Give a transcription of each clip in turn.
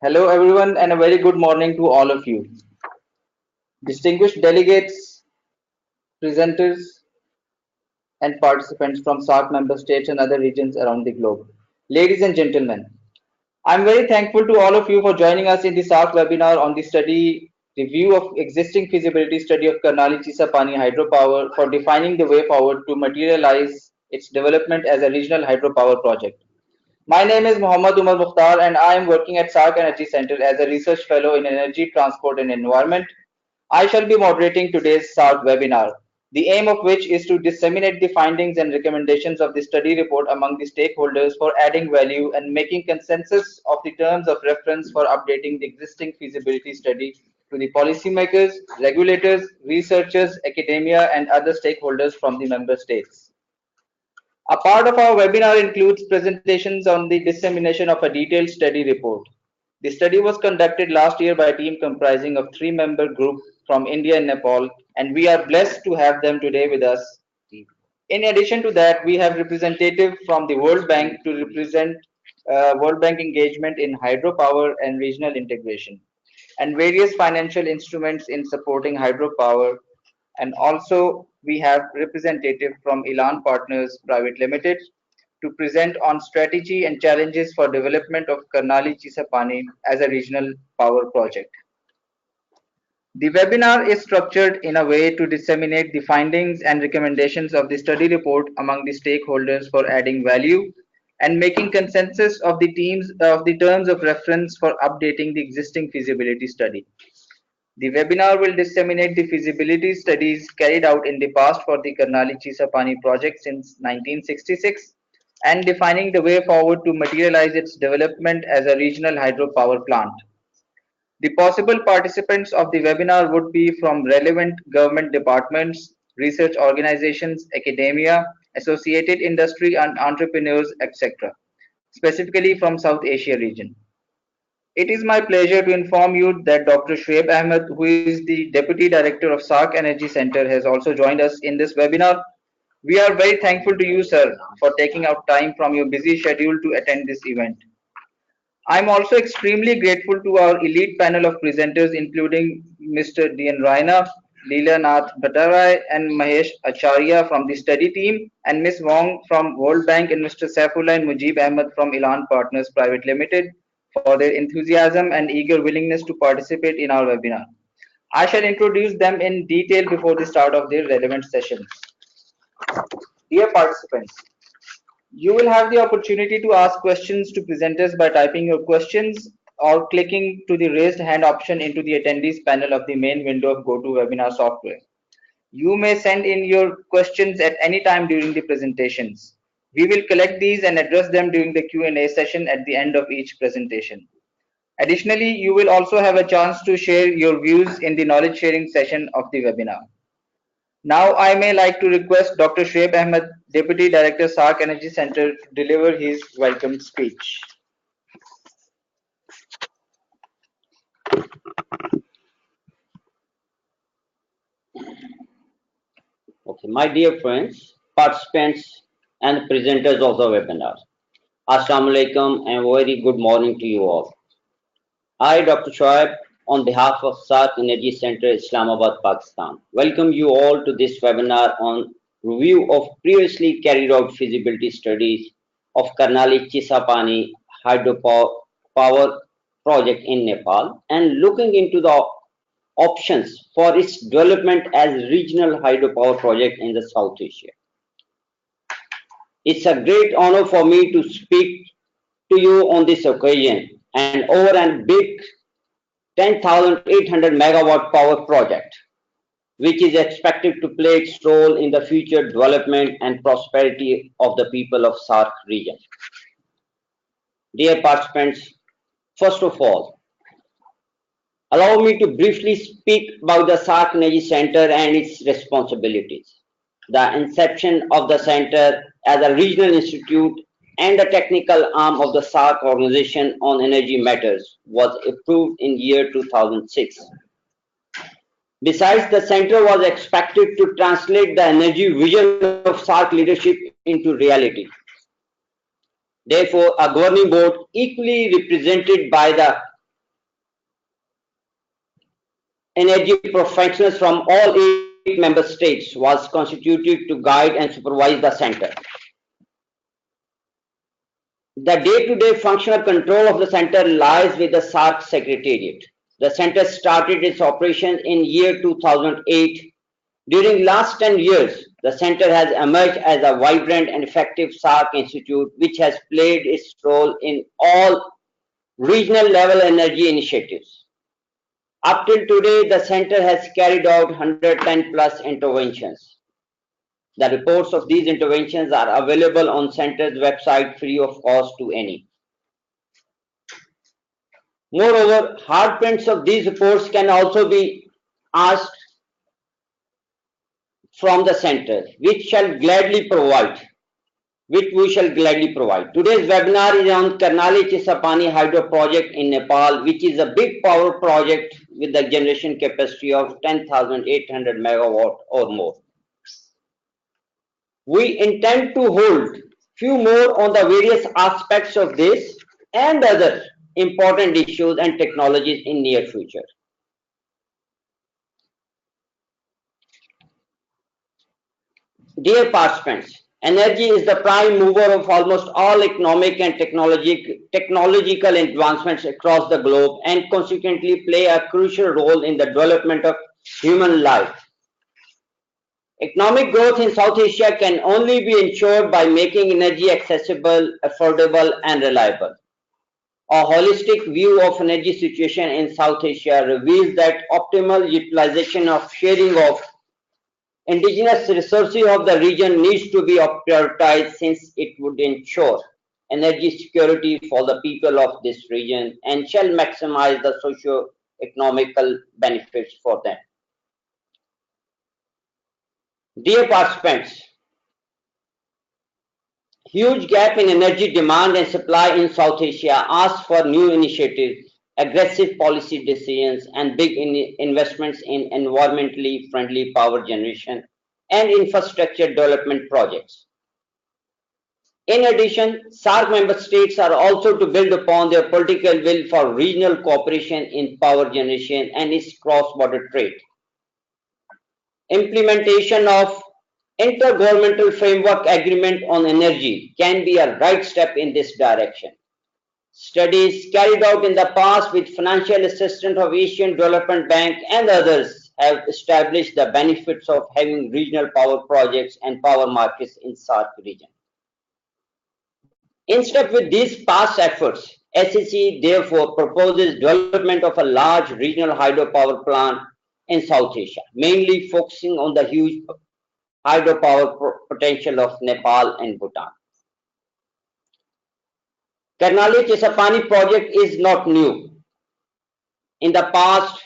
Hello, everyone, and a very good morning to all of you. Distinguished delegates, presenters, and participants from SAARC member states and other regions around the globe. Ladies and gentlemen, I'm very thankful to all of you for joining us in the SAARC webinar on the study review of existing feasibility study of Karnali Chissapani hydropower for defining the way forward to materialize its development as a regional hydropower project. My name is Mohammad Umar Mukhtar and I am working at SARC Energy Center as a research fellow in energy, transport and environment. I shall be moderating today's SARC webinar, the aim of which is to disseminate the findings and recommendations of the study report among the stakeholders for adding value and making consensus of the terms of reference for updating the existing feasibility study to the policymakers, regulators, researchers, academia and other stakeholders from the member states. A part of our webinar includes presentations on the dissemination of a detailed study report. The study was conducted last year by a team comprising of three-member group from India and Nepal, and we are blessed to have them today with us. In addition to that, we have representative from the World Bank to represent World Bank engagement in hydropower and regional integration, and various financial instruments in supporting hydropower. And also we have representative from Elan Partners Private Limited to present on strategy and challenges for development of Karnali Chisapani as a regional power project. The webinar is structured in a way to disseminate the findings and recommendations of the study report among the stakeholders for adding value and making consensus of the terms of reference for updating the existing feasibility study. The webinar will disseminate the feasibility studies carried out in the past for the Karnali Chisapani project since 1966 and defining the way forward to materialize its development as a regional hydropower plant. The possible participants of the webinar would be from relevant government departments, research organizations, academia, associated industry and entrepreneurs, etc., specifically from South Asia region. It is my pleasure to inform you that Dr. Shoaib Ahmed, who is the Deputy Director of SARC Energy Center, has also joined us in this webinar. We are very thankful to you, sir, for taking out time from your busy schedule to attend this event. I'm also extremely grateful to our elite panel of presenters, including Mr. D.N. Raina, Leela Nath Bhattarai, and Mahesh Acharya from the study team, and Ms. Wong from World Bank, and Mr. Saifullah and Mujib Ahmed from Elan Partners Private Limited for their enthusiasm and eager willingness to participate in our webinar. I shall introduce them in detail before the start of their relevant sessions. Dear participants, you will have the opportunity to ask questions to presenters by typing your questions or clicking to the raised hand option into the attendees panel of the main window of GoToWebinar software. You may send in your questions at any time during the presentations. We will collect these and address them during the Q&A session at the end of each presentation. Additionally, you will also have a chance to share your views in the knowledge sharing session of the webinar. Now, I may like to request Dr. Shoaib Ahmed, Deputy Director, SARC Energy Center, to deliver his welcome speech. Okay, my dear friends, participants, and presenters of the webinar. Assalamu alaikum and very good morning to you all. I, Dr. Shoaib, on behalf of SARC Energy Center, Islamabad, Pakistan, welcome you all to this webinar on review of previously carried out feasibility studies of Karnali Chisapani hydropower project in Nepal and looking into the options for its development as regional hydropower project in the South Asia. It's a great honor for me to speak to you on this occasion and over a big 10,800 megawatt power project, which is expected to play its role in the future development and prosperity of the people of SAARC region. Dear participants, first of all, allow me to briefly speak about the SAARC Energy Center and its responsibilities. The inception of the center as a regional institute and a technical arm of the SAARC Organization on Energy Matters was approved in year 2006. Besides, the center was expected to translate the energy vision of SAARC leadership into reality. Therefore, a governing board equally represented by the energy professionals from all 8 member states was constituted to guide and supervise the center. The day-to-day functional control of the center lies with the SARC Secretariat. The center started its operations in year 2008. During last 10 years, the center has emerged as a vibrant and effective SARC institute which has played its role in all regional level energy initiatives. Up till today, the center has carried out 110 plus interventions. The reports of these interventions are available on center's website free of cost to any. Moreover, hard prints of these reports can also be asked from the center, which we shall gladly provide. Today's webinar is on Karnali Chissapani Hydro project in Nepal, which is a big power project with a generation capacity of 10,800 megawatt or more. We intend to hold few more on the various aspects of this and other important issues and technologies in near future. Dear participants, energy is the prime mover of almost all economic and technological advancements across the globe and consequently play a crucial role in the development of human life. Economic growth in South Asia can only be ensured by making energy accessible, affordable, and reliable. A holistic view of energy situation in South Asia reveals that optimal utilization of sharing of indigenous resources of the region needs to be prioritized since it would ensure energy security for the people of this region and shall maximize the socio-economical benefits for them. Dear participants, huge gap in energy demand and supply in South Asia asks for new initiatives, aggressive policy decisions, and big investments in environmentally friendly power generation and infrastructure development projects. In addition, SARC member states are also to build upon their political will for regional cooperation in power generation and its cross-border trade. Implementation of Intergovernmental Framework Agreement on Energy can be a right step in this direction. Studies carried out in the past with financial assistance of Asian Development Bank and others have established the benefits of having regional power projects and power markets in SARC region. In step with these past efforts, SEC therefore proposes development of a large regional hydropower plant in South Asia, mainly focusing on the huge hydropower potential of Nepal and Bhutan. Karnali Chissapani project is not new. In the past,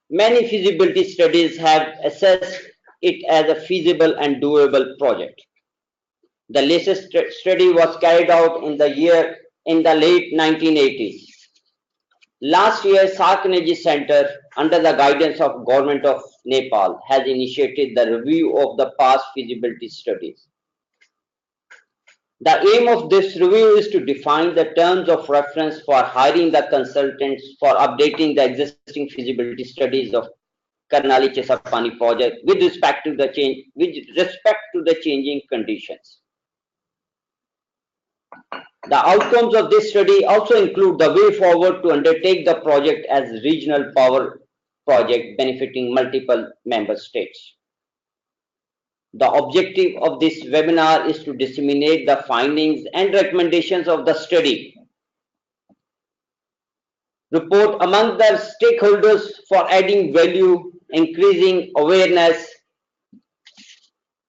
many feasibility studies have assessed it as a feasible and doable project. The latest study was carried out in the late 1980s. Last year, SARC Energy Center, under the guidance of Government of Nepal, has initiated the review of the past feasibility studies. The aim of this review is to define the terms of reference for hiring the consultants for updating the existing feasibility studies of Karnali Chissapani project with respect to the changing conditions. The outcomes of this study also include the way forward to undertake the project as regional power project benefiting multiple member states. The objective of this webinar is to disseminate the findings and recommendations of the study report among the stakeholders for adding value, increasing awareness,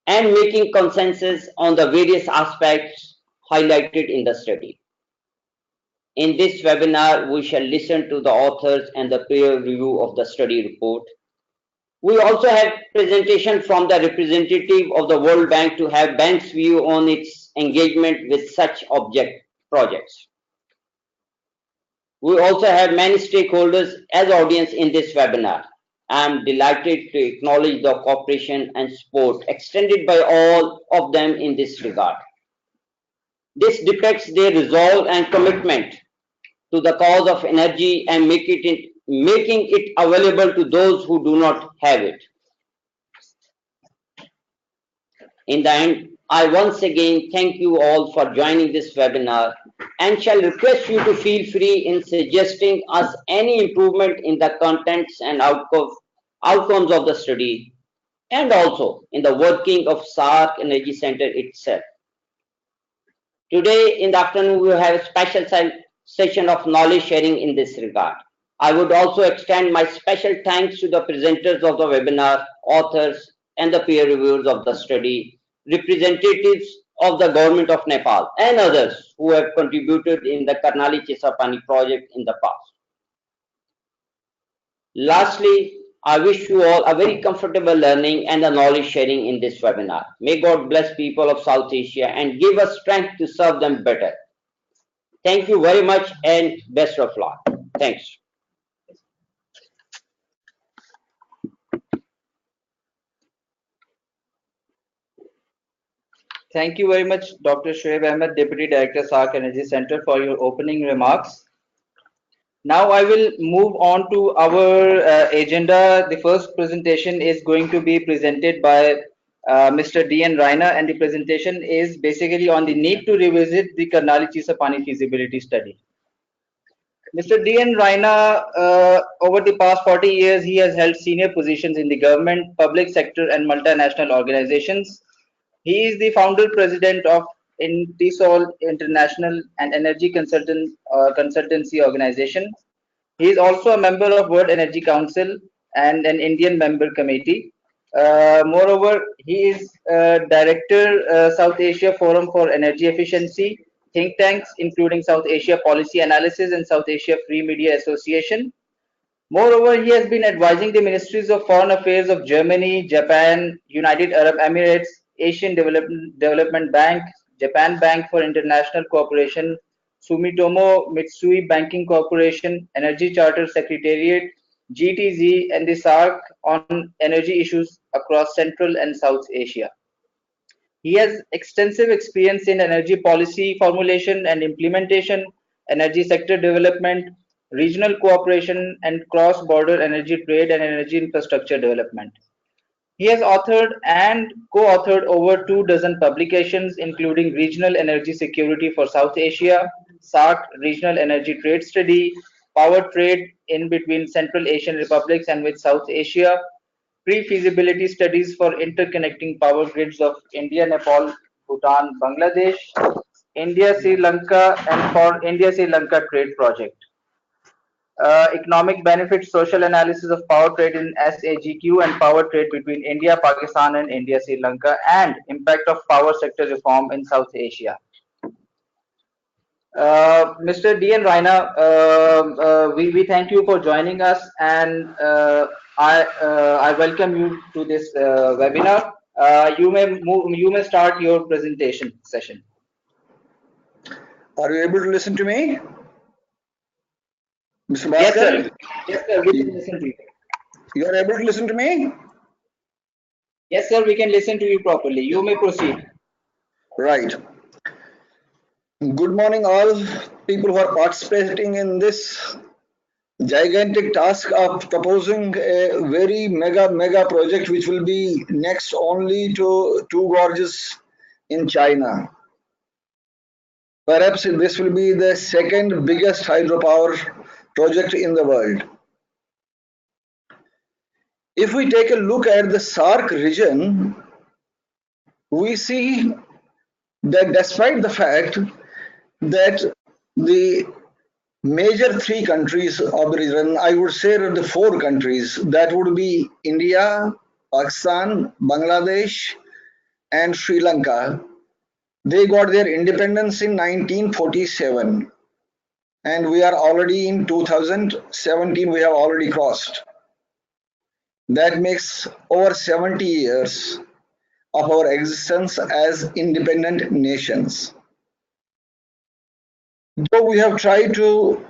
and making consensus on the various aspects highlighted in the study. In this webinar, we shall listen to the authors and the peer review of the study report. We also have presentation from the representative of the World Bank to have bank's view on its engagement with such projects. We also have many stakeholders as audience in this webinar. I am delighted to acknowledge the cooperation and support extended by all of them in this regard. This depicts their resolve and commitment to the cause of energy and make it making it available to those who do not have it. In the end, I once again thank you all for joining this webinar and shall request you to feel free in suggesting us any improvement in the contents and outcomes of the study, and also in the working of SARC Energy Center itself. Today in the afternoon, we have a special session of knowledge sharing in this regard. I would also extend my special thanks to the presenters of the webinar, authors, and the peer reviewers of the study, representatives of the government of Nepal, and others who have contributed in the Karnali Chissapani project in the past. Lastly, I wish you all a very comfortable learning and a knowledge sharing in this webinar. May God bless people of South Asia and give us strength to serve them better. Thank you very much and best of luck. Thanks. Thank you very much, Dr. Shoaib Ahmed, Deputy Director, SARC Energy Center, for your opening remarks. Now I will move on to our agenda. The first presentation is going to be presented by Mr. D.N. Raina, and the presentation is basically on the need to revisit the Karnali Chissapani feasibility study. Mr. D.N. Raina, over the past 40 years, he has held senior positions in the government, public sector, and multinational organizations. He is the founder president of Intisol International and Energy Consultancy Organization. He is also a member of World Energy Council and an Indian member committee. Moreover, he is director South Asia Forum for Energy Efficiency, think tanks including South Asia Policy Analysis and South Asia Free Media Association. Moreover, he has been advising the ministries of foreign affairs of Germany, Japan, United Arab Emirates, Asian Development Bank, Japan Bank for International Cooperation, Sumitomo Mitsui Banking Corporation, Energy Charter Secretariat, GTZ, and the SARC on energy issues across Central and South Asia. He has extensive experience in energy policy formulation and implementation, energy sector development, regional cooperation, and cross-border energy trade and energy infrastructure development. He has authored and co-authored over 2 dozen publications, including Regional Energy Security for South Asia, SARC Regional Energy Trade Study, Power Trade in between Central Asian Republics and with South Asia, pre-feasibility studies for interconnecting power grids of India, Nepal, Bhutan, Bangladesh, India, Sri Lanka, and for India-Sri Lanka Trade Project. Economic benefits, social analysis of power trade in SAGQ and power trade between India, Pakistan, and India, Sri Lanka, and impact of power sector reform in South Asia. Mr. D.N. Raina, we thank you for joining us, and I welcome you to this webinar. You may start your presentation session. Are you able to listen to me, Mr. Bhaskar? Yes, sir. Yes, sir. We can listen to you. You are able to listen to me? Yes, sir. We can listen to you properly. You may proceed. Right. Good morning, all people who are participating in this gigantic task of proposing a very mega project which will be next only to two gorges in China. Perhaps this will be the second biggest hydropower project in the world. If we take a look at the SARC region, we see that despite the fact that the major three countries of the region, I would say the four countries, that would be India, Pakistan, Bangladesh, and Sri Lanka, they got their independence in 1947. And we are already in 2017, we have already crossed. That makes over 70 years of our existence as independent nations. Though we have tried to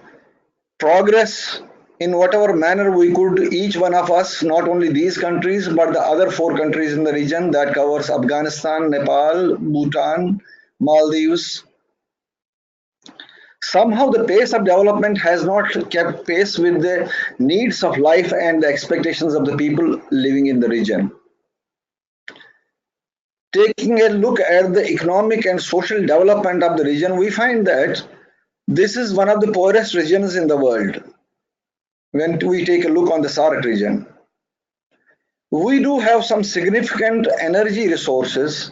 progress in whatever manner we could, each one of us, not only these countries, but the other four countries in the region that covers Afghanistan, Nepal, Bhutan, Maldives, somehow the pace of development has not kept pace with the needs of life and the expectations of the people living in the region. Taking a look at the economic and social development of the region, we find that this is one of the poorest regions in the world when we take a look on the SAARC region. We do have some significant energy resources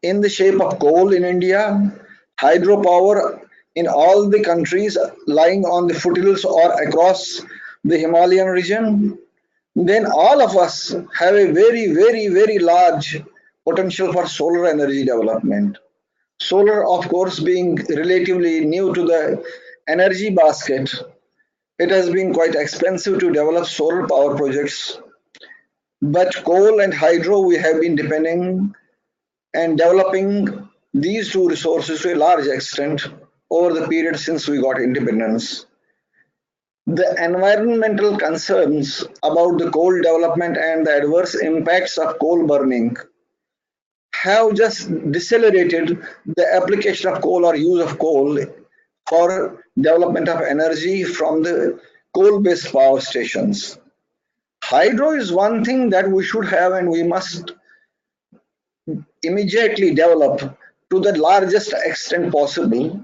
in the shape of coal in India, hydropower in all the countries lying on the foothills or across the Himalayan region. Then all of us have a very, very, very large potential for solar energy development. Solar, of course, being relatively new to the energy basket, it has been quite expensive to develop solar power projects. But coal and hydro, we have been depending and developing these two resources to a large extent over the period since we got independence. The environmental concerns about the coal development and the adverse impacts of coal burning have just decelerated the application of coal or use of coal for development of energy from the coal-based power stations. Hydro is one thing that we should have and we must immediately develop to the largest extent possible.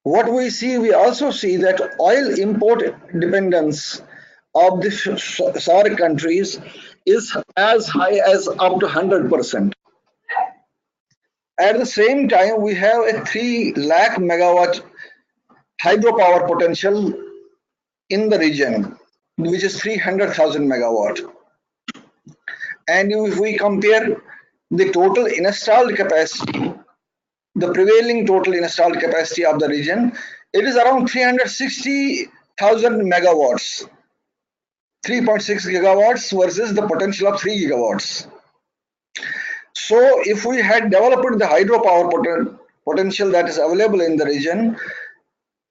What we also see that oil import dependence of the SAARC countries is as high as up to 100%. At the same time, we have a 3 lakh megawatt hydropower potential in the region, which is 300,000 megawatt. And if we compare the total installed capacity, the prevailing total installed capacity of the region, it is around 360,000 megawatts, 3.6 gigawatts versus the potential of 3 gigawatts. So if we had developed the hydropower potential that is available in the region,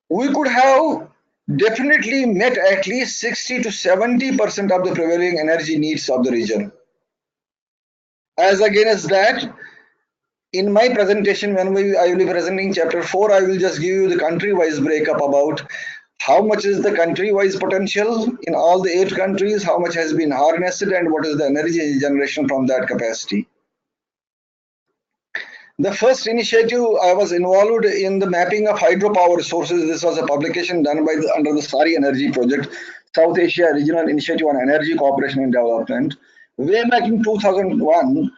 we could have definitely met at least 60 to 70% of the prevailing energy needs of the region. As against that, in my presentation, when I will be presenting chapter 4, I will just give you the country-wise breakup about how much is the country-wise potential in all the 8 countries, how much has been harnessed, and what is the energy generation from that capacity. The first initiative I was involved in the mapping of hydropower resources. This was a publication done by under the SARI Energy Project, South Asia Regional Initiative on Energy Cooperation and Development. Way back in 2001,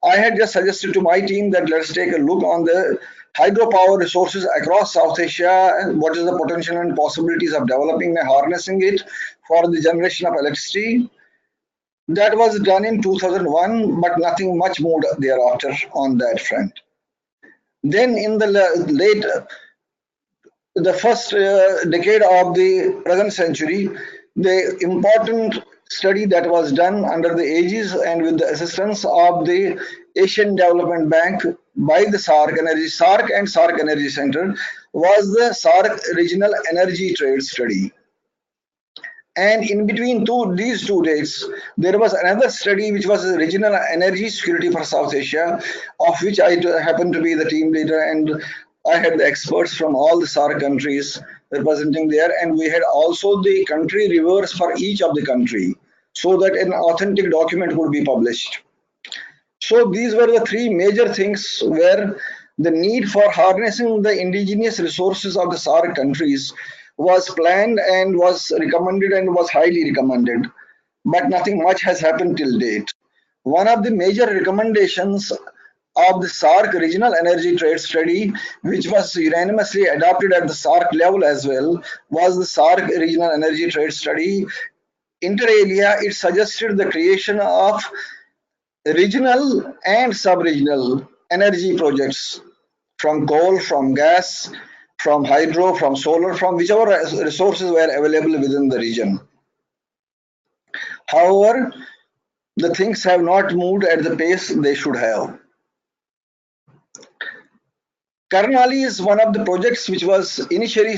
I had just suggested to my team that let's take a look on the hydropower resources across South Asia and what is the potential and possibilities of developing and harnessing it for the generation of electricity. That was done in 2001, but nothing much moved thereafter on that front. Then in the the first decade of the present century, the important study that was done under the aegis and with the assistance of the Asian Development Bank by the SAARC and SAARC Energy Center was the SAARC Regional Energy Trade Study. And in between these two dates, there was another study which was regional energy security for South Asia, of which I happened to be the team leader, and I had the experts from all the SAARC countries representing there, and we had also the country reviewers for each of the country, so that an authentic document would be published. So these were the 3 major things where the need for harnessing the indigenous resources of the SAARC countries was planned and was recommended and was highly recommended, but nothing much has happened till date. One of the major recommendations of the SAARC Regional Energy Trade Study, which was unanimously adopted at the SAARC level as well, was the SAARC Regional Energy Trade Study. Inter alia, it suggested the creation of regional and sub-regional energy projects from coal, from gas, from hydro, from solar, from whichever resources were available within the region. However, the things have not moved at the pace they should have. Karnali is one of the projects which was initially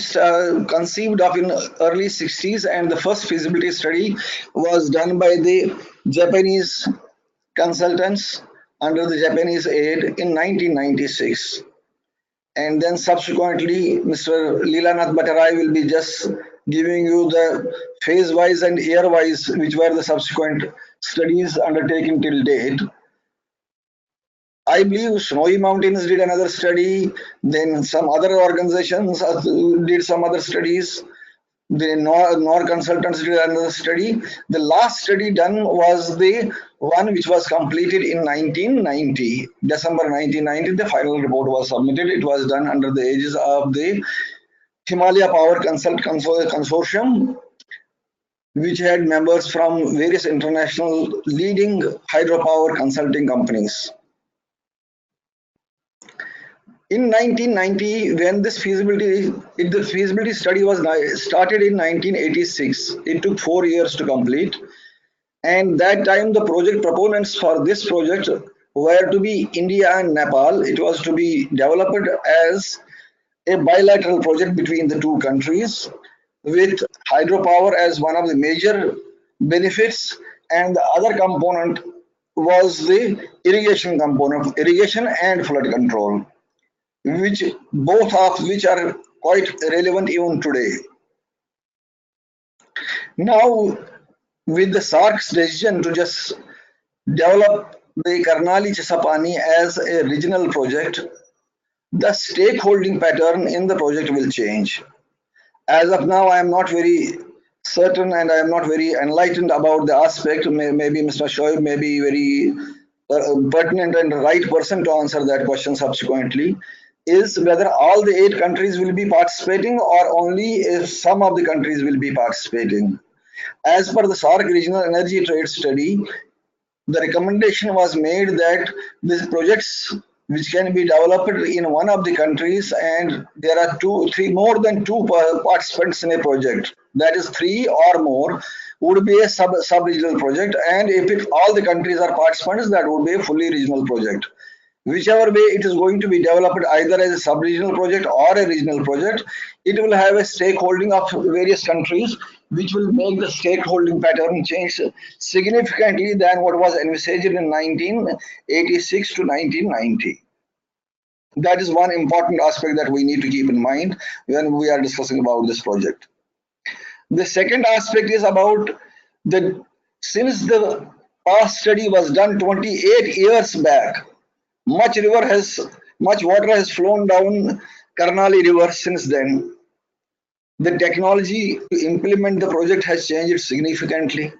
conceived of in early 60s, and the first feasibility study was done by the Japanese consultants under the Japanese aid in 1996. and then subsequently Mr. Leelanath Bhattarai will be just giving you the phase-wise and year-wise, which were the subsequent studies undertaken till date. I believe Snowy Mountains did another study, then some other organizations did some other studies. The NOR consultants did another study. The last study done was the one which was completed in 1990. December 1990, the final report was submitted. It was done under the aegis of the Himalaya Power Consortium, which had members from various international leading hydropower consulting companies. In 1990, when the feasibility study was started in 1986, it took 4 years to complete. And that time, the project proponents for this project were to be India and Nepal. It was to be developed as a bilateral project between the two countries, with hydropower as one of the major benefits, and the other component was the irrigation component, irrigation and flood control, which both of which are quite relevant even today. Now, with the SARC's decision to just develop the Karnali Chissapani as a regional project, the stakeholding pattern in the project will change. As of now, I am not very certain and I am not very enlightened about the aspect. Maybe Mr. Shoaib may be very pertinent and right person to answer that question subsequently, is whether all the 8 countries will be participating or only if some of the countries will be participating. As per the SARC Regional Energy Trade Study, the recommendation was made that these projects which can be developed in one of the countries and there are more than two participants in a project, that is 3 or more, would be a sub-regional project, and if all the countries are participants, that would be a fully regional project. Whichever way it is going to be developed, either as a sub-regional project or a regional project, it will have a stakeholding of various countries, which will make the stakeholding pattern change significantly than what was envisaged in 1986 to 1990. That is one important aspect that we need to keep in mind when we are discussing about this project. The second aspect is about since the past study was done 28 years back, much water has flown down Karnali River since then. The technology to implement the project has changed significantly.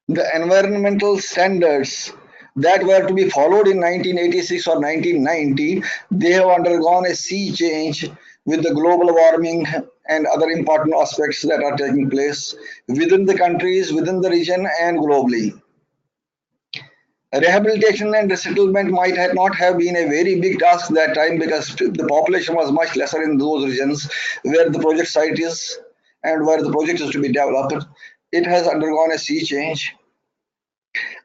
The environmental standards that were to be followed in 1986 or 1990, they have undergone a sea change with the global warming and other important aspects that are taking place within the countries, within the region, and globally. Rehabilitation and resettlement might not have been a very big task that time because the population was much lesser in those regions where the project site is and where the project is to be developed. It has undergone a sea change.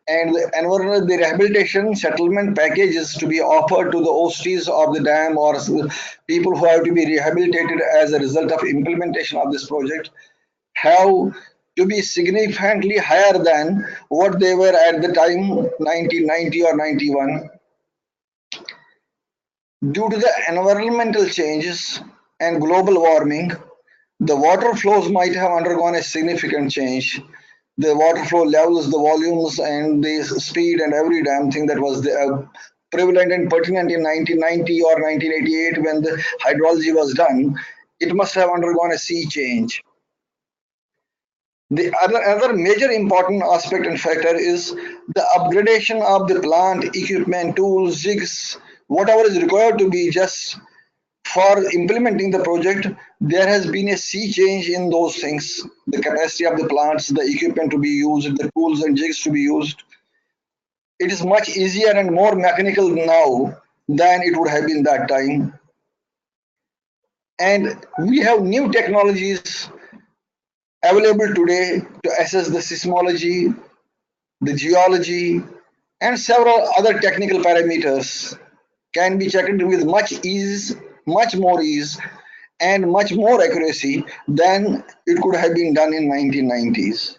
And the rehabilitation settlement packages to be offered to the hosties of the dam or people who have to be rehabilitated as a result of implementation of this project have to be significantly higher than what they were at the time 1990 or 91. Due to the environmental changes and global warming, the water flows might have undergone a significant change. The water flow levels, the volumes, and the speed, and every damn thing that was prevalent and pertinent in 1990 or 1988 when the hydrology was done, it must have undergone a sea change. The other major important aspect and factor is the upgradation of the plant, equipment, tools, jigs, whatever is required to be just for implementing the project. There has been a sea change in those things, the capacity of the plants, the equipment to be used, the tools and jigs to be used. It is much easier and more mechanical now than it would have been that time. And we have new technologies available today to assess the seismology, the geology, and several other technical parameters can be checked with much more ease, and much more accuracy than it could have been done in 1990s.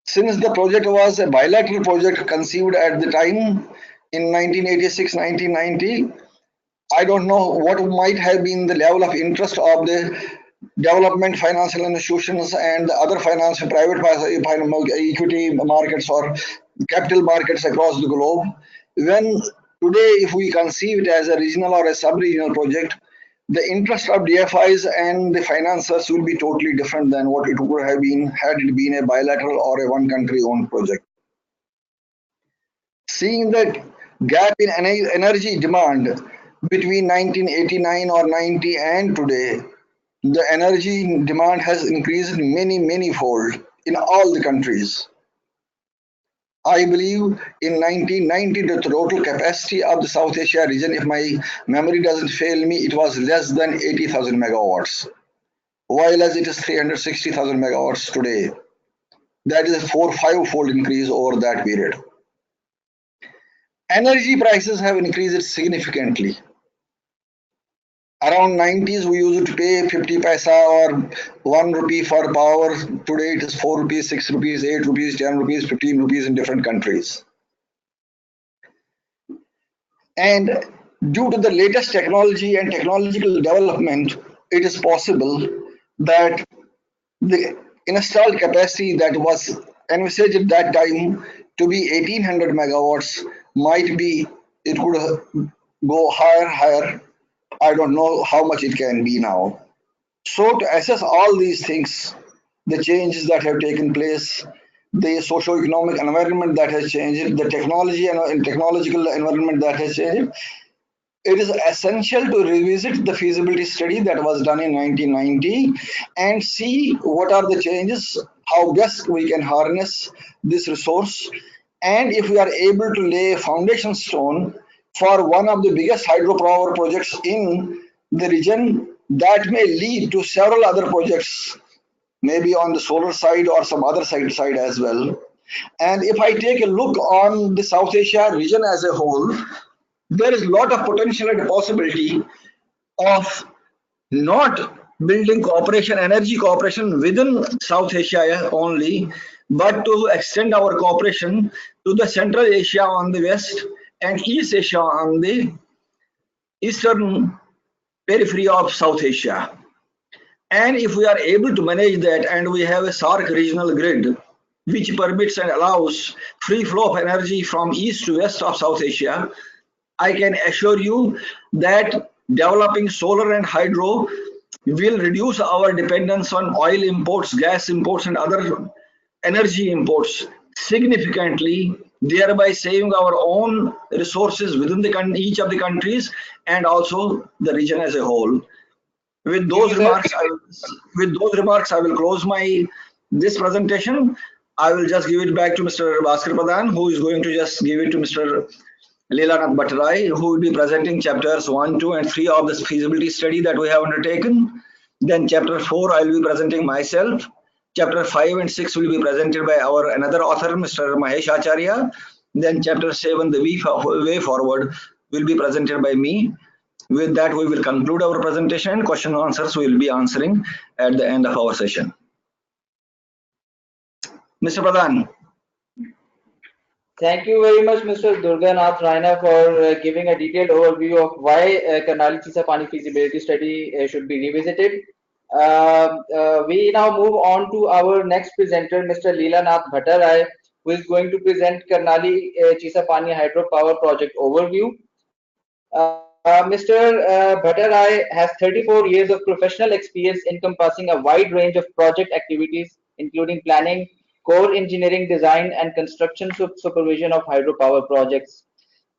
Since the project was a bilateral project conceived at the time in 1986-1990, I don't know what might have been the level of interest of the development financial institutions and the other financial private equity markets or capital markets across the globe. When today, if we conceive it as a regional or a sub-regional project, the interest of DFIs and the financiers will be totally different than what it would have been had it been a bilateral or a one country owned project. Seeing that gap in energy demand between 1989 or 90 and today, the energy demand has increased many fold in all the countries. I believe in 1990 the total capacity of the South Asia region, if my memory doesn't fail me, it was less than 80,000 megawatts, while as it is 360,000 megawatts today. That is a 4-5 fold increase over that period. Energy prices have increased significantly. Around 90s, we used to pay 50 paisa or 1 rupee for power. Today it is 4 rupees, 6 rupees, 8 rupees, 10 rupees, 15 rupees in different countries. And due to the latest technology and technological development, it is possible that the installed capacity that was envisaged at that time to be 1800 megawatts might be, it could go higher. I don't know how much it can be now. So to assess all these things, the changes that have taken place, the socio-economic environment that has changed, the technology and technological environment that has changed, it is essential to revisit the feasibility study that was done in 1990 and see what are the changes, how best we can harness this resource, and if we are able to lay a foundation stone for one of the biggest hydropower projects in the region that may lead to several other projects, maybe on the solar side or some other side as well. And if I take a look on the South Asia region as a whole, there is a lot of potential and possibility of not building cooperation, energy cooperation within South Asia only, but to extend our cooperation to the Central Asia on the west and East Asia on the eastern periphery of South Asia. And if we are able to manage that and we have a SARC regional grid, which permits and allows free flow of energy from east to west of South Asia, I can assure you that developing solar and hydro will reduce our dependence on oil imports, gas imports, and other energy imports significantly, thereby saving our own resources within each of the countries and also the region as a whole. With those remarks, I will close my this presentation. I will just give it back to Mr. Bhaskar Pradhan, who is going to just give it to Mr. Leelanath Bhattarai, who will be presenting chapters 1, 2, and 3 of this feasibility study that we have undertaken. Then chapter 4, I will be presenting myself. Chapter 5 and 6 will be presented by our another author, Mr. Mahesh Acharya. Then chapter 7, the way forward, will be presented by me. With that, we will conclude our presentation. Question and answers we will be answering at the end of our session. Mr. Pradhan. Thank you very much, Mr. Durganath Raina, for giving a detailed overview of why Karnali Chissapani feasibility study should be revisited. We now move on to our next presenter, Mr. Leelanath Bhattarai, who is going to present Karnali Chissapani hydropower project overview. Mr. Bhattarai has 34 years of professional experience encompassing a wide range of project activities, including planning, core engineering design, and construction supervision of hydropower projects.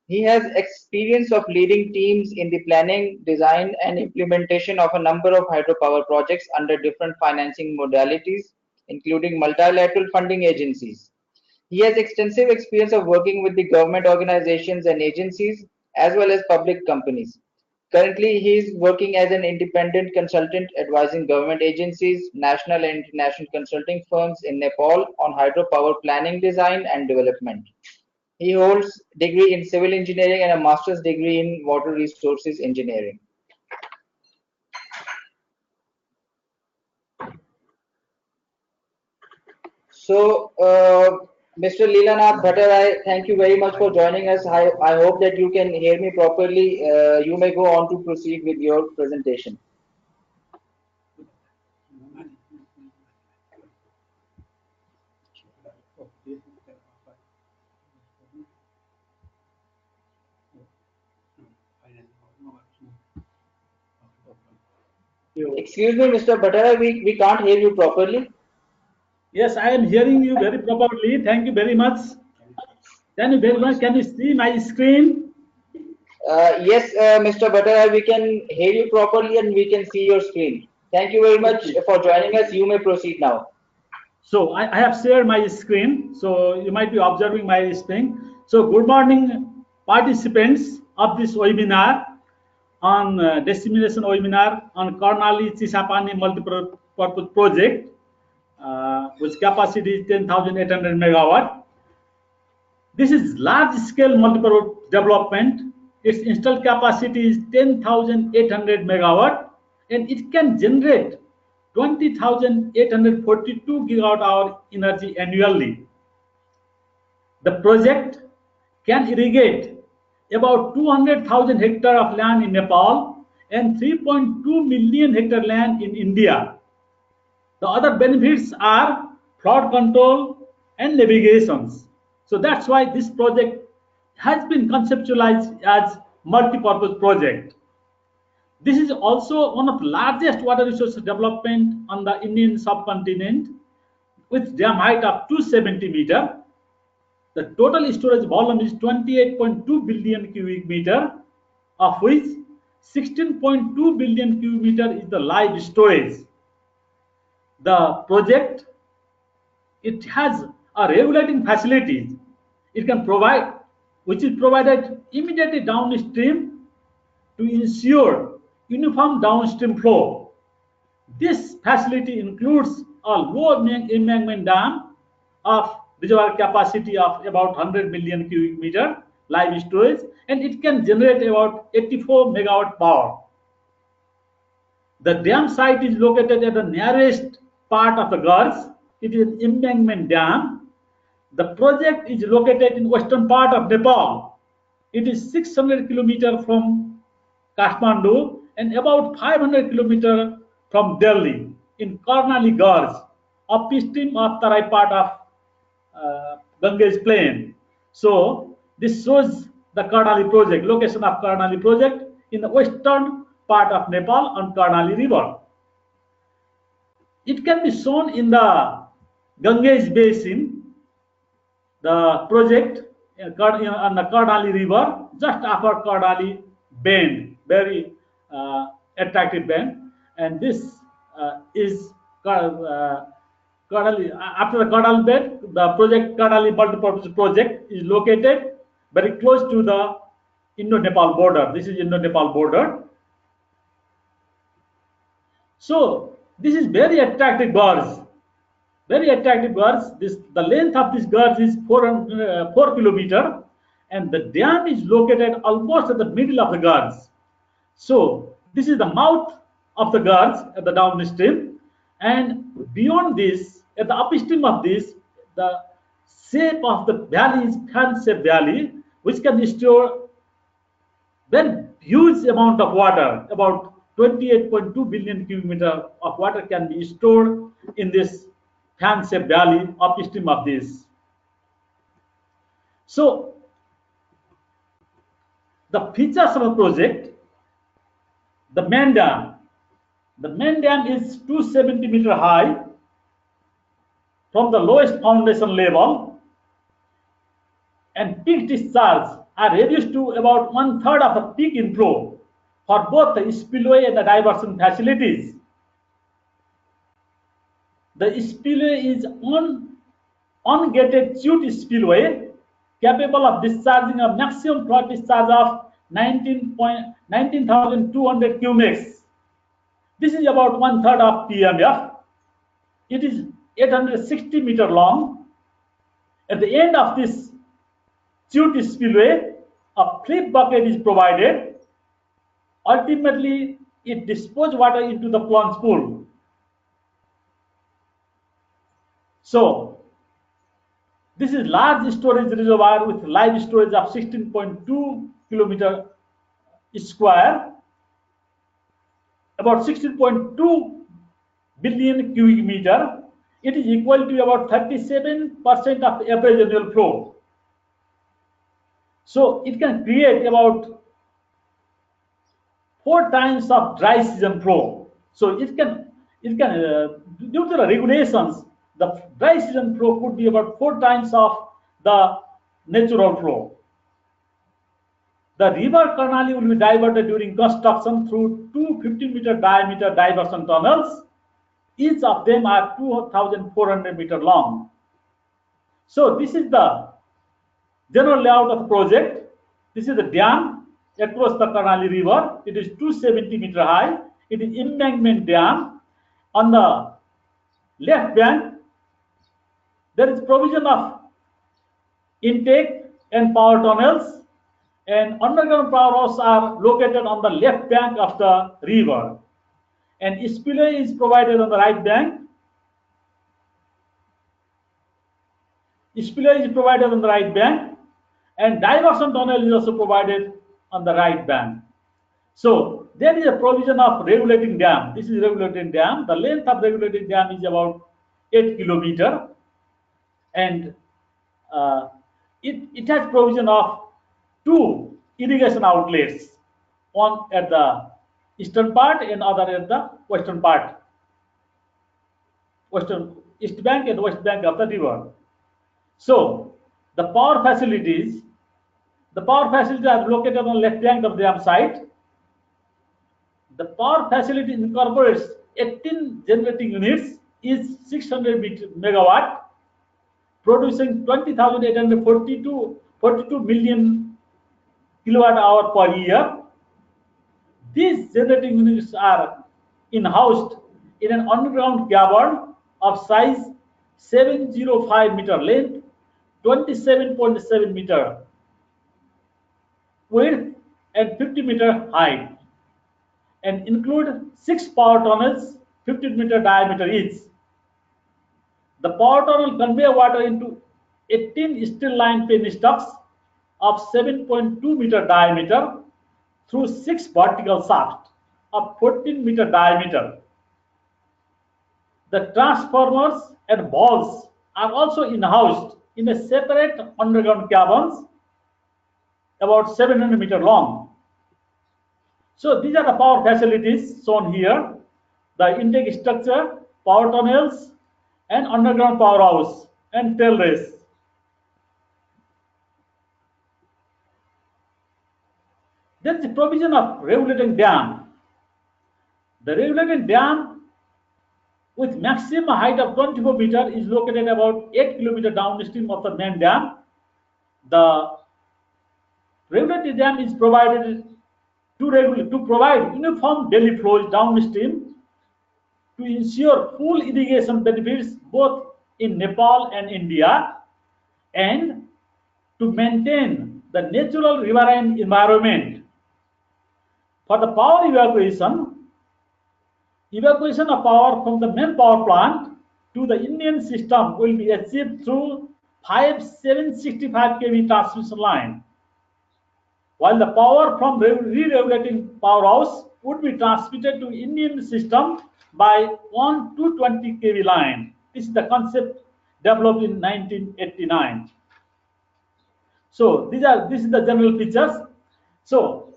He has experience of leading teams in the planning, design, and implementation of a number of hydropower projects under different financing modalities, including multilateral funding agencies. He has extensive experience of working with the government organizations and agencies as well as public companies. Currently, he is working as an independent consultant advising government agencies, national and international consulting firms in Nepal on hydropower planning, design, and development. He holds degree in civil engineering and a master's degree in water resources engineering. So, Mr. Leelanath Bhattarai, thank you very much for joining us. I hope that you can hear me properly. You may go on to proceed with your presentation. Excuse me, Mr. Bhattarai, we can't hear you properly. Yes, I am hearing you very properly. Thank you very much. Can you very much? Can you see my screen? Yes, Mr. Bhattarai, we can hear you properly and we can see your screen. Thank you very much Okay. for joining us. You may proceed now. So I have shared my screen. So you might be observing my screen. So good morning, participants of this webinar on dissemination webinar on Karnali Chissapani multi-purpose project, which capacity is 10,800 megawatt. This is large-scale multi-purpose development. Its installed capacity is 10,800 megawatt, and it can generate 20,842 gigawatt hour energy annually. The project can irrigate about 200,000 hectare of land in Nepal and 3.2 million hectare land in India. The other benefits are flood control and navigations. So that's why this project has been conceptualized as multi-purpose project. This is also one of the largest water resource development on the Indian subcontinent with dam height of 270 meter. The total storage volume is 28.2 billion cubic meter, of which 16.2 billion cubic meter is the live storage. The project, it has a regulating facilities it can provide, which is provided immediately downstream to ensure uniform downstream flow. This facility includes a low embankment dam of reservoir capacity of about 100 million cubic meter live storage, and it can generate about 84 megawatt power. The dam site is located at the nearest part of the gorge. It is an embankment dam. The project is located in western part of Nepal. It is 600 kilometers from Kathmandu and about 500 kilometers from Delhi in Karnali Gorge, upstream of Tarai part of Ganges Plain. So this shows the Karnali project, location of Karnali project in the western part of Nepal on Karnali River. It can be shown in the Ganges Basin, the project on the Karnali River, just after Karnali Bend, very attractive bend, and this is Karnali. After the Karnali Bend, the project Karnali multipurpose project is located very close to the Indo-Nepal border. This is Indo-Nepal border. So this is very attractive gorge. Very attractive gorge. The length of this gorge is 4 kilometer, and the dam is located almost at the middle of the gorge. So this is the mouth of the gorge at the downstream, and beyond this, at the upstream of this, the shape of the valley is fan-shaped valley, which can store very huge amount of water, about 28.2 billion cubic meter of water can be stored in this fan-shaped valley upstream of this. So the features of a project, the main dam. The main dam is 270 meter high from the lowest foundation level, and peak discharge are reduced to about one-third of the peak inflow for both the spillway and the diversion facilities. The spillway is ungated chute spillway capable of discharging a maximum flow discharge of 19,200 cumex. This is about one-third of PMF. It is 860 meter long. At the end of this chute spillway, a flip bucket is provided. Ultimately, it disposes water into the plunge pool. So This is large storage reservoir with live storage of 16.2 kilometer square, about 16.2 billion cubic meter. It is equal to about 37% of average annual flow. So it can create about 4 times of dry season flow. So it can due to the regulations, the dry season flow could be about 4 times of the natural flow. The river Karnali will be diverted during construction through two 50-meter diameter diversion tunnels. Each of them are 2,400 meters long. So this is the general layout of the project. This is the dam across the Karnali river. It is 270 meters high. It is embankment dam. On the left bank, there is provision of intake and power tunnels, and underground power houses are located on the left bank of the river, and spillway is provided on the right bank. Spillway is provided on the right bank, and diversion tunnel is also provided on the right bank. So there is a provision of regulating dam. This is regulating dam. The length of regulating dam is about 8 kilometers, and it has provision of two irrigation outlets, one at the eastern part and other at the western part, east bank and west bank of the river. So the power facilities are located on left bank of the dam site. The power facility incorporates 18 generating units, each 600 megawatt, producing 20,842 million kilowatt hour per year. These generating units are in-housed in an underground cavern of size 705 meter length, 27.7 meter width, and 50 meter height, and include 6 power tunnels 15-meter diameter each. The power tunnel convey water into 18 steel line penstocks of 7.2-meter diameter through 6 vertical shafts of 14-meter diameter. The transformers and valves are also in-housed in a separate underground caverns about 700 meters long. So these are the power facilities shown here: the intake structure, power tunnels, and underground powerhouse and tail race. There is the provision of regulating dam. The regulating dam with maximum height of 24 meters is located about 8 kilometers downstream of the main dam. The regulating dam is provided to provide uniform daily flows downstream to ensure full irrigation benefits both in Nepal and India, and to maintain the natural riverine environment. For the power evacuation of power from the main power plant to the Indian system will be achieved through 5 765 kV transmission line, while the power from re-regulating powerhouse would be transmitted to Indian system by 1 220 kV line. This is the concept developed in 1989. So this is the general features. So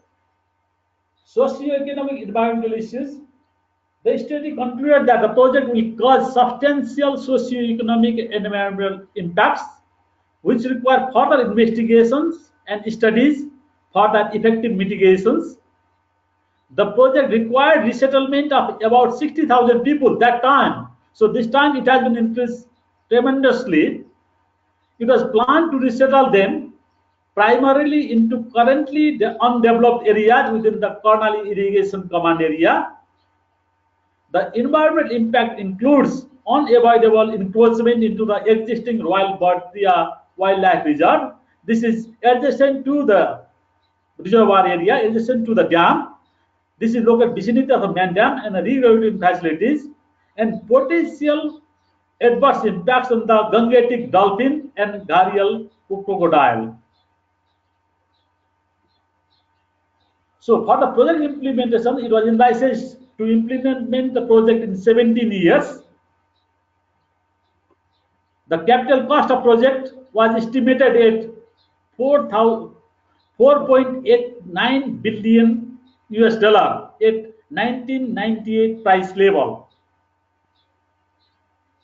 socio-economic environmental issues. The study concluded that the project will cause substantial socio-economic and environmental impacts, which require further investigations and studies for that effective mitigations. The project required resettlement of about 60,000 people that time. So this time it has been increased tremendously. It was planned to resettle them primarily into currently the undeveloped areas within the Karnali irrigation command area. The environmental impact includes unavoidable encroachment into the existing Royal Bhartiya Wildlife Reserve. This is adjacent to the reservoir area, adjacent to the dam. This is located vicinity of the main dam and the rerouting facilities, and potential adverse impacts on the Gangetic dolphin and gharial crocodile. So for the project implementation, it was envisaged to implement the project in 17 years. The capital cost of project was estimated at 4.89 billion US dollar at 1998 price level.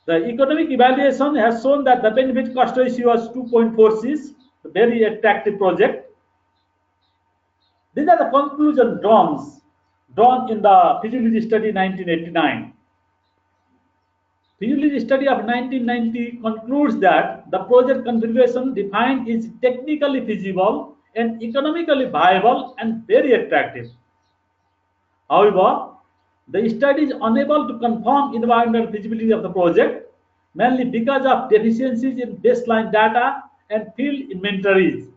The economic evaluation has shown that the benefit cost ratio was 2.46, a very attractive project. These are the conclusion drawn in the feasibility study 1989. Feasibility study of 1990 concludes that the project configuration defined is technically feasible and economically viable and very attractive. However, the study is unable to confirm environmental feasibility of the project, mainly because of deficiencies in baseline data and field inventories.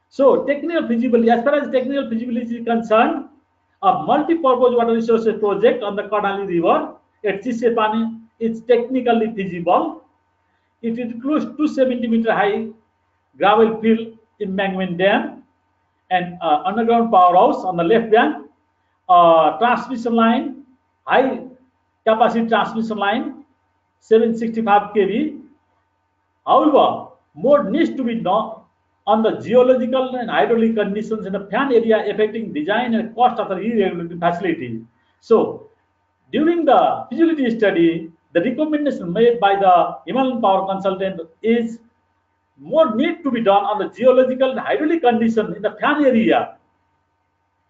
So, technical feasibility, as far as technical feasibility is concerned, a multi-purpose water resources project on the Karnali River at Chissapani is technically feasible. It includes 270-meter high gravel fill embankment dam and underground powerhouse on the left bank, transmission line, high capacity transmission line, 765 kV. However, more needs to be done on the geological and hydraulic conditions in the fan area affecting design and cost of the irrigation facility. So, during the feasibility study, the recommendation made by the Himalayan Power Consultant is more need to be done on the geological and hydraulic condition in the fan area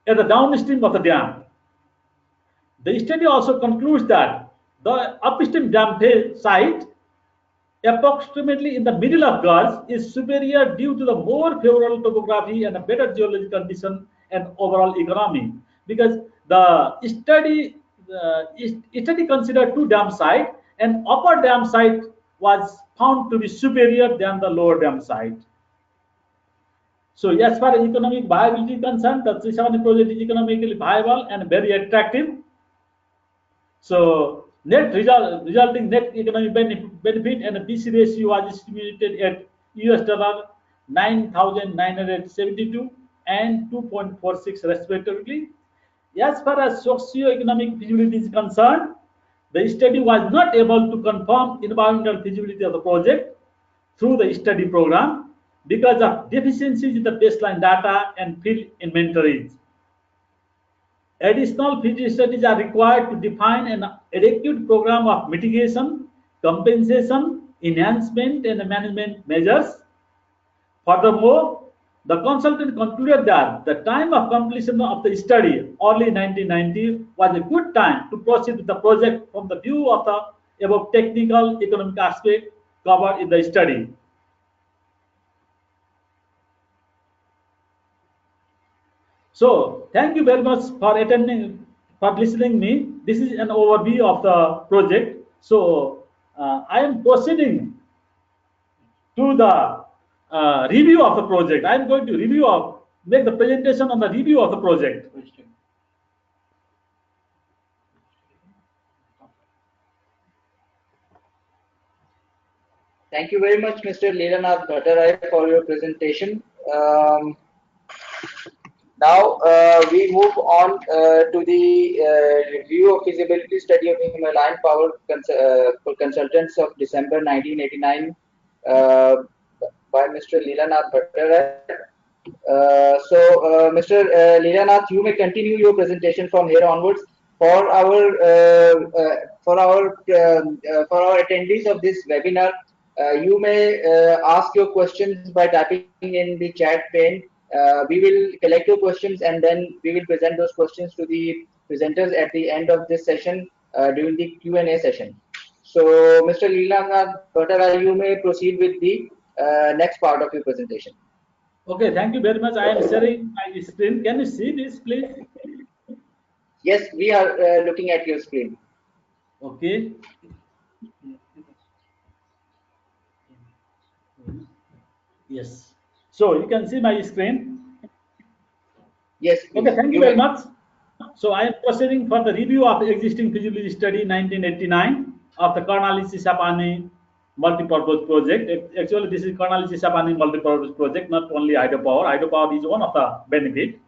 at the downstream of the dam. The study also concludes that the upstream dam site, approximately in the middle of gorge, is superior due to the more favorable topography and a better geological condition and overall economy. Because the study considered two dam site, and upper dam site was found to be superior than the lower dam site. So as far as economic viability is concerned, the Chissapani project is economically viable and very attractive. So resulting net economic benefit and BC ratio was estimated at US dollar 9,972 and 2.46 respectively. As far as socio-economic feasibility is concerned, the study was not able to confirm environmental feasibility of the project through the study program because of deficiencies in the baseline data and field inventories. Additional feasibility studies are required to define an adequate program of mitigation, compensation, enhancement, and management measures. Furthermore, the consultant concluded that the time of completion of the study, early 1990, was a good time to proceed with the project from the view of the above technical economic aspect covered in the study. So, thank you very much for attending, for listening me. This is an overview of the project. So, I am proceeding to the review of the project. I am going to make the presentation on the review of the project. Thank you very much, Mr. Leelanath Bhattarai, for your presentation. Now we move on to the review of feasibility study of Himalayan Power Consultants of December 1989 by Mr. Leelanath Bhattarai. Mr. Leelanath, you may continue your presentation from here onwards. For our attendees of this webinar, you may ask your questions by typing in the chat pane. We will collect your questions and then we will present those questions to the presenters at the end of this session during the Q&A session. So, Mr. Leelanath Bhattarai, you may proceed with the next part of your presentation. Okay, thank you very much. I am sharing my screen. Can you see this, please? Yes, we are looking at your screen. Okay. Yes. So you can see my screen. Yes, please. Okay, thank you very much. So I am proceeding for the review of the existing feasibility study 1989. of the Karnali Chissapani multi-purpose project. Actually, this is Karnali Chissapani multi-purpose project, not only hydropower. Hydropower is one of the benefit.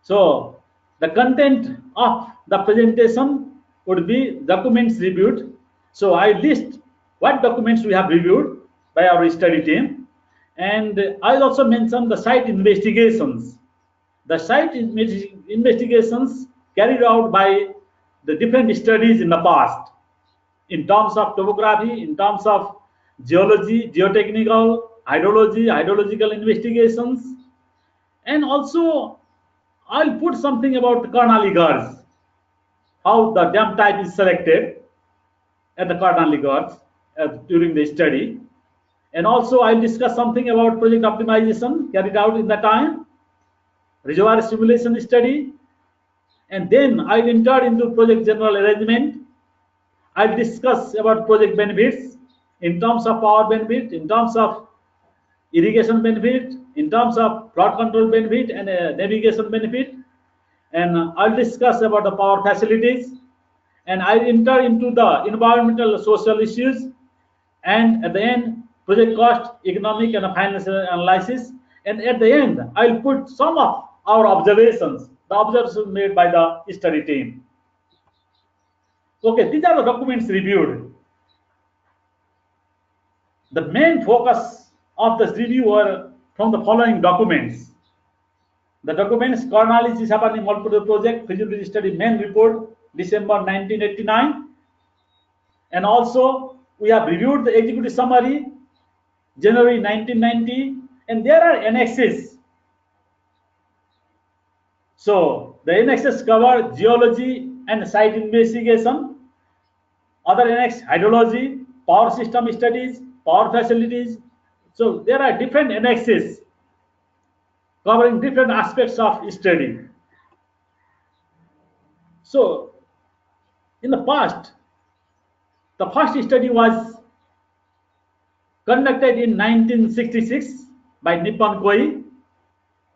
So the content of the presentation would be documents reviewed. So I list what documents we have reviewed by our study team, and I also mention the site investigations. The site investigations carried out by the different studies in the past, in terms of topography, in terms of geology, geotechnical, hydrology, hydrological investigations, and also I'll put something about the Karnali Ghats, how the dam type is selected at the Karnali Ghats during the study. And also I'll discuss something about project optimization carried out in the time, reservoir simulation study, and then I'll enter into project general arrangement. I'll discuss about project benefits in terms of power benefit, in terms of irrigation benefit, in terms of flood control benefit and navigation benefit, and I'll discuss about the power facilities, and I'll enter into the environmental social issues, and at the end project cost, economic and financial analysis, and at the end I'll put some of our observations, the observations made by the study team. Okay, these are the documents reviewed. The main focus of this review were from the following documents. The documents: Karnali Chissapani multiple project feasibility study main report, December 1989, and also we have reviewed the executive summary, January 1990, and there are annexes. So the annexes cover geology and site investigation. Other annex: hydrology, power system studies, power facilities. So there are different annexes covering different aspects of study. So in the past, the first study was conducted in 1966 by Nippon Koi.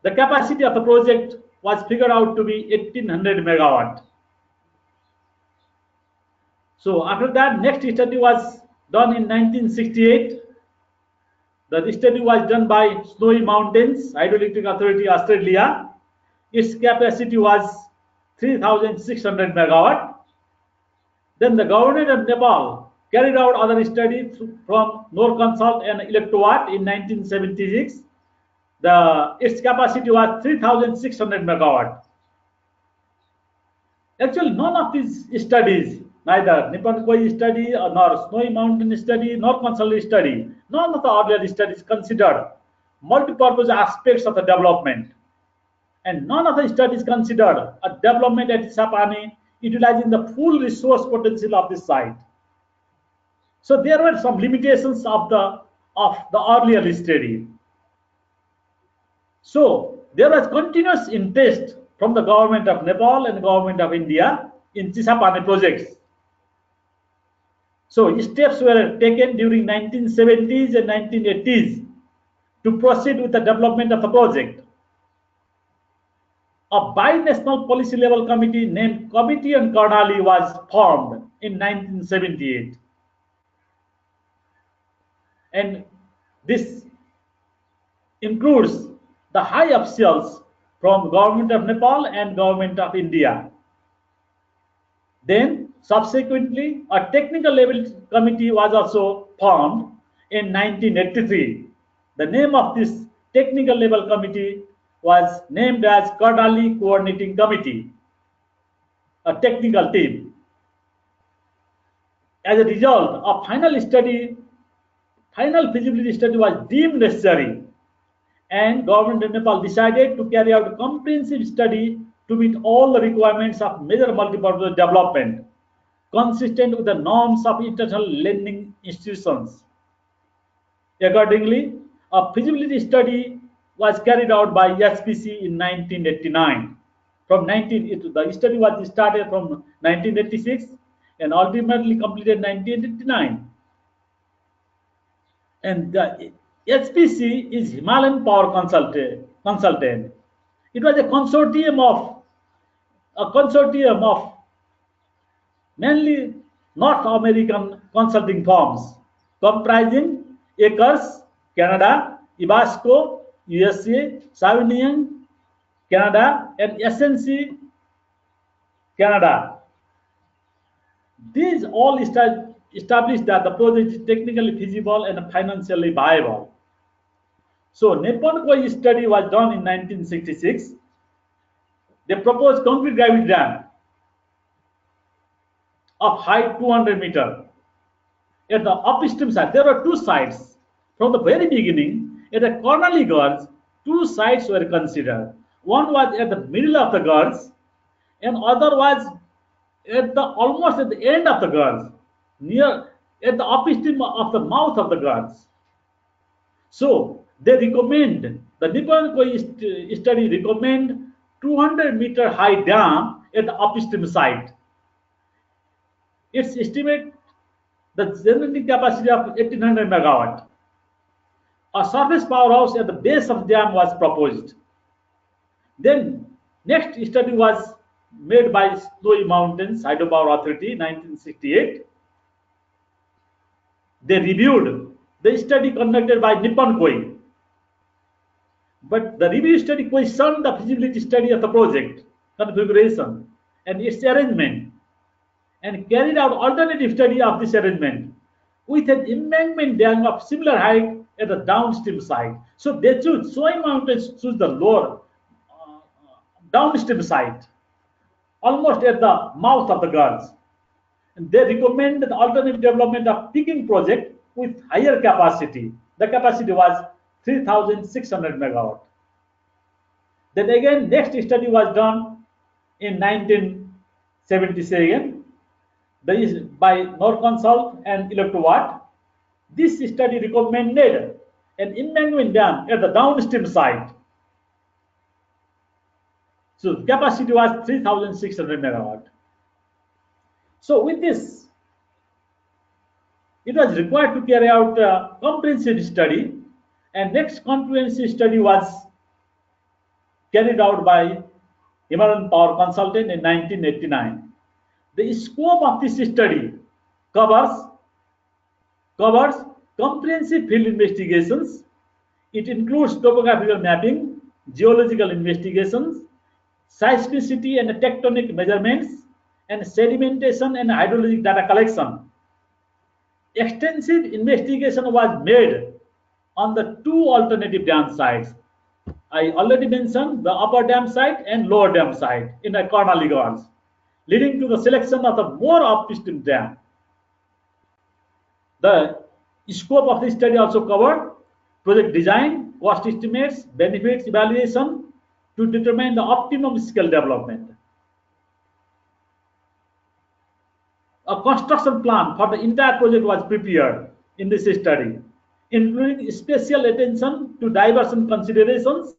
The capacity of the project was figured out to be 1800 megawatt. So after that, next study was done in 1968. The study was done by Snowy Mountains Hydroelectric Authority, Australia. Its capacity was 3600 megawatt. Then the government of Nepal carried out other studies from Norconsult and Electrowatt in 1976. Its capacity was 3600 megawatt. Actually, none of these studies, neither Nippon Koi study nor Snowy Mountain study nor Consult study, none of the earlier studies considered multi-purpose aspects of the development. And none of the studies considered a development at Chissapani utilizing the full resource potential of this site. So there were some limitations of the earlier study. So there was continuous interest from the government of Nepal and the government of India in Chissapani projects. So steps were taken during 1970s and 1980s to proceed with the development of the project. A binational policy level committee named Committee on Karnali was formed in 1978. And this includes the high officials from government of Nepal and government of India. Then subsequently a technical level committee was also formed in 1983. The name of this technical level committee was named as Karnali Coordinating Committee, a technical team. As a result, a final feasibility study was deemed necessary, and government of Nepal decided to carry out a comprehensive study to meet all the requirements of major multipurpose development, consistent with the norms of international lending institutions. Accordingly, a feasibility study was carried out by HPC in 1989. The study was started from 1986 and ultimately completed 1989. And the HPC is Himalayan Power Consultant. It was a consortium of mainly North American consulting firms comprising Akers, Canada, Ibasco, USA, Savignon, Canada, and SNC, Canada. These all established that the project is technically feasible and financially viable. So Nippon Koi study was done in 1966. They proposed concrete gravity dam of height 200 meter. At the upstream side, there were two sites. From the very beginning, at the Karnali Gorge, two sites were considered. One was at the middle of the gorge, and other was at the almost at the end of the gorge, near at the upstream of the mouth of the gorge. So they recommend, the Nippon Koi study recommend 200-meter high dam at the upstream site. Its estimate the generating capacity of 1800 megawatt. A surface powerhouse at the base of the dam was proposed. Then next study was made by Snowy Mountains Hydropower Authority 1968. They reviewed the study conducted by Nippon Koi. But the review study questioned the feasibility study of the project configuration and its arrangement, and carried out alternative study of this arrangement with an embankment dam of similar height at the downstream side. So they choose, Snowy Mountains choose the lower downstream side, almost at the mouth of the gorge. And they recommend the alternative development of peaking project with higher capacity. The capacity was 3,600 megawatt. Then again, next study was done in 1977 by Norconsult and Electrowatt. This study recommended an embankment dam at the downstream site. So capacity was 3,600 megawatt. So with this, it was required to carry out a comprehensive study, and next comprehensive study was carried out by Himalayan Power Consultant in 1989. The scope of this study covers comprehensive field investigations. It includes topographical mapping, geological investigations, seismicity and tectonic measurements, and sedimentation and hydrologic data collection. Extensive investigation was made on the two alternative dam sites. I already mentioned the upper dam site and lower dam site in the Karnali Gorge, leading to the selection of the more upstream dam. The scope of this study also covered project design, cost estimates, benefits evaluation to determine the optimum scale development. A construction plan for the entire project was prepared in this study, including special attention to diversion considerations,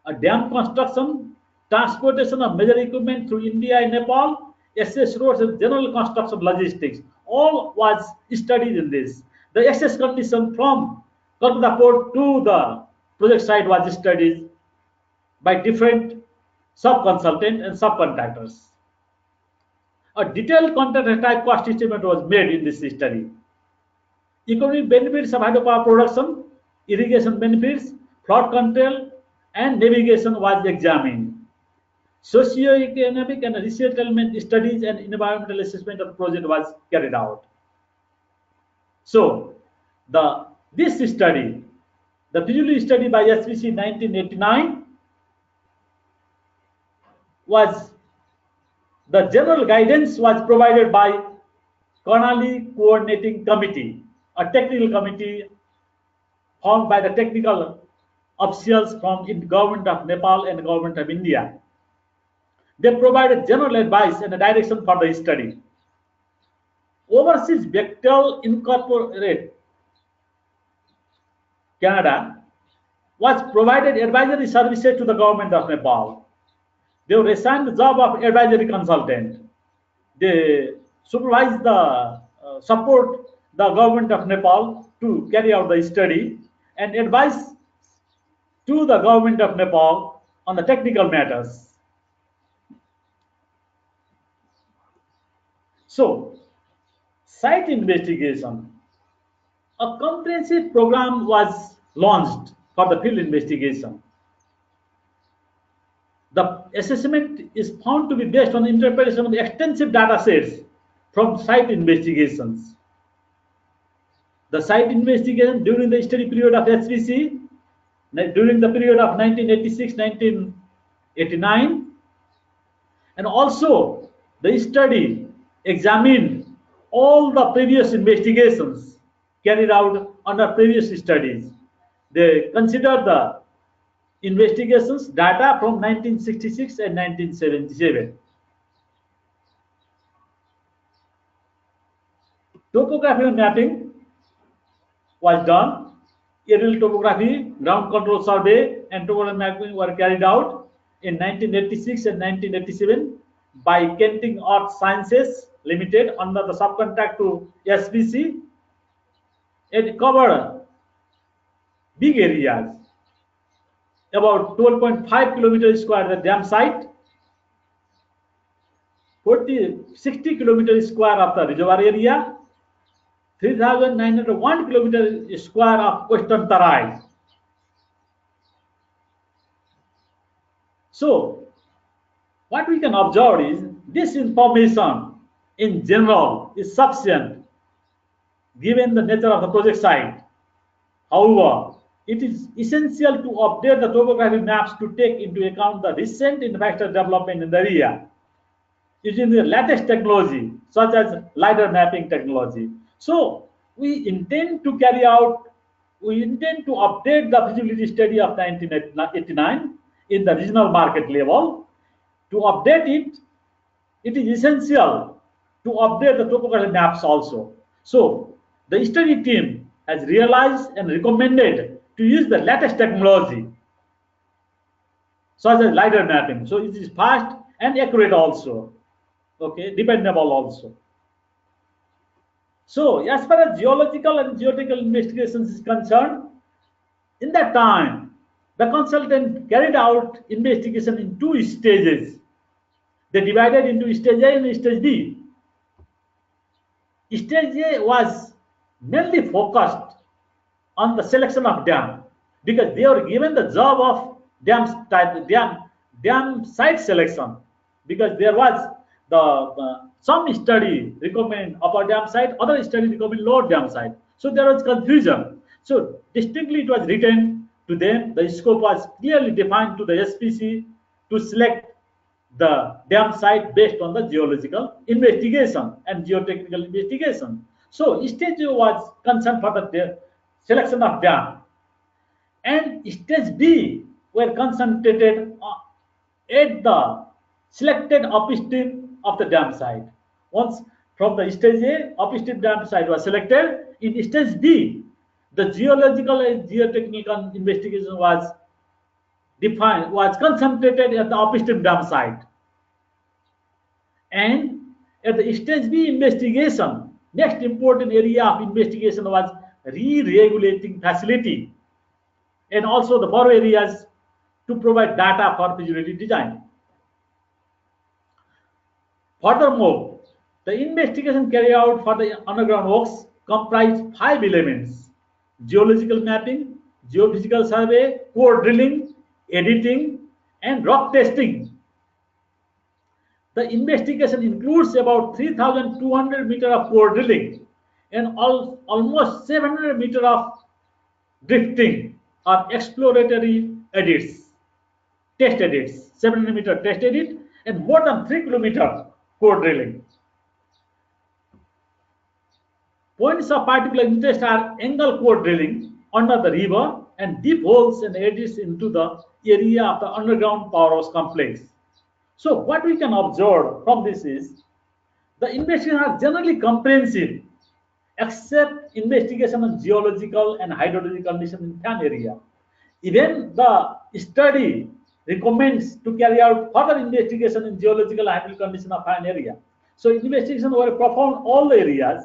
a dam construction, transportation of major equipment through India and Nepal, access roads and general construction logistics. All was studied in this. The access condition from Kolkata port to the project site was studied by different sub-consultants and subcontractors. A detailed contractor type cost estimate was made in this study. Economic benefits of hydropower production, irrigation benefits, flood control, and navigation was examined. Socio-economic and resettlement studies and environmental assessment of the project was carried out. So, this study, the feasibility study by SPC 1989, was the general guidance was provided by Karnali Coordinating Committee, a technical committee formed by the technical officials from the government of Nepal and the government of India. They provided general advice and a direction for the study. Overseas Bechtel Incorporated Canada was provided advisory services to the government of Nepal. They were assigned the job of advisory consultant. They supervise the support the government of Nepal to carry out the study and advise to the government of Nepal on the technical matters. So, site investigation. A comprehensive program was launched for the field investigation. The assessment is found to be based on interpretation of extensive data sets from site investigations. The site investigation during the study period of HPC, during the period of 1986-1989, and also the study examined all the previous investigations carried out under previous studies. They considered the investigations data from 1966 and 1977. Topographical mapping was done. Aerial topography, ground control survey, and topographical mapping were carried out in 1986 and 1987 by Kenting Earth Sciences Limited under the subcontract to SBC. It covered big areas, about 12.5 kilometers square the dam site, 60 kilometers square of the reservoir area, 3,901 kilometers square of western Tarai. So, what we can observe is this information in general is sufficient given the nature of the project site. However, it is essential to update the topographic maps to take into account the recent infrastructure development in the area using the latest technology such as LiDAR mapping technology. So we intend to update the feasibility study of 1989 in the regional market level. To update it, it is essential to update the topographic maps also. So the study team has realized and recommended to use the latest technology such as LiDAR mapping. So it is fast and accurate also, okay, dependable also. So as far as geological and geotechnical investigations is concerned, in that time, the consultant carried out investigation in two stages. They divided into stage A and stage B. Stage A was mainly focused on the selection of dam because they were given the job of dam site selection, because there was the some study recommend upper dam site, other study recommend lower dam site. So there was confusion. So distinctly it was written to them. The scope was clearly defined to the SPC to select the dam site based on the geological investigation and geotechnical investigation. So stage A was concerned for the selection of dam, and stage B were concentrated at the selected upstream of the dam site. Once from the stage A, upstream dam site was selected, in stage B, the geological and geotechnical investigation was concentrated at the upstream dam site. And at the stage B investigation, next important area of investigation was re-regulating facility and also the borrow areas to provide data for feasibility design. Furthermore, the investigation carried out for the underground works comprised 5 elements: geological mapping, geophysical survey, core drilling, editing, and rock testing. The investigation includes about 3,200 meters of core drilling and almost 700 meters of drifting or exploratory edits, test edits, 700 meter test edit, and more than 3 kilometers core drilling. Points of particular interest are angle core drilling under the river and deep holes and edits into the area of the underground powerhouse complex. So what we can observe from this is the investigations are generally comprehensive except investigation on geological and hydrological conditions in fan area. Even the study recommends to carry out further investigation in geological and hydrological condition of fan area. So investigation were performed all the areas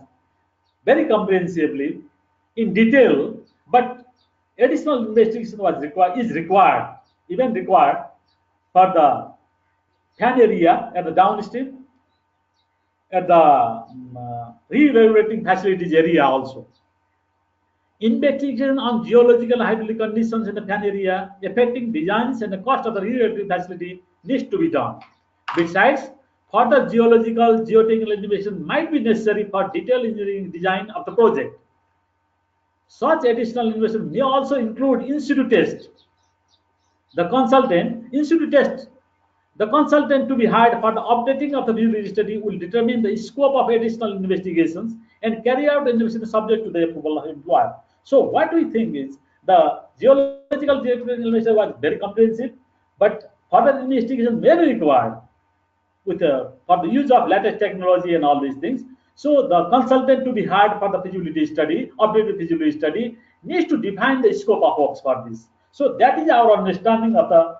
very comprehensively in detail, but additional investigation is required for the fan area at the downstream, at the re-evaluating facilities area also. Investigation on geological and hydraulic conditions in the fan area affecting designs and the cost of the re-evaluating facility needs to be done. Besides, further geological, geotechnical innovation might be necessary for detailed engineering design of the project. Such additional innovation may also include in-situ test. The consultant, in-situ test, the consultant to be hired for the updating of the feasibility study will determine the scope of additional investigations and carry out the investigation subject to the approval of employer. So what we think is the geological investigation was very comprehensive, but further investigation may be required with for the use of latest technology and all these things. So the consultant to be hired for the feasibility study, updated feasibility study, needs to define the scope of works for this. So that is our understanding of the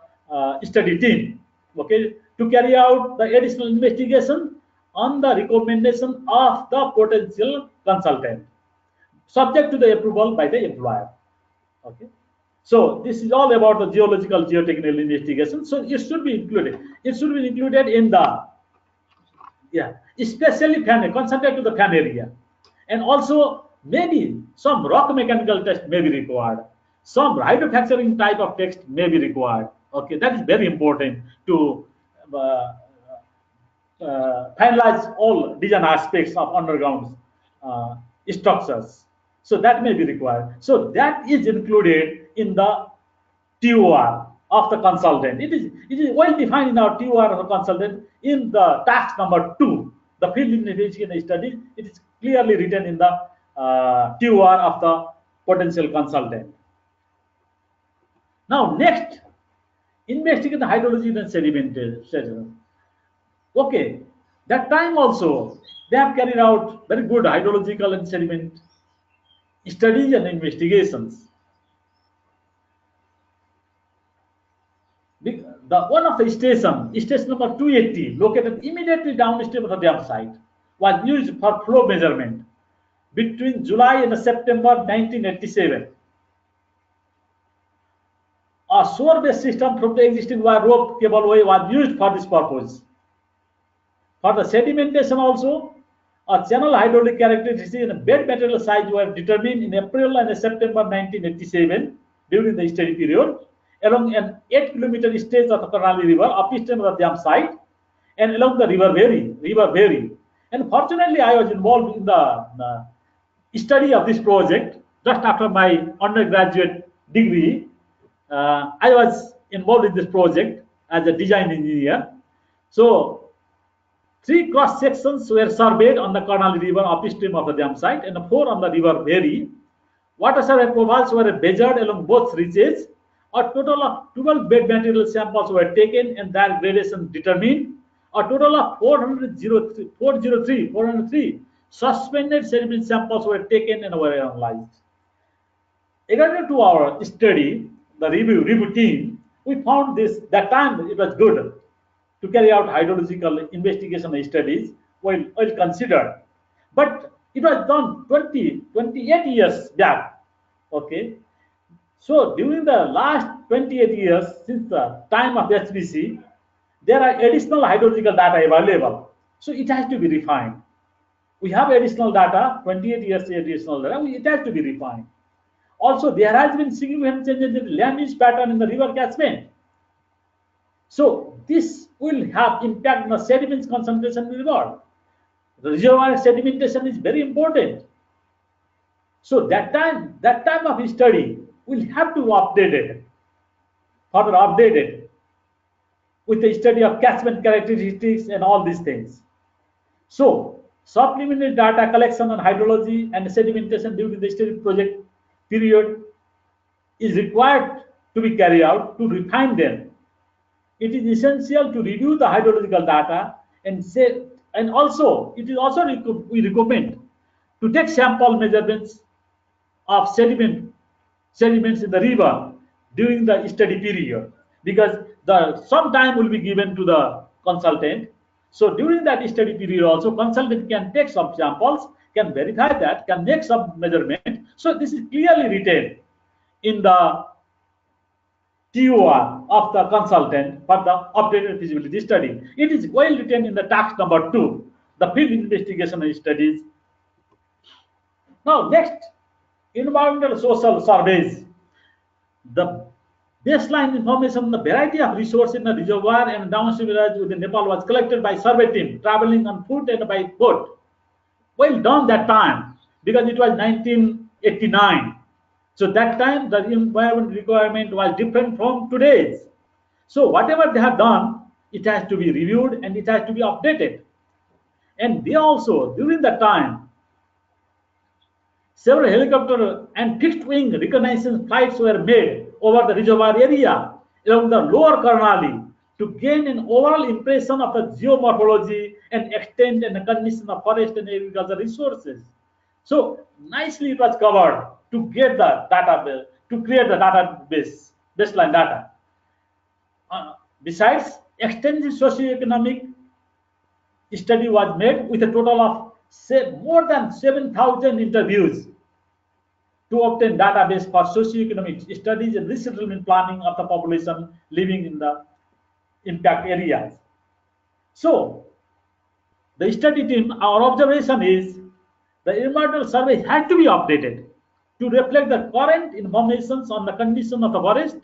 study team. Okay, to carry out the additional investigation on the recommendation of the potential consultant, subject to the approval by the employer. Okay. So this is all about the geological geotechnical investigation. So it should be included. It should be included in the especially fan concentrate to the fan area, and also maybe some rock mechanical test may be required. Some hydrofracturing type of test may be required. Okay, that is very important to finalize all design aspects of underground structures. So that may be required. So that is included in the TOR of the consultant. It is well defined in our TOR of the consultant in the task number 2, the field investigation study. It is clearly written in the TOR of the potential consultant. Now next, investigate the hydrology and sedimentation. Okay, that time also they have carried out very good hydrological and sediment studies and investigations. The one of the station number 280, located immediately downstream of the dam site, was used for flow measurement between July and September 1987. A shore-based system from the existing wire rope cableway was used for this purpose. For the sedimentation also, a channel hydraulic characteristics and bed material size were determined in April and September 1987 during the study period, along an 8-kilometer stretch of the Karnali River upstream of the dam site and along the River Vary. And fortunately, I was involved in the study of this project just after my undergraduate degree. I was involved in this project as a design engineer. So 3 cross sections were surveyed on the Karnali River upstream of the dam site and 4 on the River Vary. Water survey profiles were measured along both reaches. A total of 12 bed material samples were taken and their gradation determined. A total of 403 suspended sediment samples were taken and were analyzed. According to our study, the review team, we found that time it was good to carry out hydrological investigation studies well considered. But it was done 28 years back. Okay. So during the last 28 years, since the time of HPC, there are additional hydrological data available. So it has to be refined. We have additional data, 28 years additional data, it has to be refined. Also, there has been significant changes in the land use pattern in the river catchment. So this will have impact on the sediments concentration in the river. The reservoir sedimentation is very important. So that time of study will have to update it, further update it with the study of catchment characteristics and all these things. So supplementary data collection on hydrology and sedimentation during the study project period is required to be carried out to refine them. It is essential to review the hydrological data and also it is also we recommend to take sample measurements of sediments in the river during the study period, because some time will be given to the consultant. So during that study period also, consultant can take some samples, can verify that, can make some measurement. So this is clearly written in the TOR of the consultant for the updated feasibility study. It is well written in the task number 2. the field investigation and studies. Now, next, environmental social surveys. The baseline information on the variety of resources in the reservoir and downstream areas within Nepal was collected by survey team traveling on foot and by boat. Well done that time, because it was 1989. So that time the environment requirement was different from today's. So whatever they have done, it has to be reviewed and it has to be updated. And they also, during that time, several helicopter and fixed wing reconnaissance flights were made over the reservoir area along the lower Karnali to gain an overall impression of the geomorphology and extent and the condition of forest and agricultural resources. So nicely it was covered to get the database, to create the database, baseline data. Besides, extensive socio-economic study was made with a total of more than 7,000 interviews to obtain database for socio-economic studies and resettlement planning of the population living in the impact areas. So, the study team, our observation is the environmental survey had to be updated to reflect the current information on the condition of the forest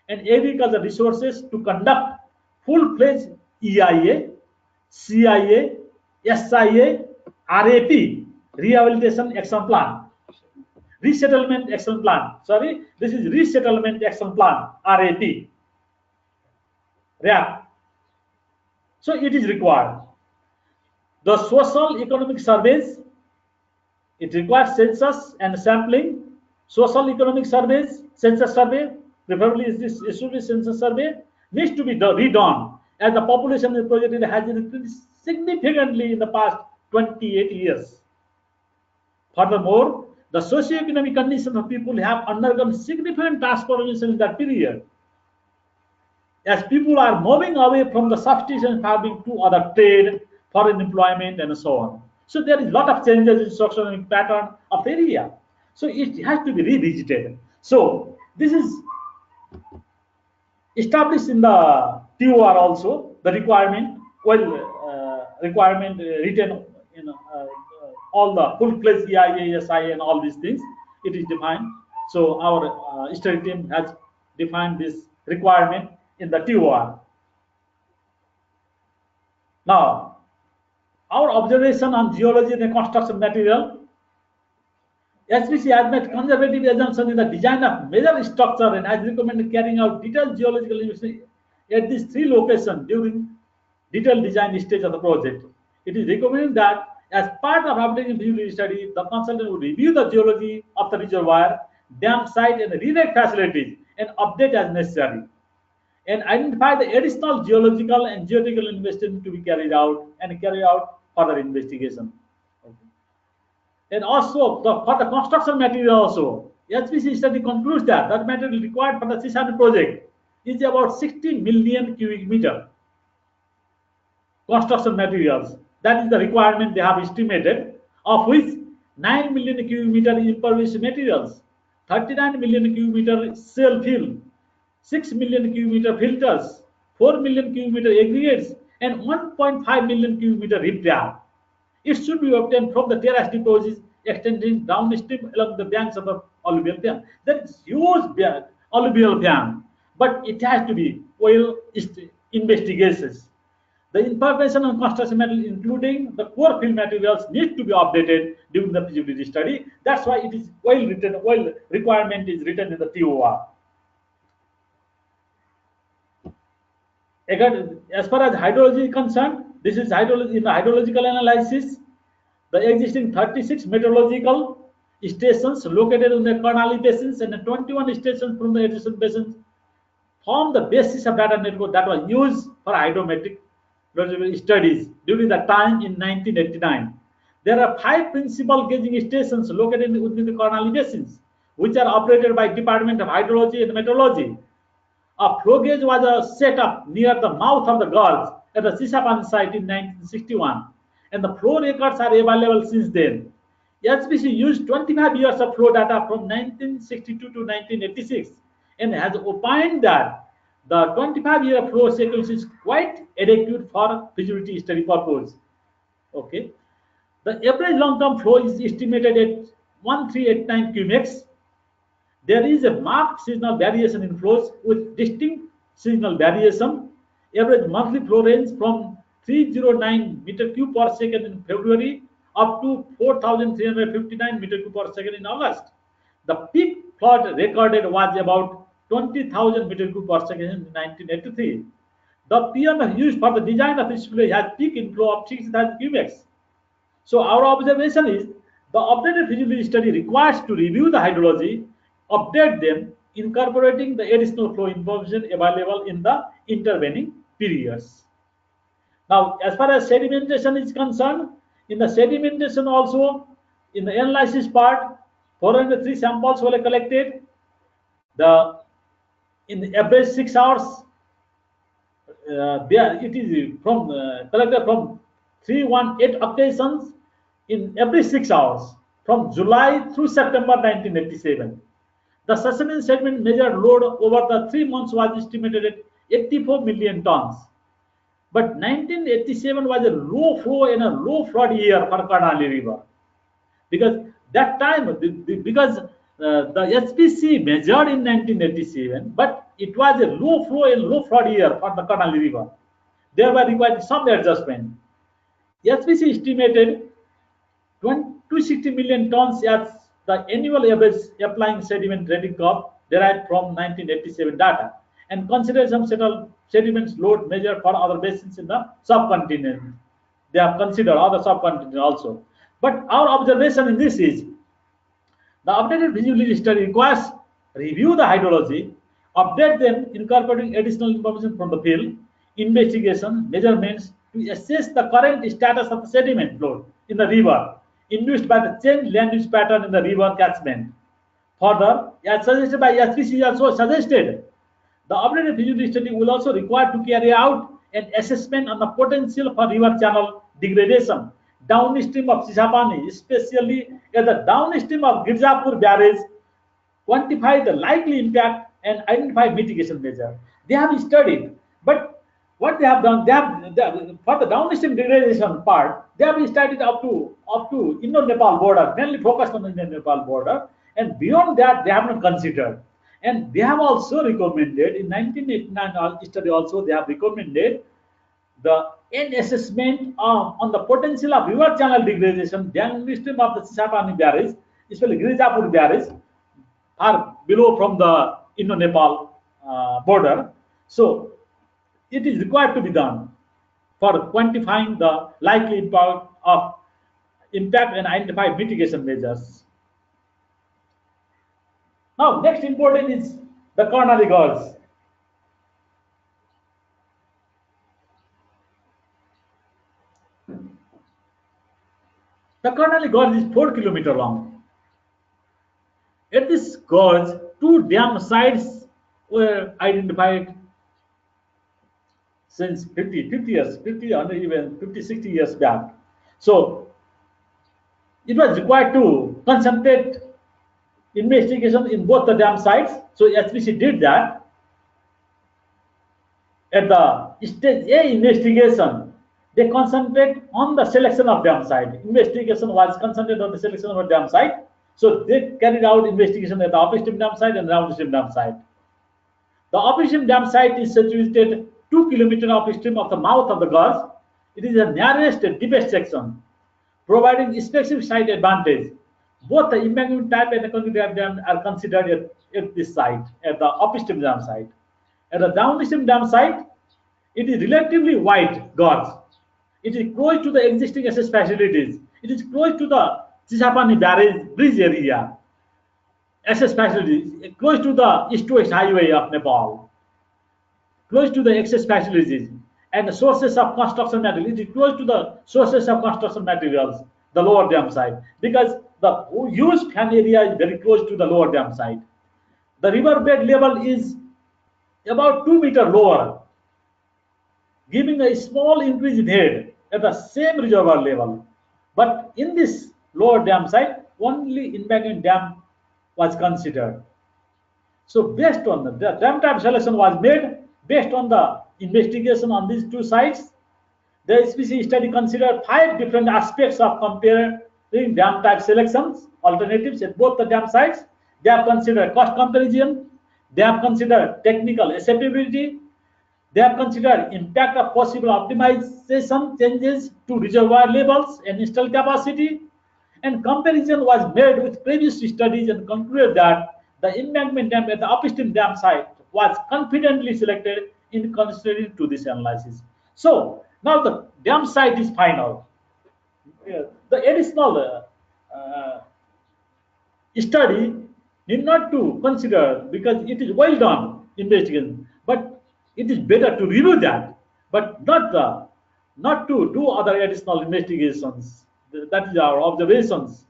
and agricultural resources to conduct full-fledged EIA, CIA, SIA, RAP, Rehabilitation Action Plan, Resettlement Action Plan. Sorry, this is Resettlement Action Plan, RAP. So it is required. The social economic surveys, it requires census and sampling. Social economic surveys, census survey, preferably it should be census survey, needs to be redone as the population in the project has increased significantly in the past 28 years. Furthermore, the socio-economic conditions of people have undergone significant transformation in that period, as people are moving away from the subsistence farming to other trade, foreign employment, and so on. So there is a lot of changes in socio-economic pattern of the area. So it has to be revisited. So this is established in the TOR also, the requirement, written in all the full-fledged EIA, SIA, and all these things. It is defined. So our study team has defined this requirement in the TOR. Now, our observation on geology and construction material. HPC has made conservative assumptions in the design of major structure and has recommended carrying out detailed geological investigation at these 3 locations during detailed design stage of the project. It is recommended that as part of updating feasibility study, the consultant would review the geology of the reservoir, dam site, and rewrite facilities and update as necessary, and identify the additional geological and geotechnical investigation to be carried out and carry out further investigation. And also for the construction material also, HPC study concludes that that material required for the Chissapani project is about 60 million cubic meter construction materials. That is the requirement they have estimated, of which 9 million cubic meter impervious materials, 39 million cubic meter shell fill, 6 million cubic meter filters, 4 million cubic meter aggregates, and 1.5 million cubic meter riprap. It should be obtained from the terrace deposits extending downstream along the banks of the alluvial dam. That is huge alluvial dam, but it has to be well investigations. The information on construction material, including the core fill materials, need to be updated during the feasibility study. That's why it is well written. Well, requirement is written in the TOR. Again, as far as hydrology is concerned, this is hydrology. In the hydrological analysis, the existing 36 meteorological stations located in the Karnali basins and 21 stations from the adjacent basins form the basis of data network that was used for hydrometric studies during the time in 1989. There are 5 principal gauging stations located within the Karnali basins, which are operated by Department of Hydrology and Meteorology. A flow gauge was set up near the mouth of the gorge at the Chissapani site in 1961, and the flow records are available since then. HPC used 25 years of flow data from 1962 to 1986 and has opined that the 25-year flow sequence is quite adequate for feasibility study purpose. Okay, the average long-term flow is estimated at 1389 cumex. There is a marked seasonal variation in flows with distinct seasonal variation. Average monthly flow range from 309 meter cube per second in February up to 4359 meter cube per second in August. The peak flood recorded was about 20,000 meter cube per second in 1983. The PM used for the design of Feasibility has peak inflow of 60,000 cubics. So our observation is the updated feasibility study requires to review the hydrology, update them, incorporating the additional flow information available in the intervening periods. Now, as far as sedimentation is concerned, in the sedimentation also, in the analysis part, 403 samples were collected. The in the average 6 hours, there it is from collected from 318 occasions in every 6 hours from July through September 1987. The Chissapani sediment measured load over the 3 months was estimated at 84 million tons. But 1987 was a low flow and a low flood year for Karnali River, because that time because the HPC measured in 1987, but it was a low flow and low flood year for the Karnali River. There were required some adjustment. HPC estimated 260 million tons as the annual average applying sediment rating curve derived from 1987 data, and consider some sediments load measured for other basins in the subcontinent. They have considered other subcontinent also. But our observation in this is the updated feasibility study requires review the hydrology, update them incorporating additional information from the field, investigation, measurements to assess the current status of the sediment flow in the river induced by the changed land use pattern in the river catchment. Further, as suggested by HPC also suggested, the updated feasibility study will also require to carry out an assessment on the potential for river channel degradation downstream of Chissapani, especially at the downstream of Girzapur barrage, quantify the likely impact and identify mitigation measure. They have studied, but what they have done, for the downstream degradation part, they have studied up to Indo-Nepal border, mainly focused on the Indo-Nepal border, and beyond that they have not considered. And they have also recommended in 1989 study also they have recommended the end assessment on the potential of river channel degradation downstream of the Chissapani barrage, especially Girizapur barrage, are below from the Indo-Nepal border. So it is required to be done for quantifying the likely impact and identify mitigation measures. Now, next important is the Karnali Gorge. The Karnali Gorge is 4 kilometers long. At this gorge, two dam sites were identified since 50 years, 50 or even 50, 60 years back. So it was required to concentrate investigation in both the dam sites. So HPC did that. At the stage A investigation, they concentrate on the selection of dam site. Investigation was concentrated on the selection of a dam site. So they carried out investigation at the upstream dam site and downstream dam site. The upstream dam site is situated 2 kilometers upstream of the mouth of the gorge. It is the narrowest and deepest section, providing specific site advantage. Both the embankment type and the concrete dam are considered at this site, at the upstream dam site. At the downstream dam site, it is relatively wide gorge. It is close to the existing access facilities. It is close to the Chissapani barrage bridge area, access facilities, close to the east-west highway of Nepal, close to the access facilities and the sources of construction materials. It is close to the sources of construction materials, the lower dam site, because the huge fan area is very close to the lower dam site. The riverbed level is about 2 meters lower, giving a small increase in head at the same reservoir level. But in this lower dam site, only embankment dam was considered. So based on the dam type selection was made based on the investigation on these two sites, The HPC study considered 5 different aspects of comparing dam type selections, alternatives at both the dam sites. They have considered cost comparison, they have considered technical acceptability, they have considered impact of possible optimization changes to reservoir levels and installed capacity, and comparison was made with previous studies and concluded that the embankment dam at the upstream dam site was confidently selected in considering to this analysis. So now the dam site is final. The additional study need not to consider because it is well done investigation, but it is better to review that, but not to do other additional investigations. That is our observations.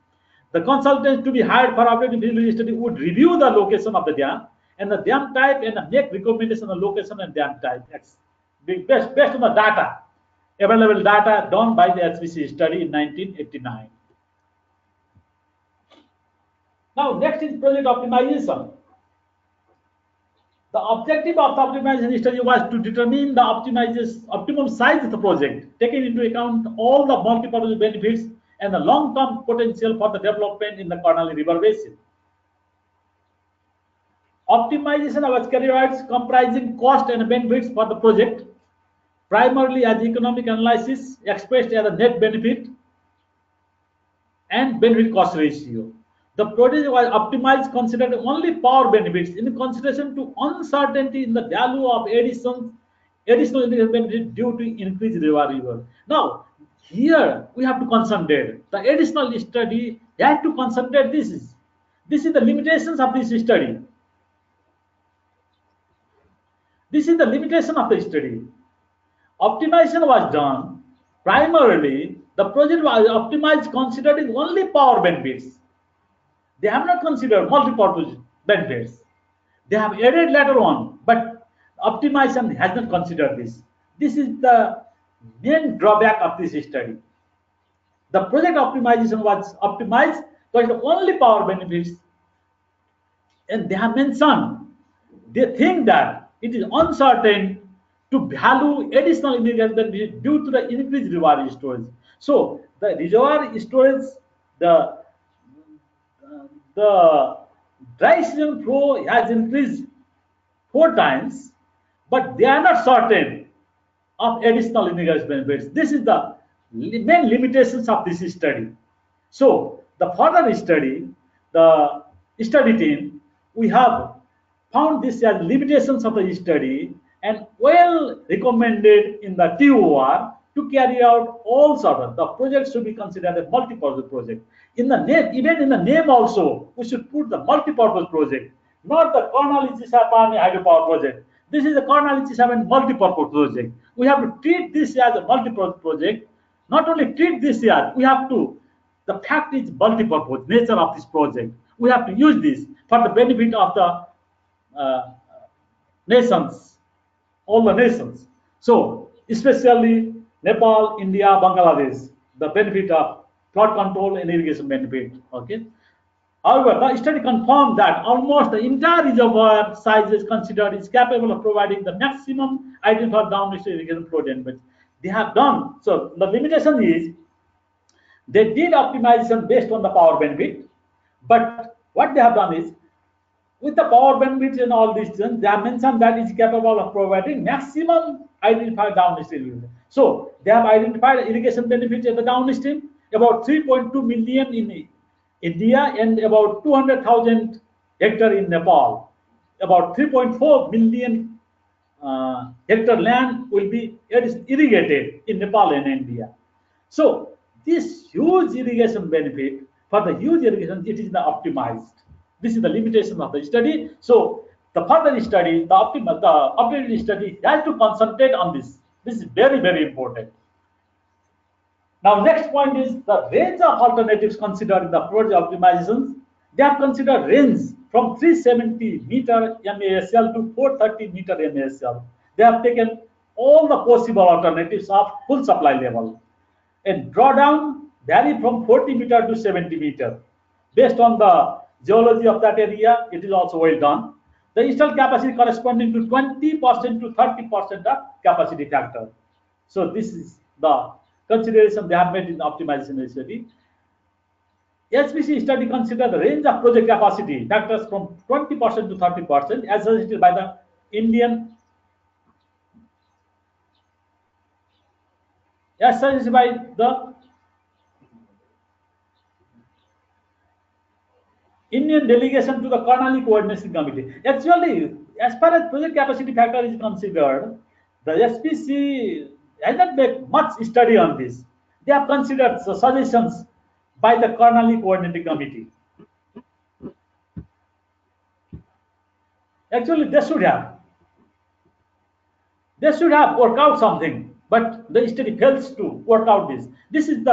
The consultants to be hired for operating feasibility study would review the location of the dam and the dam type and make recommendation on location and dam type based on the data, available data done by the HPC study in 1989. Now, next is project optimization. The objective of the optimization study was to determine the optimum size of the project, taking into account all the multi-purpose benefits and the long-term potential for the development in the Karnali River Basin. Optimization was carried out comprising cost and benefits for the project, primarily as economic analysis expressed as a net benefit and benefit cost ratio. The project was optimized considering only power benefits in consideration to uncertainty in the value of additional benefit due to increased river. Now, here we have to concentrate. The additional study has to concentrate this is the limitations of this study. This is the limitation of the study. Optimization was done primarily. The project was optimized considering only power benefits. They have not considered multi-purpose benefits. They have added later on, but optimization has not considered this. This is the main drawback of this study. The project optimization was optimized for only power benefits, and they have mentioned they think that it is uncertain to value additional irrigation benefit due to the increased reservoir storage. So the reservoir storage, the dry season flow has increased 4 times, but they are not certain of additional irrigation benefits. This is the main limitations of this study. So the further study, the study team, we have found this as limitations of the study and well recommended in the TOR to carry out all sort of the project should be considered a multi-purpose project. In the name, even in the name also, we should put the multi-purpose project, not the Karnali Chissapani hydropower project. This is the Karnali Chissapani multi-purpose project. We have to treat this as a multi-purpose project. Not only treat this as, we have to, the fact is multi-purpose nature of this project. We have to use this for the benefit of the nations, all the nations. So, especially Nepal, India, Bangladesh, the benefit of flood control and irrigation benefit. Okay. However, the study confirmed that almost the entire reservoir size is considered is capable of providing the maximum identified downstream irrigation flow benefit. They have done so. The limitation is they did optimization based on the power benefit, but what they have done is with the power benefits and all these things, they have mentioned that is capable of providing maximum identified downstream irrigation. So they have identified irrigation benefits at the downstream about 3.2 million in India and about 200,000 hectare in Nepal. About 3.4 million hectare land will be irrigated in Nepal and India. So this huge irrigation benefit for the huge irrigation, it is the optimized. This is the limitation of the study. So the further study, the updated study has to concentrate on this. This is very, very important. Now, next point is the range of alternatives considered in the project optimizations. They have considered range from 370 meter MASL to 430 meter MASL. They have taken all the possible alternatives of full supply level. And drawdown vary from 40 meter to 70 meter. Based on the geology of that area, it is also well done. The installed capacity corresponding to 20% to 30% of capacity factor. So this is the consideration they have made in the optimization study. HPC study considered the range of project capacity factors from 20% to 30% as suggested by the Indian as suggested by the Indian delegation to the Karnali Coordination Committee. Actually, as far as project capacity factor is considered, the SPC has not made much study on this. They have considered the suggestions by the Karnali Coordinating Committee. Actually, they should have worked out something, but the study fails to work out this. This is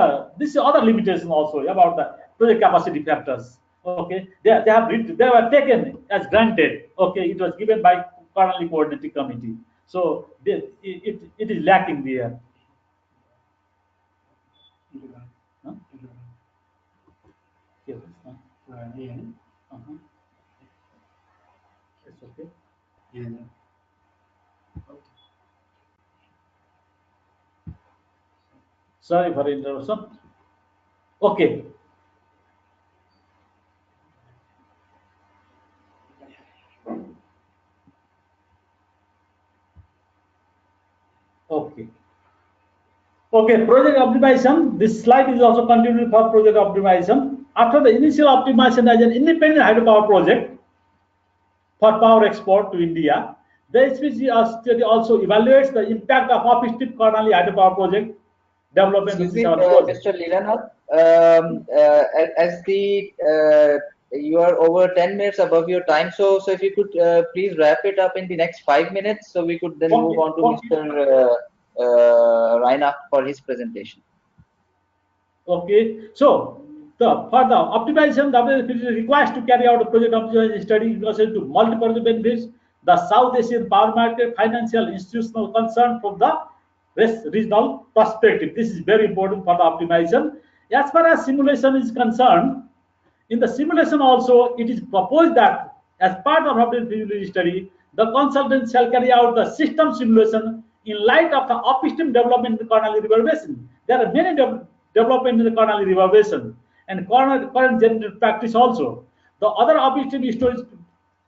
other limitation also about the project capacity factors. Okay, they were taken as granted. Okay, it was given by Karnali Coordinating Committee. So it is lacking there. Huh? Yes, uh-huh. It's okay. Sorry for interruption. Okay. Okay. Okay, project optimization. This slide is also continuing for project optimization. After the initial optimization as an independent hydropower project for power export to India, the HPC study also evaluates the impact of upstream Karnali hydropower project development, which Excuse is me, our project. Mr. Leelanath, as the you are over 10 minutes above your time, so if you could please wrap it up in the next 5 minutes, so we could then move Okay, on to okay, Mr. Raina for his presentation. okay. So for the optimization, WSPC requires to carry out a project optimization study in relation to multiple benefits, the South Asian power market, financial, institutional concern from the regional perspective. This is very important for the optimization. As far as simulation is concerned, in the simulation also, it is proposed that as part of the feasibility study, the consultant shall carry out the system simulation in light of the upstream development in the Karnali River Basin. There are many development in the Karnali River Basin and current generated practice also. The other upstream storage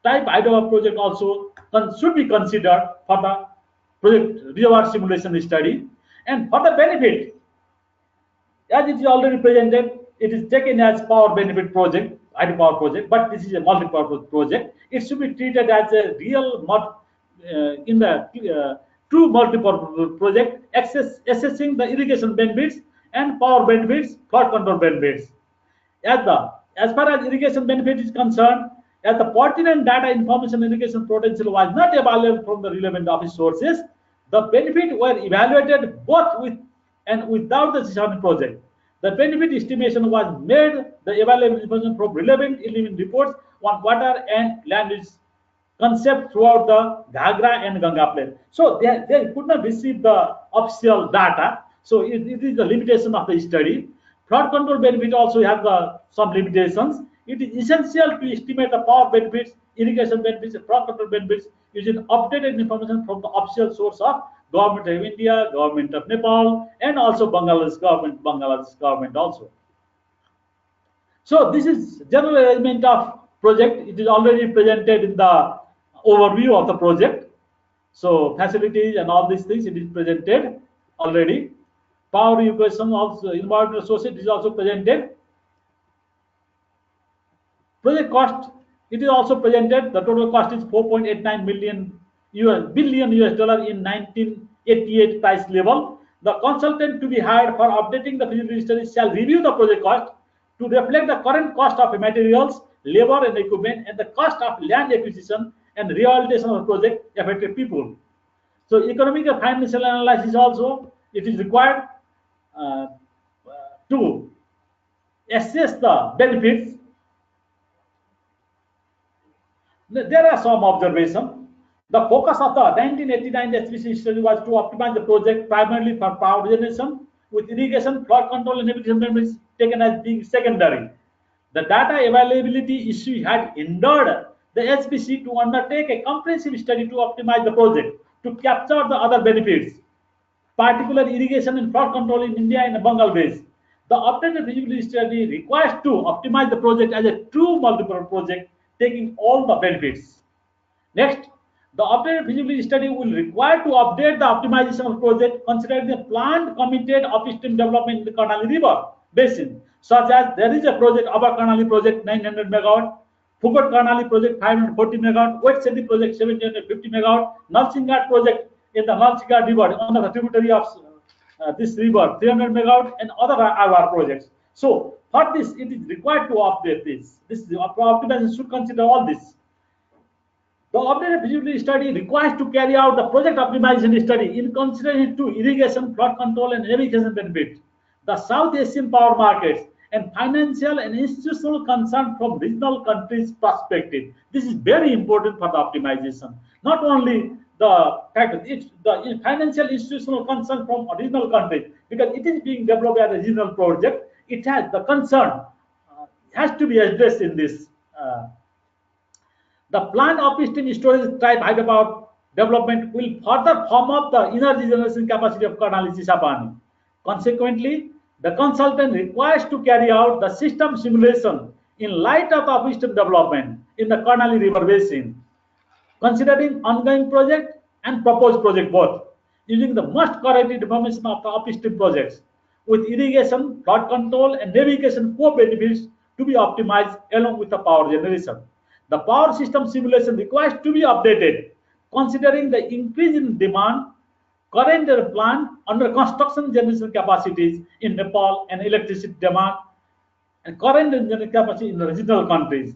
type hydro project also should be considered for the project reservoir simulation study. And for the benefit, as it is already presented, it is taken as power benefit project, hydropower project, but this is a multi-purpose project. It should be treated as a real in the true multi-purpose project, assessing the irrigation benefits and power benefits, flood control benefits. As far as irrigation benefit is concerned, as the pertinent data information irrigation potential was not available from the relevant office sources, the benefit were evaluated both with and without the Chissapani project. The benefit estimation was made the available information from relevant reports on water and land use concept throughout the Ghagra and Ganga plain. So they could not receive the official data. So it is the limitation of the study. Flood control benefit also has some limitations. It is essential to estimate the power benefits, irrigation benefits, and flood control benefits using updated information from the official source of Government of India, Government of Nepal, and also Bangladesh government also. So this is general arrangement of project. It is already presented in the overview of the project. So facilities and all these things, it is presented already. Power equation also, environmental resources is also presented. Project cost, it is also presented. The total cost is 4.89 billion US dollar in 1988 price level. The consultant to be hired for updating the feasibility study shall review the project cost to reflect the current cost of materials, labor and equipment, and the cost of land acquisition and rehabilitation of the project affected people. So economic and financial analysis also, it is required uh, to assess the benefits. There are some observations. The focus of the 1989 SPC study was to optimize the project primarily for power generation, with irrigation, flood control, and irrigation benefits taken as being secondary. The data availability issue had hindered the SPC to undertake a comprehensive study to optimize the project to capture the other benefits, particular irrigation and flood control in India and Bangladesh. The updated feasibility study requires to optimize the project as a true multiple project, taking all the benefits. Next, the updated feasibility study will require to update the optimization of project considering the planned committed upstream development in the Karnali River basin, such as there is a project, Upper Karnali project 900 megawatt, Phuket Karnali project 540 megawatt, West Sethi project 750 megawatt, Nalsingat project in the Nalsingat River on the tributary of this river 300 megawatt and other IR projects. So for this, it is required to update this. This optimization should consider all this. The updated feasibility study requires to carry out the project optimization study in consideration to irrigation, flood control, and irrigation benefits, the South Asian power markets, and financial and institutional concern from regional countries' perspective. This is very important for the optimization. Not only the fact that it's the financial institutional concern from regional countries, because it is being developed as a regional project, it has the concern has to be addressed in this. The planned upstream storage type hydropower development will further firm up the energy generation capacity of Karnali Chissapani. Consequently, the consultant requires to carry out the system simulation in light of the upstream development in the Karnali River Basin, considering ongoing project and proposed project both, using the most correct information of the upstream projects, with irrigation, flood control, and navigation co-benefits to be optimized along with the power generation. The power system simulation requires to be updated, considering the increase in demand, current plant under construction generation capacities in Nepal and electricity demand and current generation capacity in the regional countries.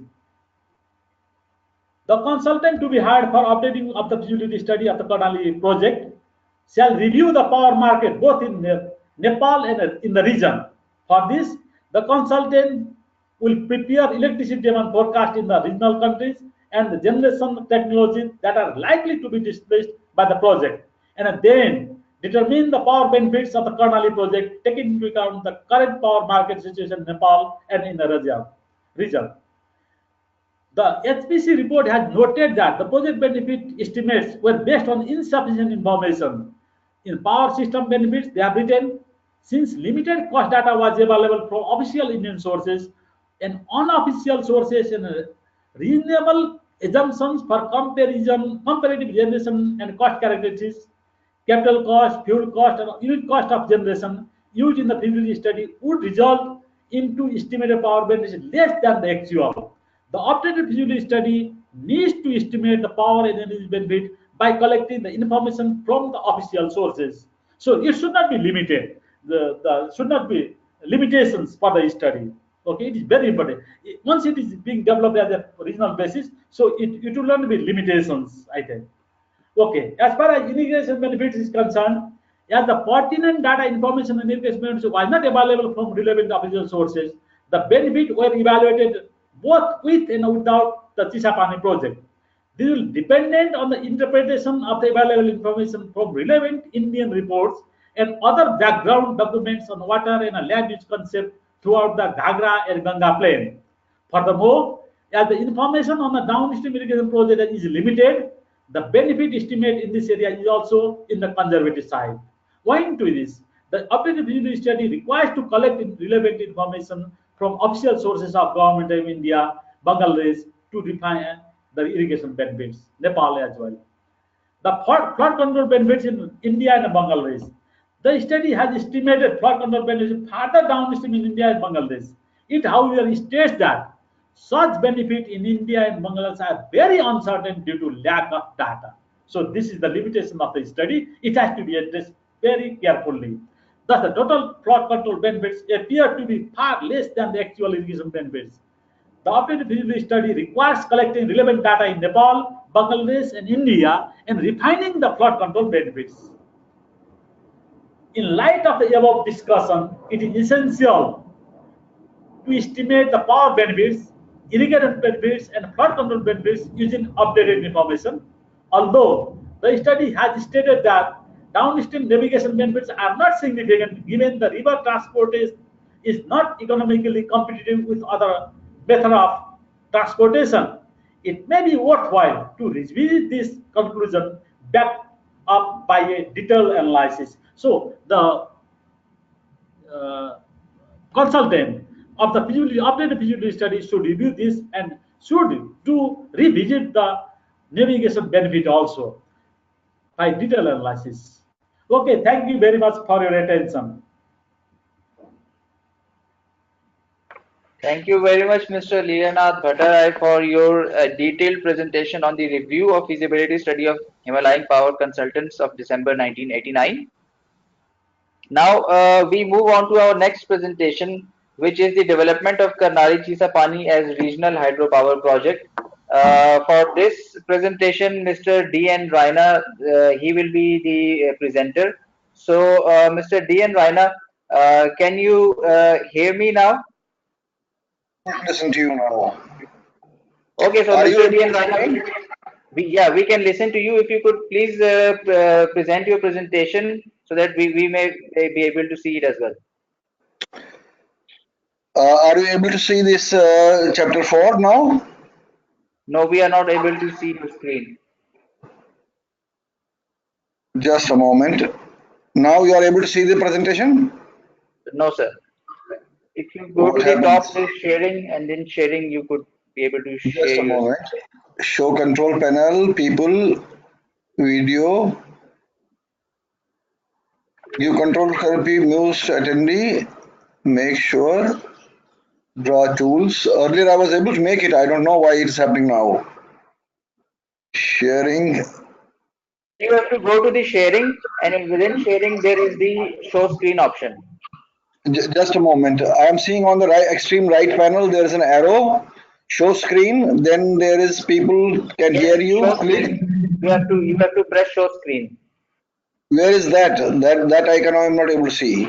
The consultant to be hired for updating of the feasibility study of the Karnali project shall review the power market both in Nepal and in the region. For this, the consultant will prepare electricity demand forecast in the regional countries and the generation technologies that are likely to be displaced by the project, and then determine the power benefits of the Karnali project, taking into account the current power market situation in Nepal and in the region. The HPC report has noted that the project benefit estimates were based on insufficient information. In power system benefits, they have written, since limited cost data was available from official Indian sources and unofficial sources and reasonable assumptions for comparative generation and cost characteristics, capital cost, fuel cost, and unit cost of generation used in the feasibility study would result into estimated power benefits less than the actual. The updated feasibility study needs to estimate the power and energy benefit by collecting the information from the official sources. So it should not be limited. The should not be limitations for the study. Okay, it is very important. Once it is being developed as a regional basis, so it will not be limitations, I think. Okay, as far as irrigation benefits is concerned, as the pertinent data information and irrigation benefits was not available from relevant official sources, the benefit were evaluated both with and without the Chissapani project. This will dependent on the interpretation of the available information from relevant Indian reports and other background documents on water and land use concept throughout the Ghagra and Ganga plain. Furthermore, as the information on the downstream irrigation project is limited, the benefit estimate in this area is also in the conservative side. Owing to this, the updated feasibility study requires to collect relevant information from official sources of government of India, Bangladesh to define the irrigation benefits, Nepal as well. The flood control benefits in India and Bangladesh. The study has estimated flood control benefits further downstream in India and Bangladesh. It, however, states that such benefit in India and Bangladesh are very uncertain due to lack of data. So this is the limitation of the study. It has to be addressed very carefully. Thus, the total flood control benefits appear to be far less than the actual irrigation benefits. The updated feasibility study requires collecting relevant data in Nepal, Bangladesh, and India and refining the flood control benefits. In light of the above discussion, it is essential to estimate the power benefits, irrigation benefits, and flood control benefits using updated information. Although the study has stated that downstream navigation benefits are not significant given the river transport is not economically competitive with other methods of transportation, it may be worthwhile to revisit this conclusion backed up by a detailed analysis. So the consultant of the feasibility, updated feasibility study should review this and should do revisit the navigation benefit also by detailed analysis. Okay, thank you very much for your attention. Thank you very much, Mr. Leelanath Bhattarai, for your detailed presentation on the review of feasibility study of Himalayan Power Consultants of December 1989. Now we move on to our next presentation, which is the development of Karnali Chissapani as regional hydropower project. For this presentation, Mr. D.N. Raina, he will be the presenter. So, Mr. D.N. Raina, can you hear me now? Listen to you now. Okay, so Are you Mr. able D.N. to hear me? Raina, we can listen to you. If you could please present your presentation so that we may be able to see it as well. Are you able to see this chapter 4 now? No, we are not able to see your screen. Just a moment. Now you are able to see the presentation? No, sir. If you go What to the top, happens? there's sharing, and then sharing, you could be able to Just share a your moment. screen. Show control panel, people, video. You control therapy, mouse attendee. Make sure. Draw tools. Earlier I was able to make it. I don't know why it's happening now. Sharing. You have to go to the sharing, and within sharing, there is the show screen option. Just a moment. I am seeing on the right, extreme right panel, there is an arrow. Show screen. Then there is people can Yes, hear you. show Click. screen. You have to press show screen. Where is that? That icon I am not able to see.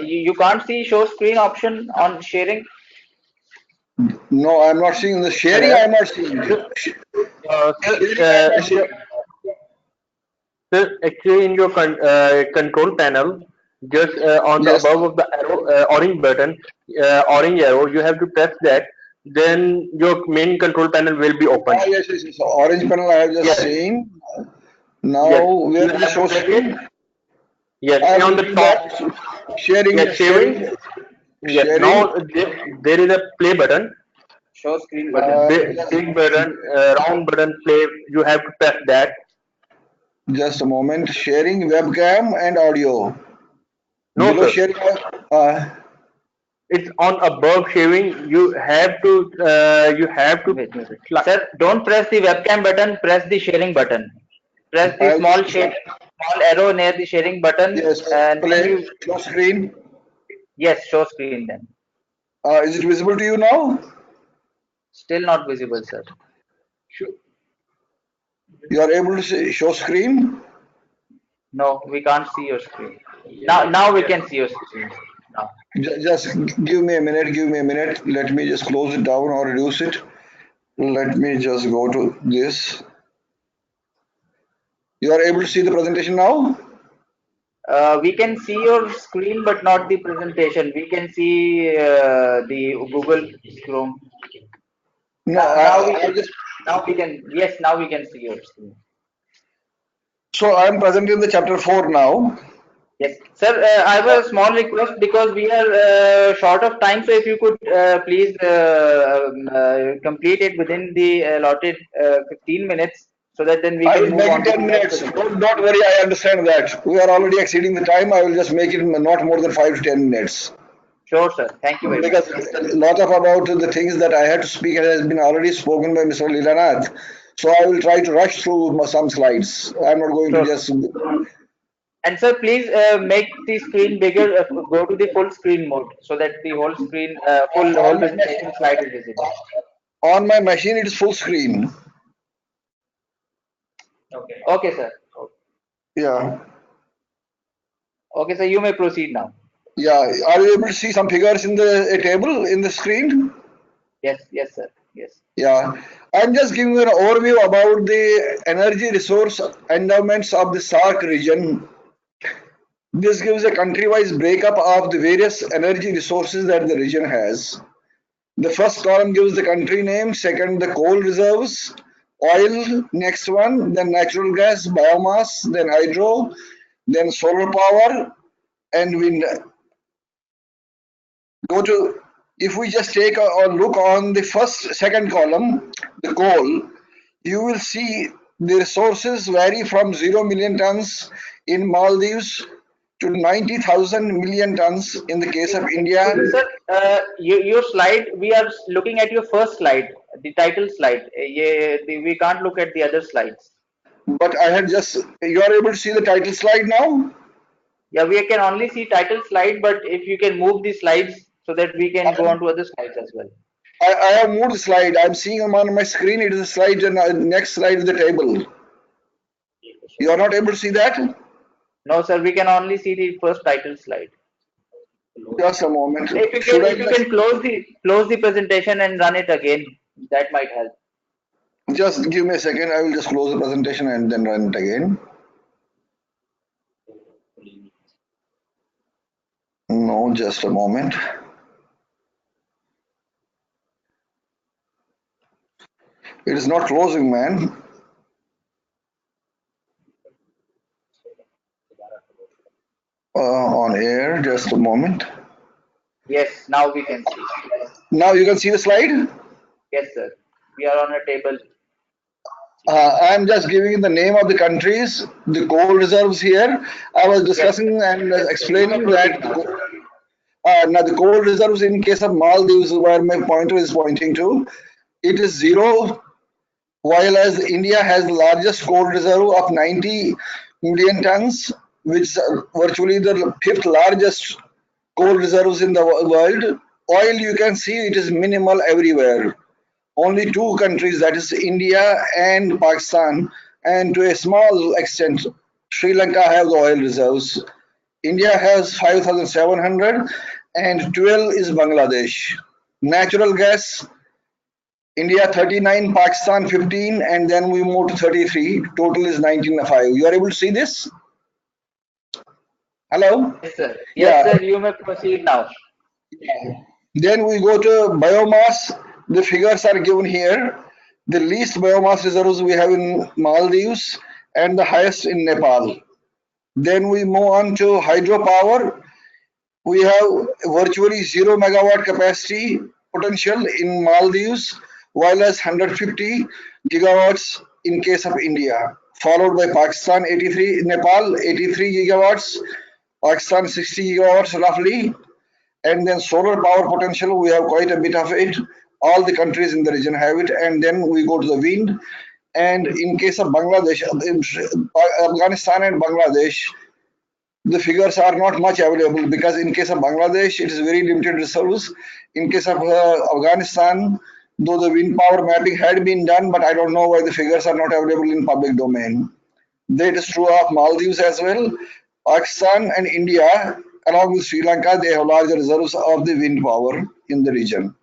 You can't see show screen option on sharing. No, I am not seeing the sharing. I Hello. am not seeing. Sir, Sharing, I am not in your seeing. sir, actually in your control panel, just on the Yes. above of the arrow, orange button, orange arrow, you have to press that. Then your main control panel will be open. Ah, yes, yes, yes. Orange panel I have just Yes, seen. Now, yes. where You is the have to show press it. screen? Yes, I and am on the clicking top, that. Sharing, yes, sharing, sharing. Yes. sharing. Now there is a play button. Show screen button. Just, Big button, round button, play. You have to press that. just a moment. Sharing webcam and audio. No, Below sir. sharing, uh, It's on above sharing. You have to Wait, wait, wait. Sir, don't press the webcam button. Press the sharing button. Press the I will just, small arrow near the sharing button, yes, and then play, you show screen. yes, show screen. Then Is it visible to you now? still not visible, sir. You are able to see, show screen? No, we can't see your screen. Now we can see your screen. Now. Just give me a minute, give me a minute. Let me just close it down or reduce it. Let me just go to this. You are able to see the presentation now? We can see your screen, but not the presentation. We can see the Google Chrome. No, Now we I can. just, Now we can. Yes, now we can see your screen. so I am present in the chapter 4 now. Yes, sir. I have a small request because we are short of time. So if you could please complete it within the allotted 15 minutes, so that then we I can will move make it on to 10 the next minutes. presentation. Don't worry, I understand that. We are already exceeding the time. I will just make it not more than 5 to 10 minutes. Sure, sir. Thank you very much. Because a lot of about the things that I had to speak has been already spoken by Mr. Leelanath. So I will try to rush through some slides. I'm not going to Sure. just. And sir, please make the screen bigger. Go to the full screen mode so that the whole screen, whole On my, presentation slide is visible. on my machine, it is full screen. Okay, sir. Yeah. Okay, sir. You may proceed now. Yeah. Are you able to see some figures in the a table in the screen? Yes, yes, sir. Yes. Yeah. I'm just giving you an overview about the energy resource endowments of the SARC region. This gives a country-wise breakup of the various energy resources that the region has. The first column gives the country name, second the coal reserves, oil, next one, then natural gas, biomass, then hydro, then solar power, and wind. Go to, if we just take a look on the second column, the coal, you will see the resources vary from 0 million tons in Maldives to 90,000 million tons in the case of India. Sir, your slide, we are looking at your first slide, the title slide. We can't look at the other slides. But I had just, you are able to see the title slide now? Yeah, we can only see title slide, but if you can move the slides so that we can go on to other slides as well. I have moved the slide. I'm seeing on my screen, it is a slide, and next slide is the table. You are not able to see that? No, sir, we can only see the first title slide. Just a moment. If you can close the presentation and run it again, that might help. Just give me a second. I will just close the presentation and then run it again. No, just a moment. It is not closing, man. On air, just a moment. Yes, now we can see. Now you can see the slide? Yes, sir. We are on a table. I'm just giving you the name of the countries, the coal reserves here. I was discussing and explaining that now the coal reserves in case of Maldives, where my pointer is pointing to, it is 0, while as India has the largest coal reserve of 90 million tons, which is virtually the 5th largest coal reserves in the world. Oil, you can see it is minimal everywhere. Only two countries, that is India and Pakistan, and to a small extent, Sri Lanka have the oil reserves. India has 5,700 and 12 is Bangladesh. Natural gas, India 39, Pakistan 15, and then we move to 33. Total is 19.5. You are able to see this? Hello? Yes, sir. Yes, Yeah. sir. You may proceed now. Then we go to biomass. The figures are given here. The least biomass reserves we have in Maldives and the highest in Nepal. Then we move on to hydropower. We have virtually 0 megawatt capacity potential in Maldives, while as 150 gigawatts in case of India, followed by Pakistan 83, Nepal 83 gigawatts, Pakistan 60 gigawatts roughly, and then solar power potential, we have quite a bit of it. All the countries in the region have it, and then we go to the wind. And in case of Bangladesh, Afghanistan and Bangladesh, the figures are not much available because in case of Bangladesh, it is very limited reserves. In case of Afghanistan, though the wind power mapping had been done, but I don't know why the figures are not available in public domain. That is true of Maldives as well. Pakistan and India, along with Sri Lanka, they have larger reserves of the wind power in the region.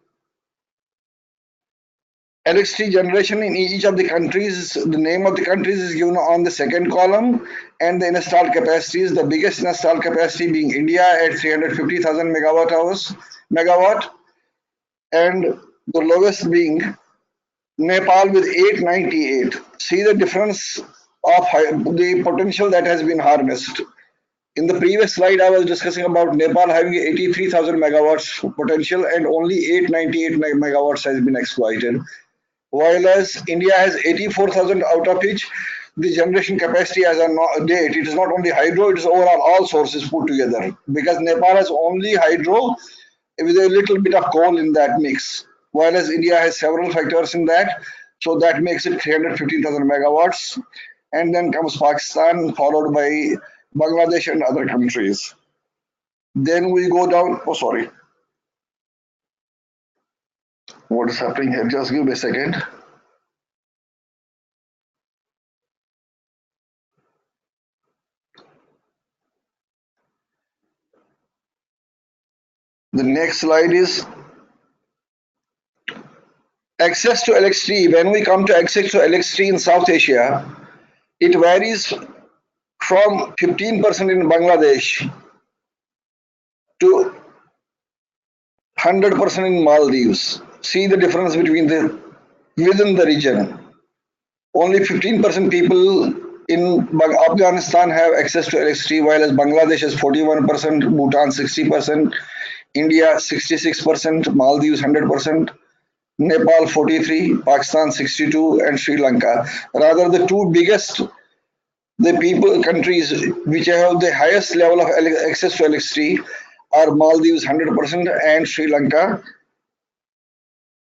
Electricity generation in each of the countries, the name of the countries is given on the second column, and the installed capacities, the biggest installed capacity being India at 350,000 megawatt, and the lowest being Nepal with 898. See the difference of the potential that has been harnessed. In the previous slide, I was discussing about Nepal having 83,000 megawatts potential and only 898 megawatts has been exploited. While as India has 84,000, out of which the generation capacity as a date, it is not only hydro, it is overall all sources put together. Because Nepal has only hydro with a little bit of coal in that mix. While as India has several factors in that. So that makes it 350,000 megawatts. And then comes Pakistan, followed by Bangladesh and other countries. Then we go down, oh sorry. What is happening here? Just give me a second. The next slide is access to electricity. When we come to access to electricity in South Asia, it varies from 15% in Bangladesh to 100% in Maldives. See the difference between the within the region. Only 15% people in Afghanistan have access to electricity, while as Bangladesh is 41%, Bhutan 60%, India 66%, Maldives 100%, Nepal 43, Pakistan 62, and Sri Lanka. Rather, the two biggest the people countries which have the highest level of access to electricity are Maldives 100% and Sri Lanka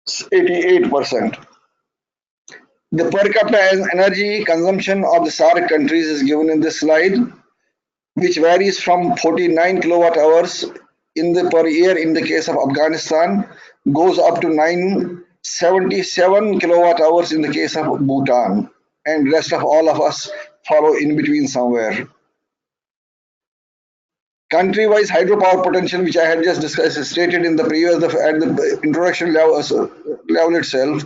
88%. The per capita energy consumption of the SAARC countries is given in this slide, which varies from 49 kilowatt hours in the per year in the case of Afghanistan, goes up to 977 kilowatt hours in the case of Bhutan, and rest of all of us follow in between somewhere. Country-wise hydropower potential, which I had just discussed, stated in the previous at the introduction level itself.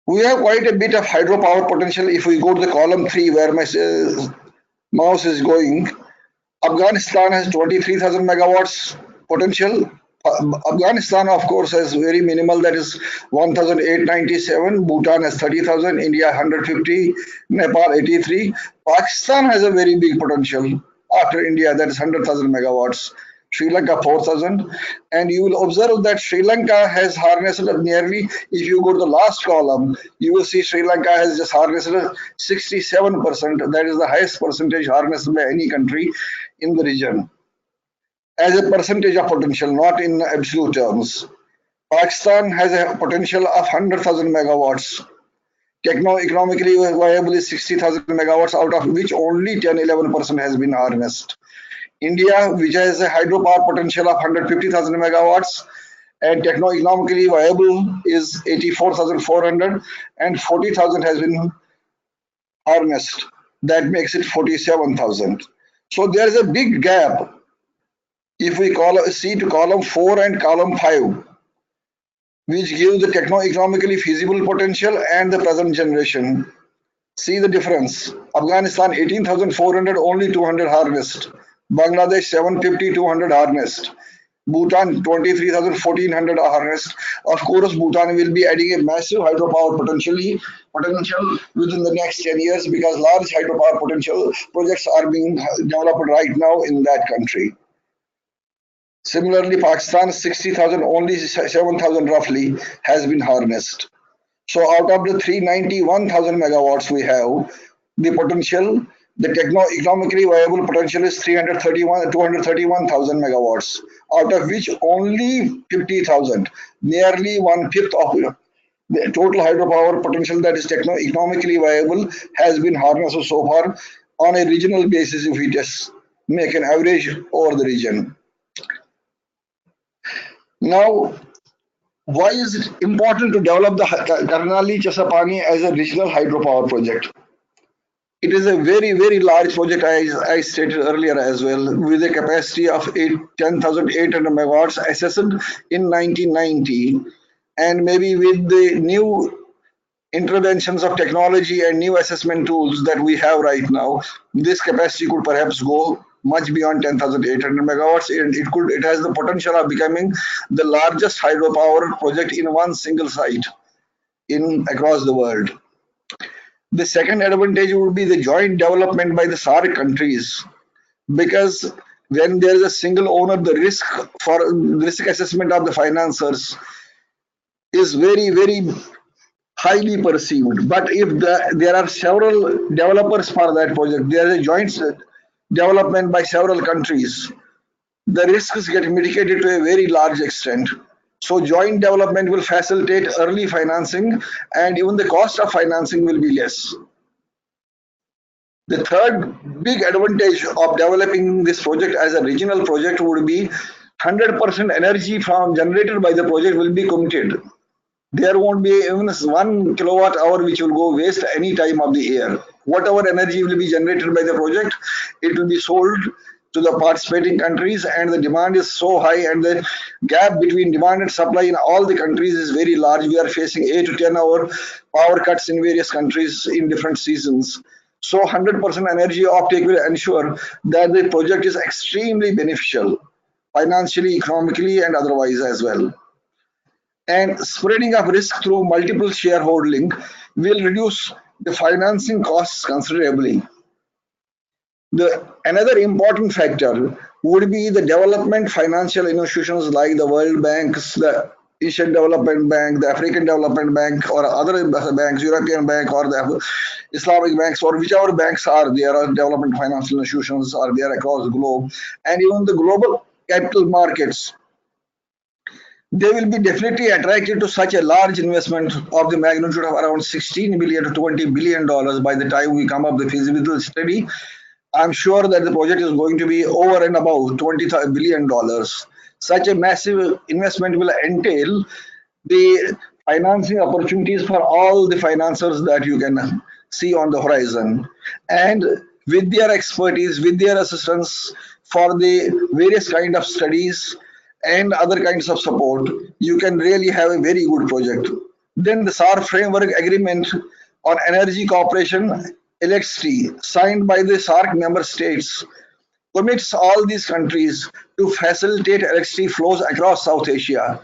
We have quite a bit of hydropower potential. If we go to the column 3 where my mouse is going, Afghanistan has 23,000 megawatts potential. Afghanistan, of course, has very minimal, that is 1,897. Bhutan has 30,000, India 150, Nepal 83. Pakistan has a very big potential after India, that is 100,000 megawatts. Sri Lanka 4,000, and you will observe that Sri Lanka has harnessed nearly, if you go to the last column, you will see Sri Lanka has just harnessed 67%. That is the highest percentage harnessed by any country in the region as a percentage of potential, not in absolute terms. Pakistan has a potential of 100,000 megawatts. Economically viable is 60,000 megawatts, out of which only 10-11% has been harnessed. India, which has a hydropower potential of 150,000 megawatts and economically viable is 84,400, and 40,000 has been harnessed. That makes it 47,000. So there is a big gap. If we see to column 4 and column 5, which gives the economically feasible potential and the present generation. See the difference. Afghanistan 18,400, only 200 harnessed. Bangladesh 750, 200 harnessed. Bhutan 23,000, 1,400 harnessed. Of course, Bhutan will be adding a massive hydropower potential within the next 10 years, because large hydropower potential projects are being developed right now in that country. Similarly, Pakistan 60,000, only 7,000 roughly has been harnessed. So out of the 391,000 megawatts we have, the potential, the economically viable potential is 231,000 megawatts, out of which only 50,000, nearly 1/5 of the total hydropower potential that is economically viable, has been harnessed so far on a regional basis if we just make an average over the region. Now, why is it important to develop the Karnali Chissapani as a regional hydropower project? It is a very, very large project, I stated earlier as well, with a capacity of 10,800 megawatts assessed in 1990. And maybe with the new interventions of technology and new assessment tools that we have right now, this capacity could perhaps go much beyond 10,800 megawatts. It has the potential of becoming the largest hydropower project in one single site across the world. The second advantage would be the joint development by the SAARC countries, because when there is a single owner, the risk assessment of the financiers is very, very highly perceived. But if there are several developers for that project, there is a joint development by several countries, the risks get mitigated to a very large extent. So joint development will facilitate early financing, and even the cost of financing will be less. The third big advantage of developing this project as a regional project would be 100% energy generated by the project will be committed. There won't be even 1 kilowatt hour which will go waste any time of the year. Whatever energy will be generated by the project, it will be sold to the participating countries, and the demand is so high, and the gap between demand and supply in all the countries is very large. We are facing 8 to 10 hour power cuts in various countries in different seasons. So 100% energy uptake will ensure that the project is extremely beneficial. financially, economically, and otherwise as well. And spreading of risk through multiple shareholding will reduce the financing costs considerably. Another important factor would be the development financial institutions like the World Banks, the Asian Development Bank, the African Development Bank, or other banks, European Bank, or the Islamic banks, or whichever banks are there, are development financial institutions are there across the globe, and even the global capital markets. They will be definitely attracted to such a large investment of the magnitude of around 16 billion to 20 billion dollars by the time we come up the feasibility study. I'm sure that the project is going to be over and above $20 billion. Such a massive investment will entail the financing opportunities for all the financiers that you can see on the horizon. And with their expertise, with their assistance for the various kind of studies and other kinds of support, you can really have a very good project. Then the SAR framework agreement on energy cooperation electricity signed by the SARC member states commits all these countries to facilitate electricity flows across South Asia,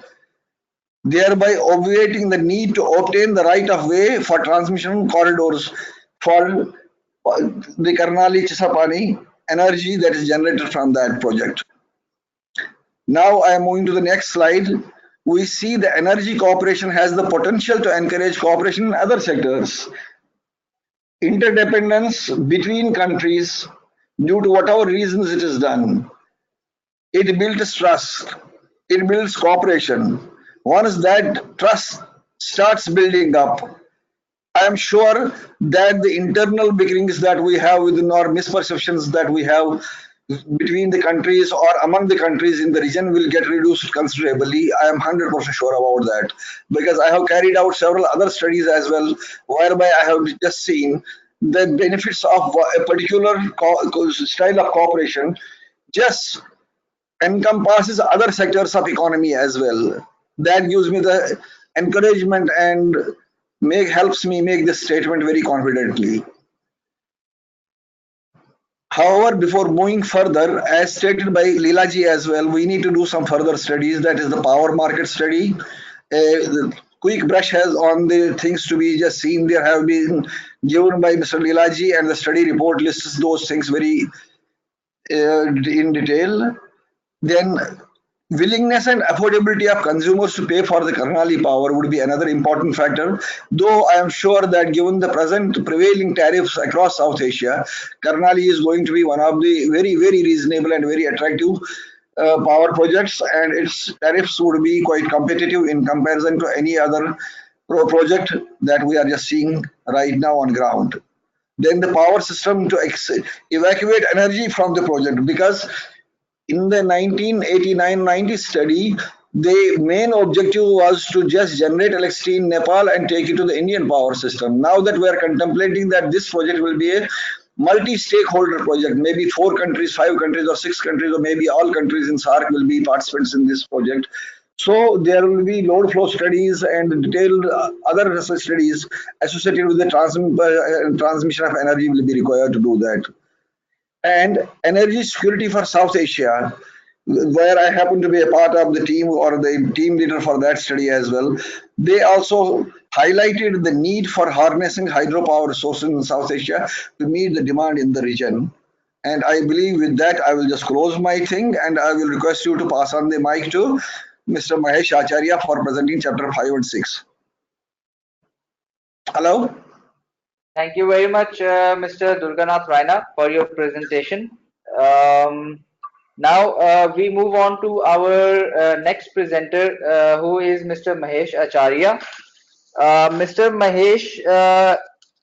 thereby obviating the need to obtain the right of way for transmission corridors for the Karnali Chissapani energy that is generated from that project. Now I am moving to the next slide. We see the energy cooperation has the potential to encourage cooperation in other sectors. Interdependence between countries due to whatever reasons it is done. It builds trust. It builds cooperation. Once that trust starts building up, I am sure that the internal bickerings that we have within our misperceptions that we have between the countries or among the countries in the region will get reduced considerably. I am 100% sure about that because I have carried out several other studies as well, whereby I have just seen the benefits of a particular style of cooperation just encompasses other sectors of economy as well. That gives me the encouragement and helps me make this statement very confidently. However, before moving further, as stated by Leelaji as well, we need to do some further studies. That is the power market study. The quick brush has on the things to be just seen. There have been given by Mr. Leelaji, and the study report lists those things very in detail. Then willingness and affordability of consumers to pay for the Karnali power would be another important factor. Though I am sure that given the present prevailing tariffs across South Asia, Karnali is going to be one of the very, very reasonable and very attractive power projects, and its tariffs would be quite competitive in comparison to any other project that we are just seeing right now on ground. Then the power system to evacuate energy from the project, because in the 1989-90 study, the main objective was to just generate electricity in Nepal and take it to the Indian power system. Now that we are contemplating that this project will be a multi-stakeholder project, maybe 4 countries, 5 countries, or 6 countries, or maybe all countries in SARC will be participants in this project. So there will be load flow studies and detailed other research studies associated with the transmission of energy will be required to do that. And energy security for South Asia, where I happen to be a part of the team or the team leader for that study as well. They also highlighted the need for harnessing hydropower resources in South Asia to meet the demand in the region. And I believe with that, I will just close my thing and I will request you to pass on the mic to Mr. Mahesh Acharya for presenting chapter 5 and 6. Hello? Thank you very much, Mr. Durganath Raina, for your presentation. Now we move on to our next presenter, who is Mr. Mahesh Acharya. Mr. Mahesh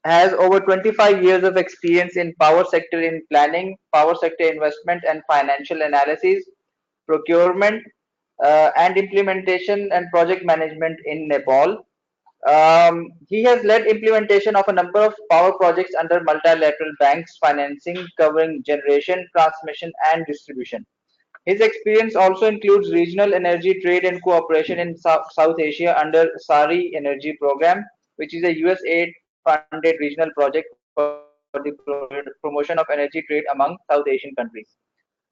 has over 25 years of experience in power sector in planning, power sector investment and financial analysis, procurement and implementation and project management in Nepal. He has led implementation of a number of power projects under multilateral banks financing covering generation, transmission and distribution. His experience also includes regional energy trade and cooperation in South Asia under SARI Energy Program, which is a USAID funded regional project for the promotion of energy trade among South Asian countries.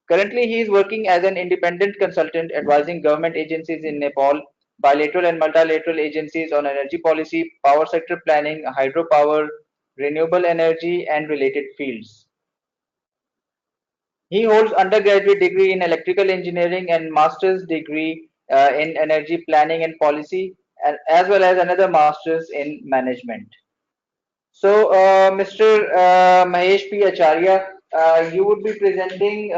Currently, he is working as an independent consultant advising government agencies in Nepal, bilateral and multilateral agencies on energy policy, power sector planning, hydropower, renewable energy, and related fields. He holds undergraduate degree in electrical engineering and master's degree in energy planning and policy, as well as another master's in management. So, Mr. Mahesh P. Acharya, you would be presenting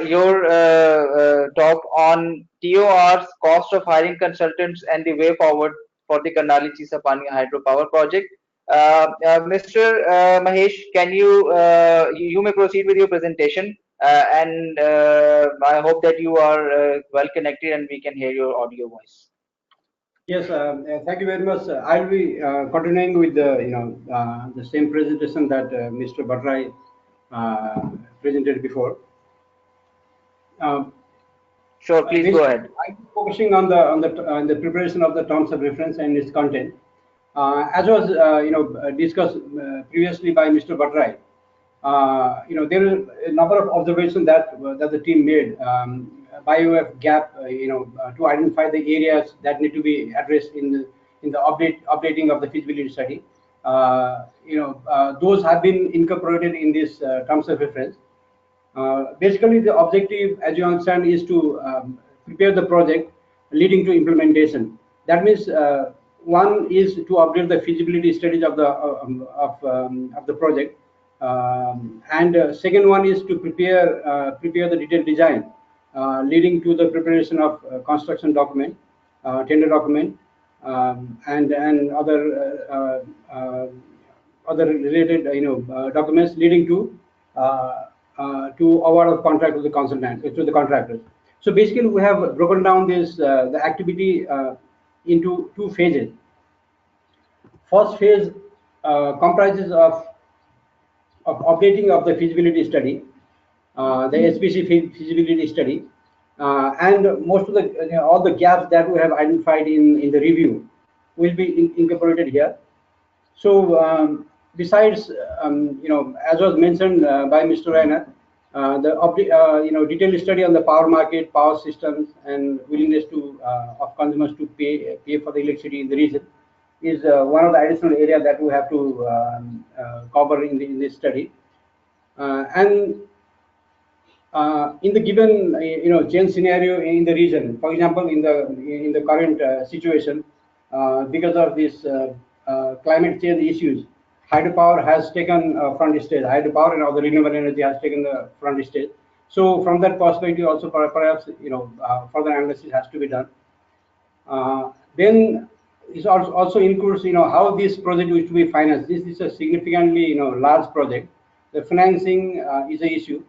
your talk on TOR's cost of hiring consultants and the way forward for the Karnali Chisapani hydropower project. Mr. Mahesh, can you may proceed with your presentation, and I hope that you are well connected and we can hear your audio voice. Yes, thank you very much. I'll be continuing with the the same presentation that Mr. Bhatrai presented before. Um, Sure, please go Basically, ahead. I'm focusing on the preparation of the terms of reference and its content. As was discussed previously by Mr. Bhatrai, there are a number of observations that the team made by way of gap, to identify the areas that need to be addressed in the updating of the feasibility study. Those have been incorporated in this terms of reference. Basically, the objective, as you understand, is to prepare the project leading to implementation. That means one is to update the feasibility studies of the project, and second one is to prepare the detailed design, leading to the preparation of construction document, tender document, and other related documents leading to award of contract to the consultant to the contractors. So basically, we have broken down this the activity into two phases. First phase comprises of updating of the feasibility study, the SPC feasibility study, and most of the all the gaps that we have identified in the review will be incorporated here. So besides, as was mentioned by Mr. Rainer, detailed study on the power market, power systems, and willingness of consumers to pay for the electricity in the region is one of the additional areas that we have to cover in this study. And in the given change scenario in the region, for example, in the current situation, because of this climate change issues, hydropower has taken front stage. Hydropower and other renewable energy has taken the front stage. So from that perspective, also perhaps further analysis has to be done. Then it also includes how this project is to be financed. This is a significantly large project. The financing is an issue,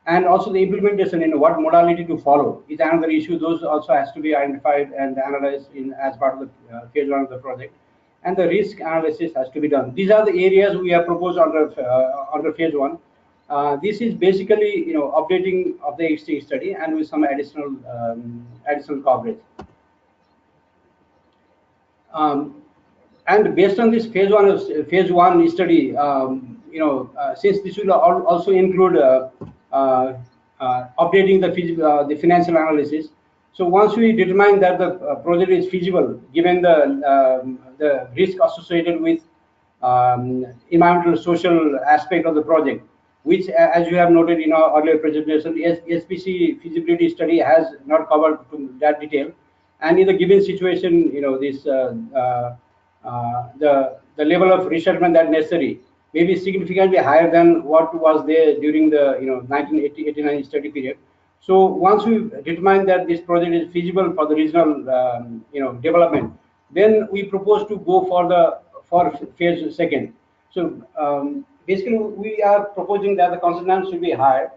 and also the implementation what modality to follow is another issue. Those also has to be identified and analyzed as part of the phase one of the project, and the risk analysis has to be done. These are the areas we have proposed under phase one. This is basically updating of the existing study and with some additional coverage. And based on this phase one study, since this will also include updating the financial analysis. So once we determine that the project is feasible, given the risk associated with environmental social aspect of the project, which, as you have noted in our earlier presentation, SPC feasibility study has not covered to that detail. And in the given situation, the level of resettlement that necessary may be significantly higher than what was there during the 1989 study period. So once we determine that this project is feasible for the regional development, then we propose to go for phase second. So basically, we are proposing that the consultants should be hired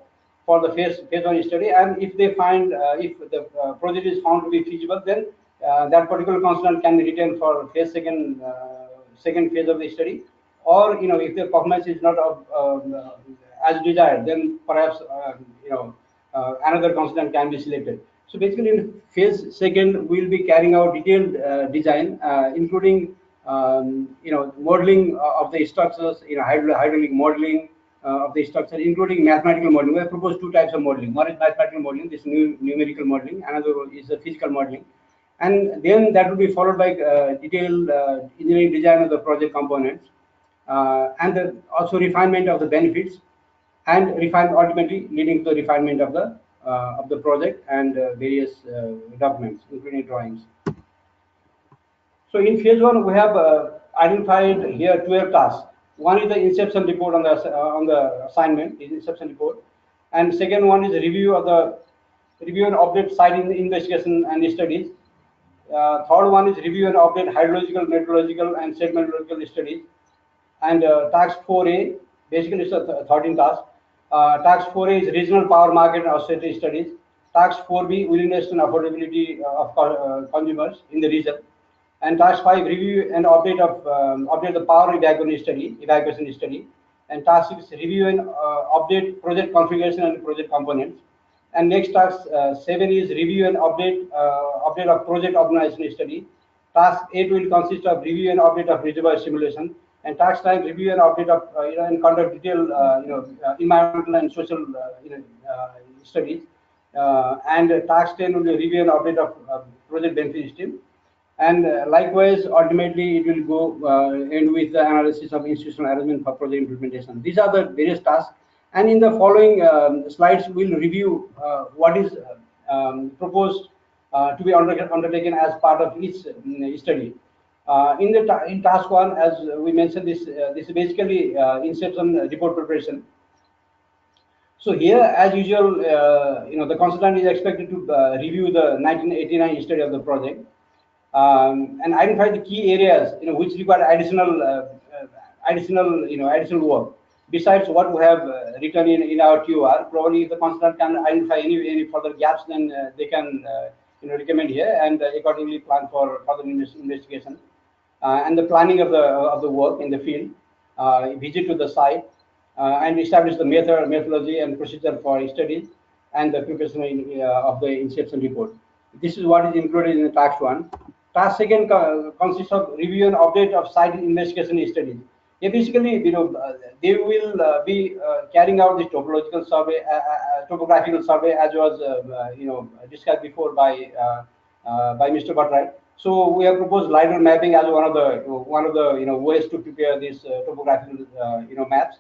for the phase one study, and if they find if the project is found to be feasible, then that particular consultant can be retained for second phase of the study, or if the performance is not as desired, then perhaps another consultant can be selected. So basically, in phase second, we'll be carrying out detailed design, including modeling of the structures, hydraulic modeling, of the structure, including mathematical modeling. We have proposed two types of modeling. One is mathematical modeling, this numerical modeling. Another is the physical modeling. And then that will be followed by detailed engineering design of the project components, and also refinement of the benefits, and ultimately leading to the refinement of the project and various documents, including drawings. So in phase one, we have identified here 12 tasks. One is the inception report on the assignment, is inception report, and second one is review and update site investigation and studies. Third one is review and update hydrological, meteorological, and sedentological studies. And task 4A, basically it's a 13 task. Task 4A is regional power market and austerity studies. Task 4B, willingness and affordability of consumers in the region. And task 5, review and update the power evacuation study. And task 6, review and update project configuration and project components. And next task 7 is review and update of project organization study. Task 8 will consist of review and update of reservoir simulation. And task 9, review and update of and conduct detailed environmental and social studies. And task 10 will be review and update of project benefit system. And likewise, ultimately, it will go end with the analysis of institutional arrangement for project implementation. These are the various tasks. And in the following slides, we'll review what is proposed to be undertaken as part of each study. In task one, as we mentioned, this is basically inception report preparation. So here, as usual, the consultant is expected to review the 1989 study of the project. And identify the key areas which require additional work besides what we have written in our TOR. Probably if the consultant can identify any further gaps, then they can recommend here and accordingly plan for further investigation and the planning of the work in the field, visit to the site, and establish the methodology and procedure for studies and the preparation of the inception report. This is what is included in the task one. Task second consists of review and update of site investigation studies. Yeah, basically, they will be carrying out this topographical survey, as was discussed before by Mr. Bhattrai. So we have proposed LiDAR mapping as one of the ways to prepare these topographical maps.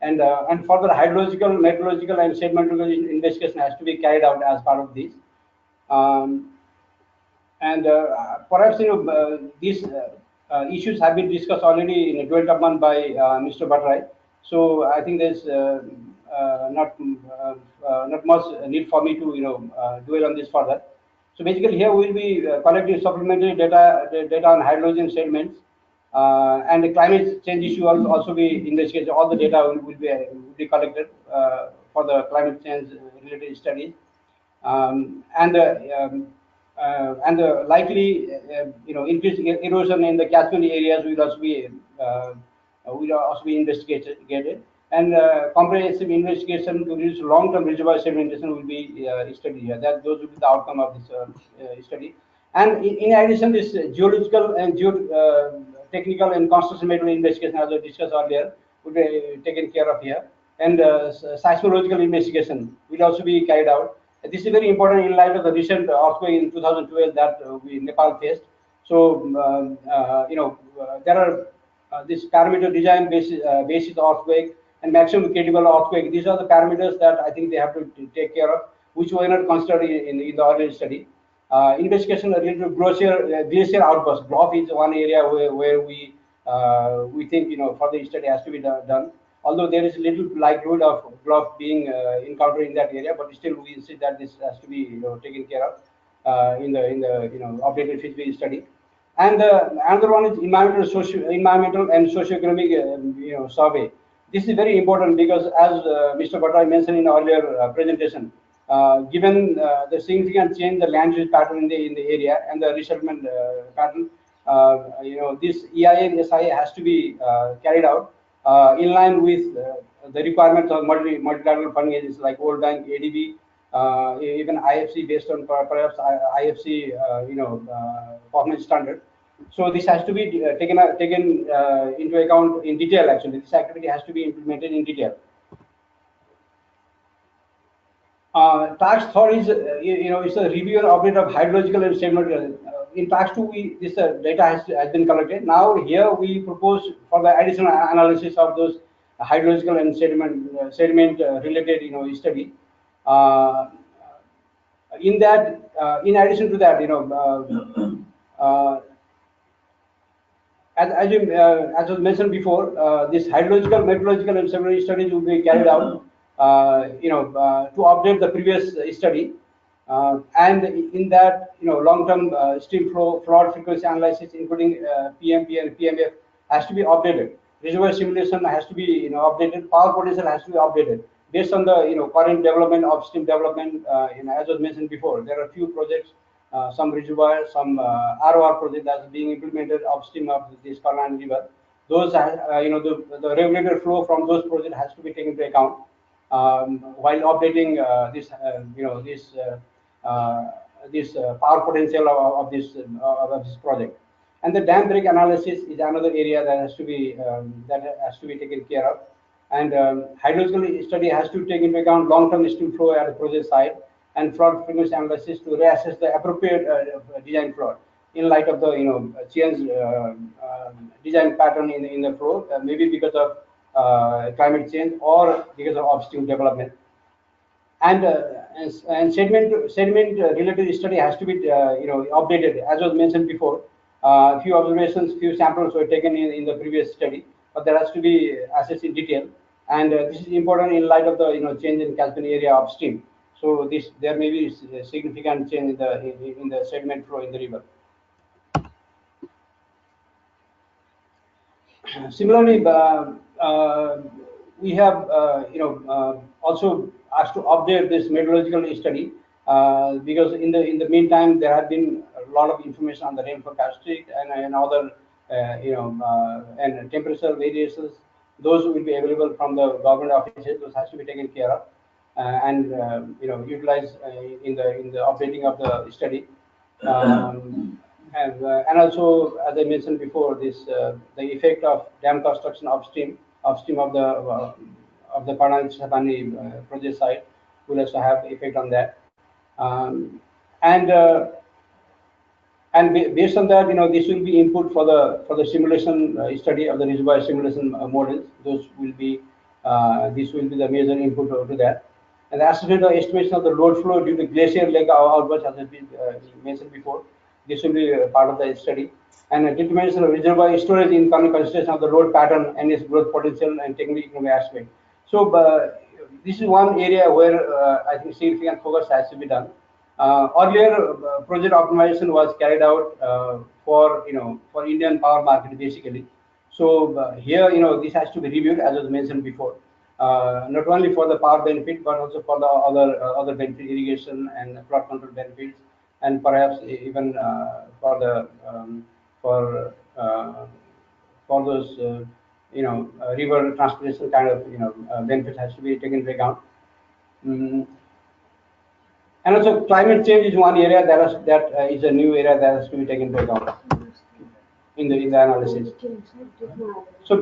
And further hydrological, meteorological, and sedimentological investigation has to be carried out as part of this. And perhaps these issues have been discussed already in a joint upon by Mr. Bhattrai. So I think there's not much need for me to dwell on this further. So basically, here we'll be collecting supplementary data on hydrogen sediments, and the climate change issue will also be investigated. All the data will be collected for the climate change related studies, and the likely increased erosion in the catchment areas will also be investigated, and comprehensive investigation to reduce long-term reservoir sedimentation will be studied here. Those will be the outcome of this study. And in addition, this geological and geotechnical and construction material investigation, as I discussed earlier, will be taken care of here. And seismological investigation will also be carried out. This is very important in light of the recent earthquake in 2012 that Nepal faced. So, there are this parameter design basis earthquake and maximum credible earthquake. These are the parameters that I think they have to take care of, which were not considered in the earlier study. Investigation related to glacier outburst. Bluff is one area where we think further study has to be done. Although there is little likelihood of bluff being encountered in that area, but still we see that this has to be taken care of in the updated feasibility study. And another one is environmental and socioeconomic survey. This is very important because, as Mr. Bhattrai mentioned in earlier presentation, given the significant change the land use pattern in the area and the resettlement pattern, this EIA and SIA has to be carried out in line with the requirements of multilateral funding agencies like World Bank, ADB, even IFC, based on perhaps IFC performance standard. So this has to be taken into account in detail. Actually, this activity has to be implemented in detail. Task third is, it's a review and update of hydrological and sediment. In task two, this data has been collected. Now here we propose for the additional analysis of those hydrological and sediment related, study. Uh, in that, in addition to that, as was mentioned before, this hydrological, meteorological, and several studies will be carried out, to update the previous study. And in that, long-term stream flow, flood frequency analysis, including PMP and PMF, has to be updated. Reservoir simulation has to be, updated. Power potential has to be updated based on the, current development of stream development. As was mentioned before, there are a few projects, some reservoir, some ROR project that's being implemented upstream of this Karnali River. Those, the regulated flow from those projects has to be taken into account while updating this power potential of this project. And the dam break analysis is another area that has to be taken care of. And hydrological study has to take into account long-term stream flow at the project site and flood frequency analysis to reassess the appropriate design flow in light of the change design pattern in the flow, maybe because of climate change or because of upstream development. And sediment related study has to be updated, as was mentioned before. Few observations, few samples were taken in the previous study, but there has to be assessed in detail. And this is important in light of the change in catchment area upstream. So there may be a significant change in the sediment flow in the river. Similarly, we have also asked to update this meteorological study because in the meantime there have been a lot of information on the rainfall characteristic and other and temperature variations. Those will be available from the government offices. Those has to be taken care of and utilized in the updating of the study. And also, as I mentioned before, the effect of dam construction upstream of the Karnali Chissapani project site will also have effect on that. And based on that, this will be input for the simulation study of the reservoir simulation models. Those will be this will be the major input to that. And the assessment or estimation of the load flow due to glacier lake outbursts, as has been mentioned before, this will be part of the study. And determination of reservoir storage in consideration of the load pattern and its growth potential and technical aspect. So this is one area where I think significant focus has to be done. Earlier, project optimization was carried out for Indian power market basically. So here, this has to be reviewed, as was mentioned before, not only for the power benefit but also for the other benefit, irrigation and flood control benefits, and perhaps even for the for those river transportation kind of benefits has to be taken into account. Mm. And also, climate change is one area that is a new area that has to be taken into account in the analysis. So,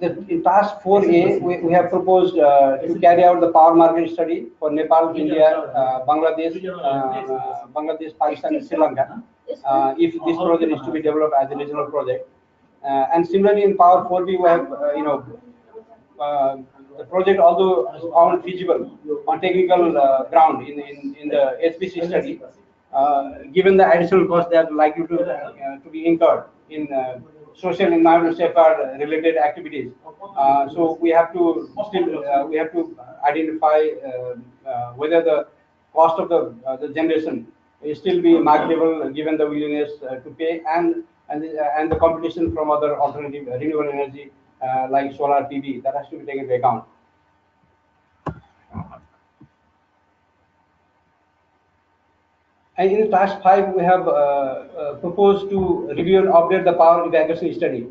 in task 4A, we have proposed to carry out the power market study for Nepal, India, Bangladesh, Pakistan, and Sri Lanka. If this project is to be developed as a regional project, and similarly in Power 4B, we have the project although found feasible on technical ground in the HPC study, given the additional costs that are likely to be incurred in social and environmental safeguard related activities. So we have to identify whether the cost of the generation is still be marketable given the willingness to pay and the competition from other alternative renewable energy like solar PV that has to be taken into account. And in task 5, we have proposed to review and update the power evacuation study.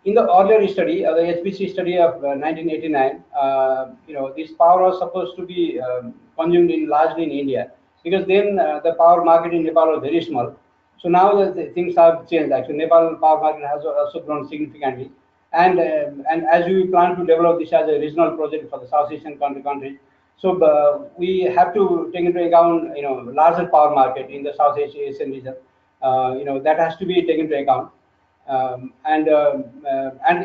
In the earlier study, the HPC study of 1989, this power was supposed to be consumed largely in India because then the power market in Nepal was very small. So now the things have changed. Actually, Nepal power market has also grown significantly, and as we plan to develop this as a regional project for the South Asian countries, So we have to take into account, larger power market in the South Asian region. That has to be taken into account. And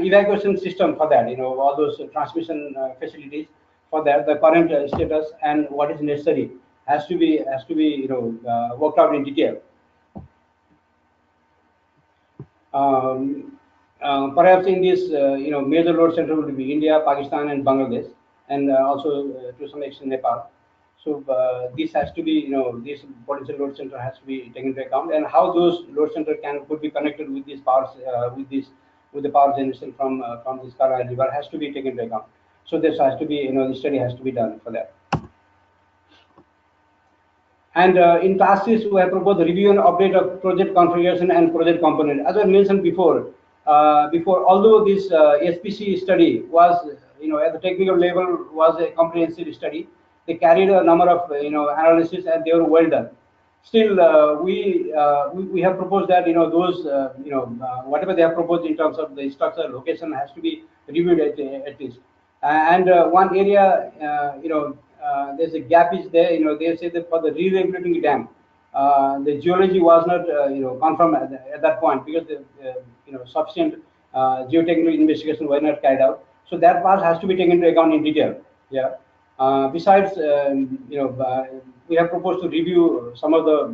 evacuation system for that, all those transmission facilities for that, the current status and what is necessary has to be worked out in detail. Perhaps in this, major load center will be India, Pakistan, and Bangladesh, and also to some extent Nepal. So this has to be, this potential load center has to be taken into account, and how those load center could be connected with these powers, with the power generation from this Karnali river has to be taken into account. So this has to be, the study has to be done for that. And in task 6, we have proposed the review and update of project configuration and project component. As I mentioned before, although this SPC study was, at the technical level, was a comprehensive study, they carried a number of, analysis, and they were well done. Still, we have proposed that, those, whatever they have proposed in terms of the structure, location has to be reviewed at least. And one area, there's a gap is there. They say that for the re-regulating dam, the geology was not, confirmed at that point, because the, sufficient geotechnical investigation were not carried out. So that part has to be taken into account in detail. Yeah. Besides, we have proposed to review some of the,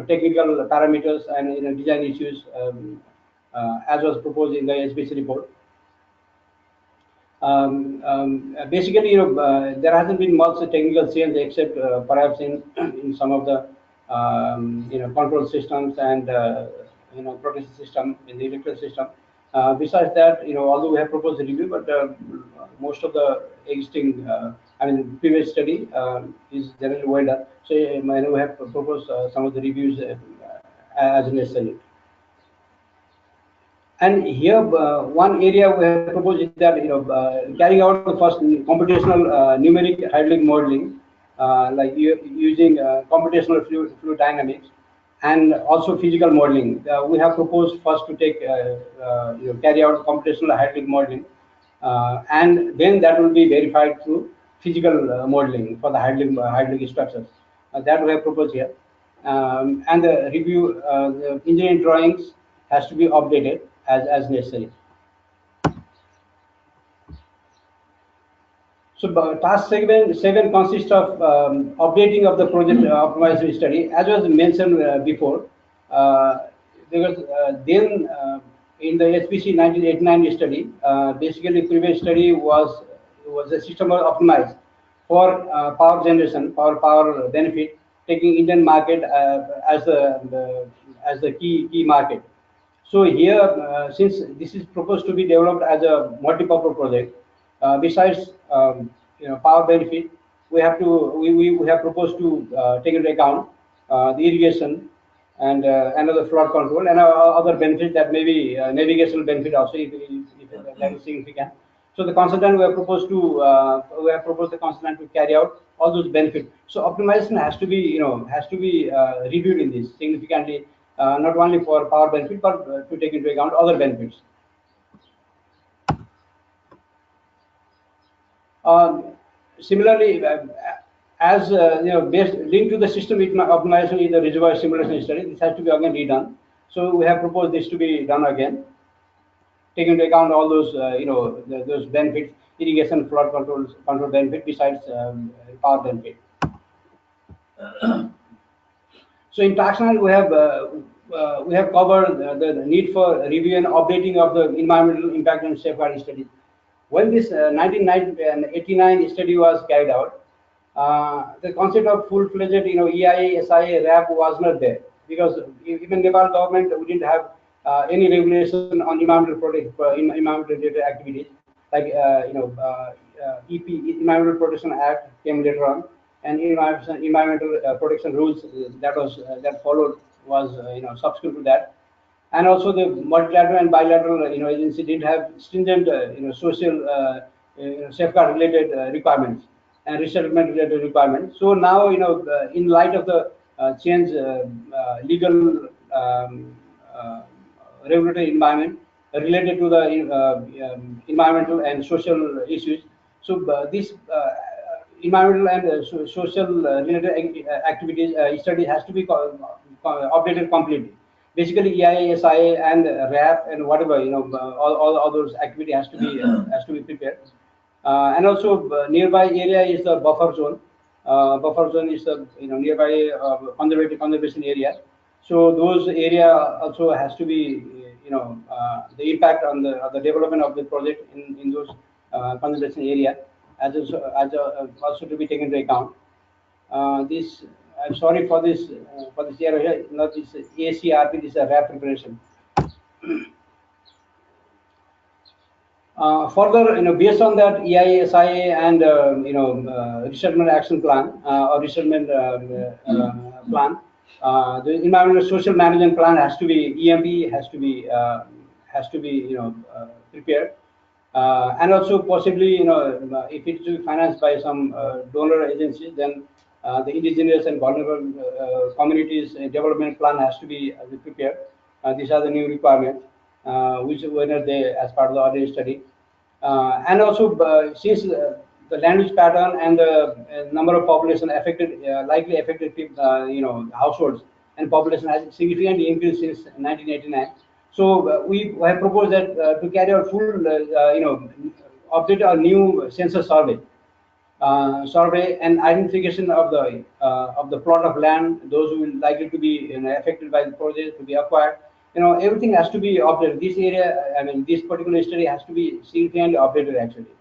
technical parameters and design issues, as was proposed in the SBC report. Basically, there hasn't been much technical change, except perhaps in some of the control systems and protection system in the electrical system. Besides that, although we have proposed a review, but most of the existing, previous study is generally well done. So we have proposed some of the reviews as necessary. And here, one area we have proposed is that, carrying out the first computational numeric hydraulic modeling, like using computational fluid dynamics, and also physical modeling. We have proposed first to take, carry out computational hydraulic modeling, and then that will be verified through physical modeling for the hydraulic structures. That we have proposed here. And the review, the engineering drawings has to be updated as necessary. So task 7 consists of updating of the project optimization study. As was mentioned before, because then in the SPC 1989 study, basically previous study was a system optimized for power generation, power benefit, taking Indian market as the key market. So here, since this is proposed to be developed as a multi-purpose project, besides power benefit, we have proposed to take into account the irrigation and another flood control and other benefits that may be navigational benefit also, if that is significant. So the consultant we have proposed the consultant to carry out all those benefits. So optimization has to be reviewed in this significantly, not only for power benefit, but to take into account other benefits. Similarly, as linked to the system optimization is the reservoir simulation study. This has to be again redone. So we have proposed this to be done again, taking into account all those those benefits, irrigation, flood control benefit, besides power benefit. So in taxonomy, we have covered the need for review and updating of the environmental impact and safeguarding studies. When this 1989 study was carried out, the concept of full-fledged EIA, SIA, RAP was not there, because even Nepal government we didn't have any regulation on environmental related activities, like EP, Environmental Protection Act came later on, and environmental protection rules that followed was subsequent to that. And also the multilateral and bilateral agency did have stringent social safeguard related requirements and resettlement related requirements. So now in light of the change legal regulatory environment, related to the environmental and social issues. So this environmental and social related activities study has to be updated completely. Basically, EIA, SIA, and RAP and whatever, all those activity has to be prepared. And also nearby area is the buffer zone. Buffer zone is the nearby conservation area. So those area also has to be the impact on the development of the project in those conservation area also to be taken into account. This I'm sorry for this error here. Not this ACRP. This is a RAP preparation. Further, based on that EIA, SIA, and resettlement action plan or resettlement plan, the environmental social management plan has to be EMP has to be prepared, and also possibly if it is to be financed by some donor agencies, then the indigenous and vulnerable communities development plan has to be prepared. These are the new requirements which were there as part of the audit study. And also, since the land use pattern and the number of population affected, likely affected people, households and population has significantly increased since 1989. So we have proposed that to carry out full, update our new census survey and identification of the plot of land, those who will likely to be affected by the project to be acquired. Everything has to be updated. This area, I mean, this particular study has to be significantly updated actually.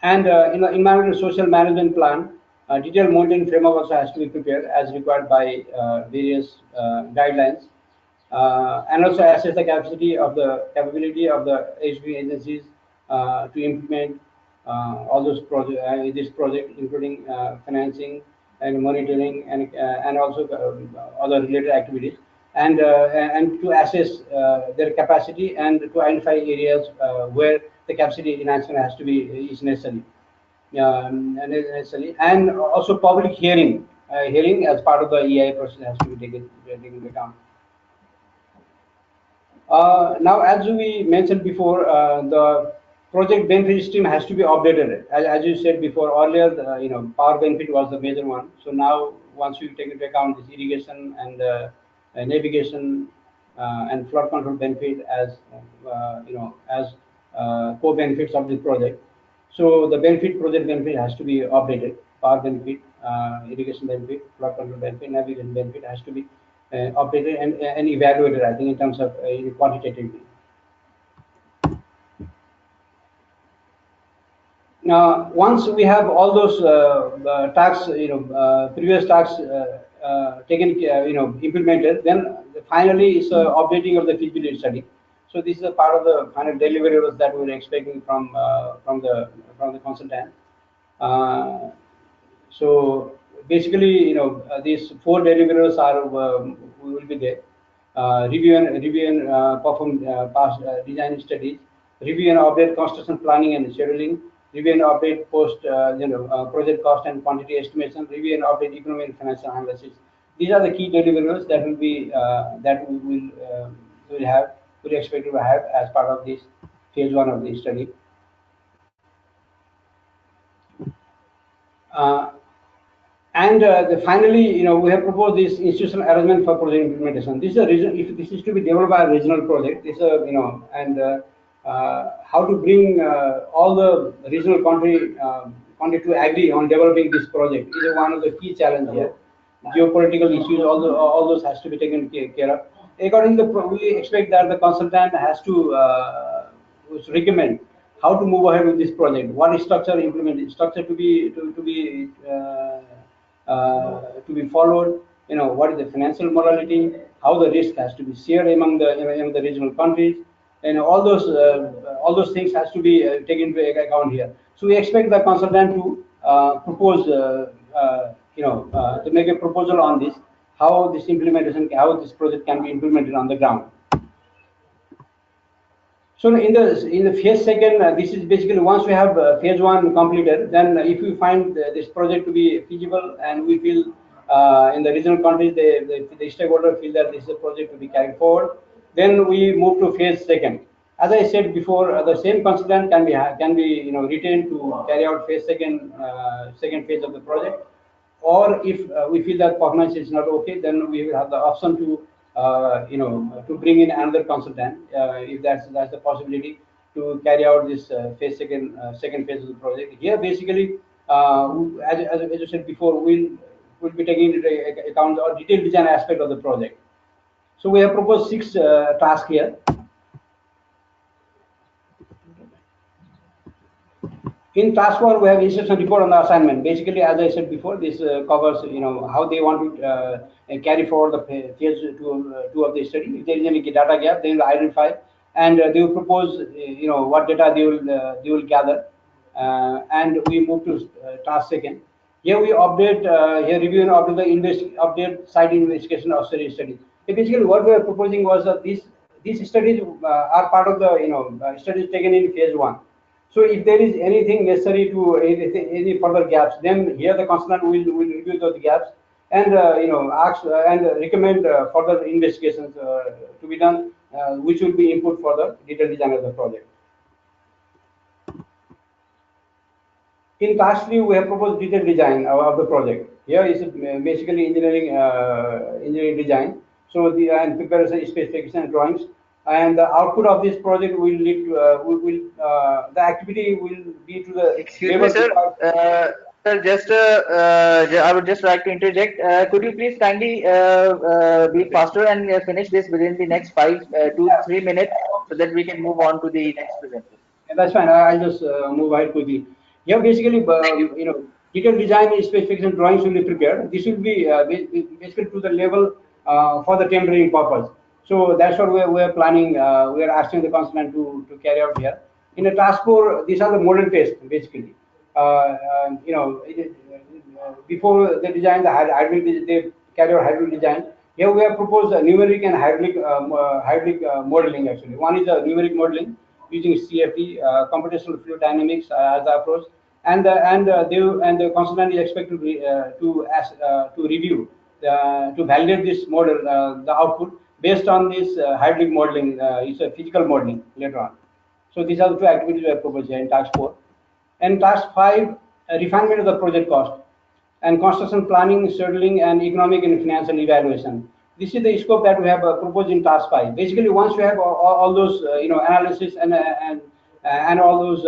And environmental social management plan, detailed monitoring framework also has to be prepared as required by various guidelines. And also assess the capability of the HPP agencies to implement all those project this project, including financing and monitoring and also other related activities, and to assess their capacity and to identify areas where the capacity enhancement has to be is necessary. And also public hearing as part of the EIA process has to be taken into account. Now, as we mentioned before, the project benefit stream has to be updated. As you said before earlier, power benefit was the major one. So now, once you take into account this irrigation and navigation and flood control benefit as core benefits of the project, so the project benefit has to be updated. Power benefit, irrigation benefit, flood control benefit, navigation benefit has to be updated and evaluated, I think, in terms of quantitatively. Now, once we have all those tax, previous tax taken, implemented, then finally it's updating of the feasibility study. So this is a part of the final deliverables that we're expecting from the consultant. So basically, these four deliverables will be there. Review and perform past design studies, review and update construction planning and scheduling, review and update post project cost and quantity estimation, review and update economic and financial analysis. These are the key deliverables that will be that we will expect to have as part of this phase one of the study. And finally, we have proposed this institutional arrangement for project implementation. This is a region. If this is to be developed by a regional project, this and how to bring all the regional country to agree on developing this project is one of the key challenges here. Geopolitical issues, all those has to be taken care of. According to we expect that the consultant has to recommend how to move ahead with this project. What is structure implemented? Structure to be followed. What is the financial morality? How the risk has to be shared among the regional countries, and all those things has to be taken into account here. So we expect the consultant to propose, to make a proposal on this, how this project can be implemented on the ground. So in the phase second, this is basically once we have phase one completed, then if we find this project to be feasible and we feel in the regional countries the stakeholder feel that this is a project to be carried forward, then we move to phase second. As I said before, the same consultant can be retained to carry out second phase of the project, or if we feel that performance is not okay, then we will have the option to to bring in another consultant if that's the possibility to carry out this second phase of the project. Here, basically, as you said before, we'll be taking into account the detailed design aspect of the project. So we have proposed 6 tasks here. In task 1, we have instruction report on the assignment. Basically, as I said before, this covers how they want to carry forward the phase two of the study. If there is any data gap, they will identify, and they will propose what data they will gather, and we move to task second. Here we update, here review and update update site investigation of study. Basically, what we are proposing was that these studies are part of the studies taken in phase 1. So if there is anything necessary to any further gaps, then here the consultant will review those gaps and ask and recommend further investigations to be done, which will be input for the detailed design of the project. In task 3, we have proposed detailed design of the project. Here is basically engineering design. So the and preparation specification and drawings, and the output of this project will lead to the activity will be to the Excuse me, sir. Sir, I would just like to interject. Could you please kindly be faster and finish this within the next 2 3 minutes so that we can move on to the next presenter. Yeah, that's fine. I'll just move ahead quickly. Yeah, basically, Thank you. detailed design specification drawings will be prepared. This will be basically to the level for the tendering purpose. So that's what we're planning. We are asking the consultant to carry out here. In the task 4, these are the model tests basically. Before they design the hybrid, they carry out hybrid design. Here we have proposed a numeric and hybrid modeling actually. One is a numeric modeling using CFD, computational fluid dynamics as the approach, and the consultant is expected to review to validate this model, the output based on this hybrid modeling. It's a physical modeling later on. So these are the 2 activities we have proposed here in task 4. And task 5, refinement of the project cost and construction planning, scheduling, and economic and financial evaluation. This is the scope that we have proposed in task 5. Basically, once we have all those analysis and all those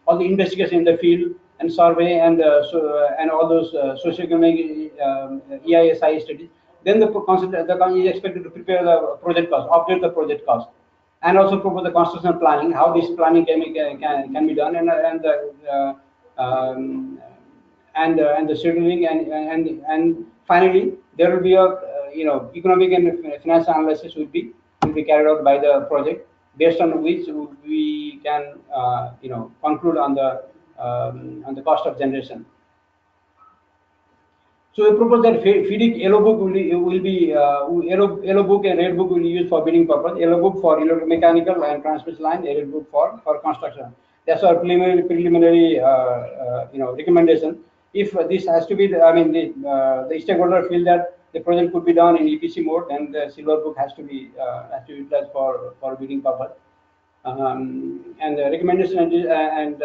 all the investigation in the field and survey and all those socioeconomic EISI studies, then the consultant is expected to prepare the project cost, update the project cost, and also propose the construction planning, how this planning can be done, and the and the scheduling, and finally there will be a economic and financial analysis will be carried out by the project, based on which we can conclude on the cost of generation. So we propose that FIDIC yellow book will be yellow book and red book will be used for bidding purpose. Yellow book for electromechanical and transmission line, red book for construction. That's our preliminary recommendation. If this has to be, the stakeholder feel that the project could be done in EPC mode, then the silver book has to be utilized for bidding purpose. And the recommendation and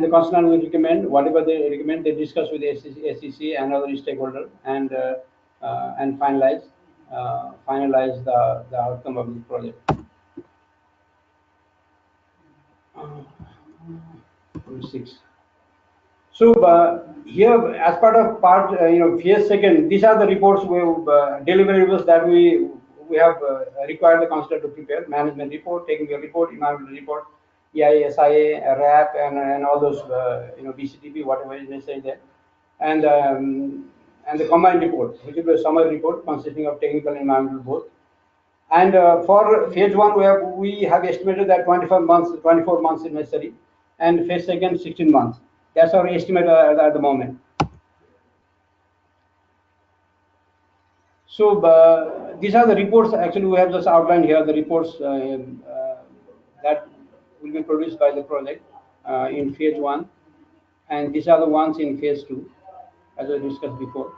the consultant will recommend whatever they recommend. They discuss with the SEC and other stakeholders and finalize the outcome of this project. Six. So here, as part phase second, these are the reports deliverables that we have required the consultant to prepare: management report, technical report, environmental report, EISIA, RAP, and all those BCTP, whatever is necessary there, and the combined report, which is a summary report consisting of technical and environmental both. And for phase 1, we have estimated that 24 months is necessary, and phase second 16 months. That's our estimate at the moment. So these are the reports. Actually, we have just outlined here the reports that will be produced by the project in phase 1, and these are the ones in phase 2, as I discussed before.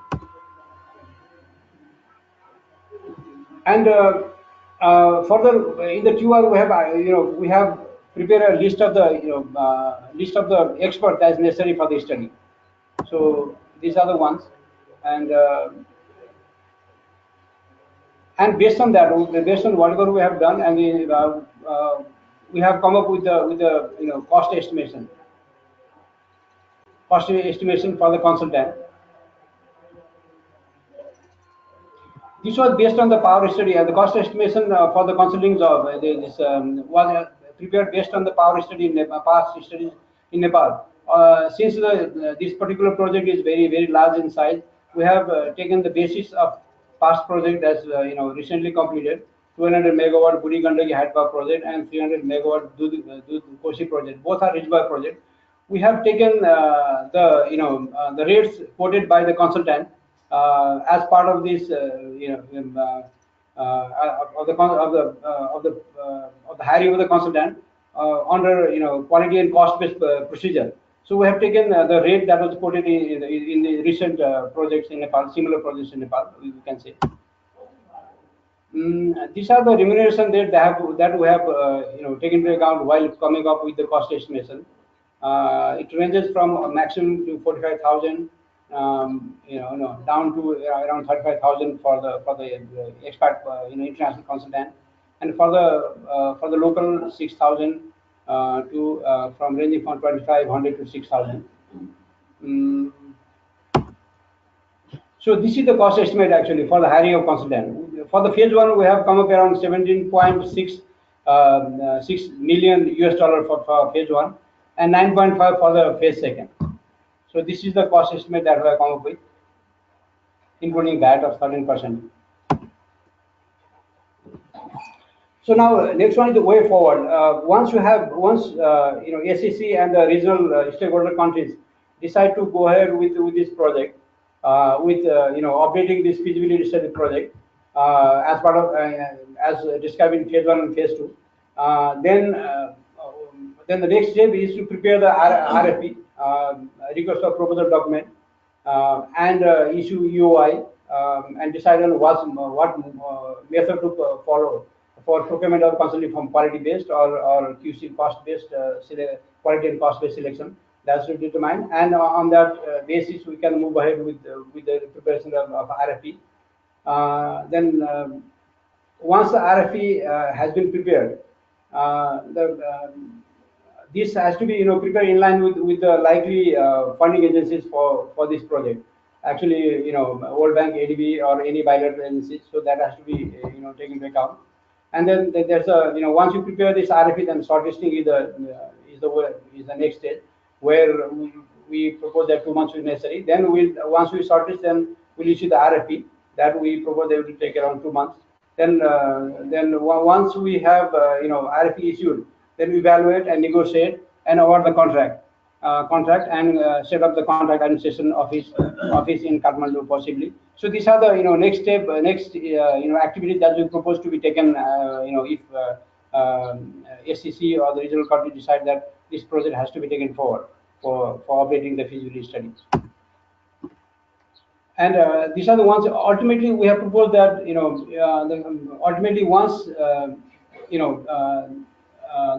And further in the QR we have we have prepared a list of the list of the expert that is necessary for the study. So these are the ones, and based on that, based on whatever we have done, and we have come up with the cost estimation for the consultant. This was based on the power study, and the cost estimation for the consulting job this was prepared based on the power study in Nepal, past studies in Nepal. Since this particular project is very large in size, we have taken the basis of past project that's recently completed, 200 megawatt Budi Gandaki hydro project and 300 megawatt Dudh Kosi project. Both are Rijba project. We have taken the rates quoted by the consultant as part of this of the hiring of the consultant under quality and cost based procedure. So we have taken the rate that was quoted in the recent projects in Nepal, similar projects in Nepal, we can say. These are the remuneration that we have taken into account while coming up with the cost estimation. It ranges from a maximum to 45,000, down to around 35,000 for the expert international consultant, and for the local 6,000 to from ranging from 2,500 to 6,000. So this is the cost estimate actually for the hiring of consultant. For the phase one, we have come up around 17.6 6 million US dollar for phase one, and 9.5 for the phase second. So this is the cost estimate that we have come up with, including VAT of 13%. So now next one is the way forward. Once SEC and the regional stakeholder countries decide to go ahead with this project, with updating this feasibility study project as part of as described in phase one and phase two, then the next step is to prepare the RFP, request for proposal document, and issue EOI, and decide on what method to follow for procurement of consulting from quality based or QC cost based quality and cost based selection. That's to determine, and on that basis we can move ahead with the preparation of RFP. Then once the RFP has been prepared, this has to be prepared in line with the likely funding agencies for this project. Actually, World Bank, ADB, or any bilateral agencies. So that has to be taken into account. And then there's a once you prepare this RFP, then shortlisting is the next stage, where we propose that 2 months is necessary. Then once we shortlist, then we'll issue the RFP that we propose they will take around 2 months. Then once we have RFP issued, then we evaluate and negotiate and award the contract and set up the contract administration office in Kathmandu possibly. So these are the next step, next activities that we propose to be taken if SCC or the regional country decide that this project has to be taken forward for updating the feasibility studies. And these are the ones. Ultimately, we have proposed that ultimately once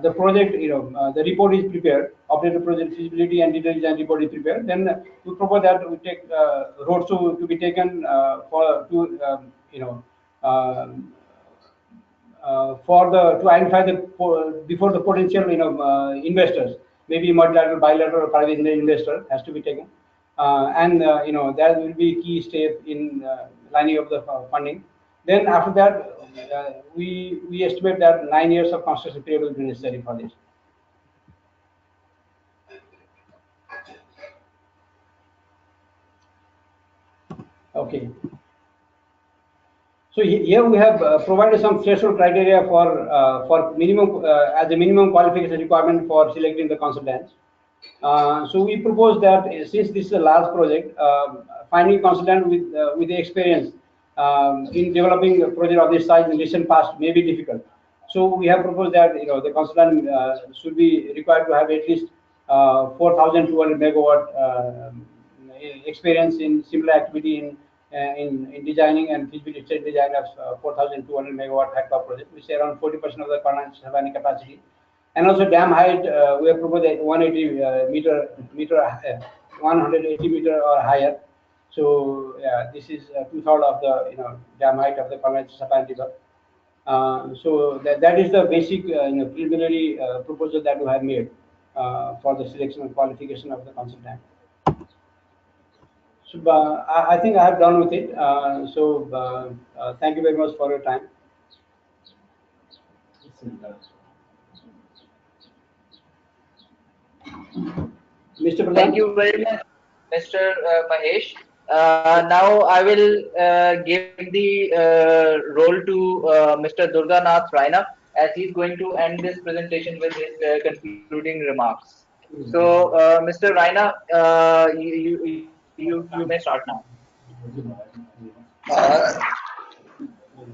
the project, the report is prepared, updated project feasibility and detailed design report is prepared, then we propose that we take roadshow to be taken to identify before the potential investors, maybe multilateral, bilateral, or private investor has to be taken, and that will be key step in lining up the funding. Then after that, we estimate that 9 years of construction period will be necessary for this. Okay. So here we have provided some threshold criteria for minimum as a minimum qualification requirement for selecting the consultants. So we propose that since this is a large project, finding consultant with the experience in developing a project of this size in recent past may be difficult. So we have proposed that the consultant should be required to have at least 4,200 megawatt experience in similar activity in in designing and feasibility study design of 4,200 megawatt hydro project, which is around 40% of the Karnali capacity. And also dam height, we have proposed at 180 meter 180 meter or higher. So yeah, this is two-thirds of the dam height of the Chissapani river. So that is the basic preliminary proposal that we have made for the selection and qualification of the concept dam. So I think I have done with it. Thank you very much for your time. Mr. Pradhan? Thank you very much, Mr. Mahesh. Now I will give the role to Mr. Durganath Raina, as he's going to end this presentation with his concluding remarks. So, Mr. Raina, you may start now. Uh,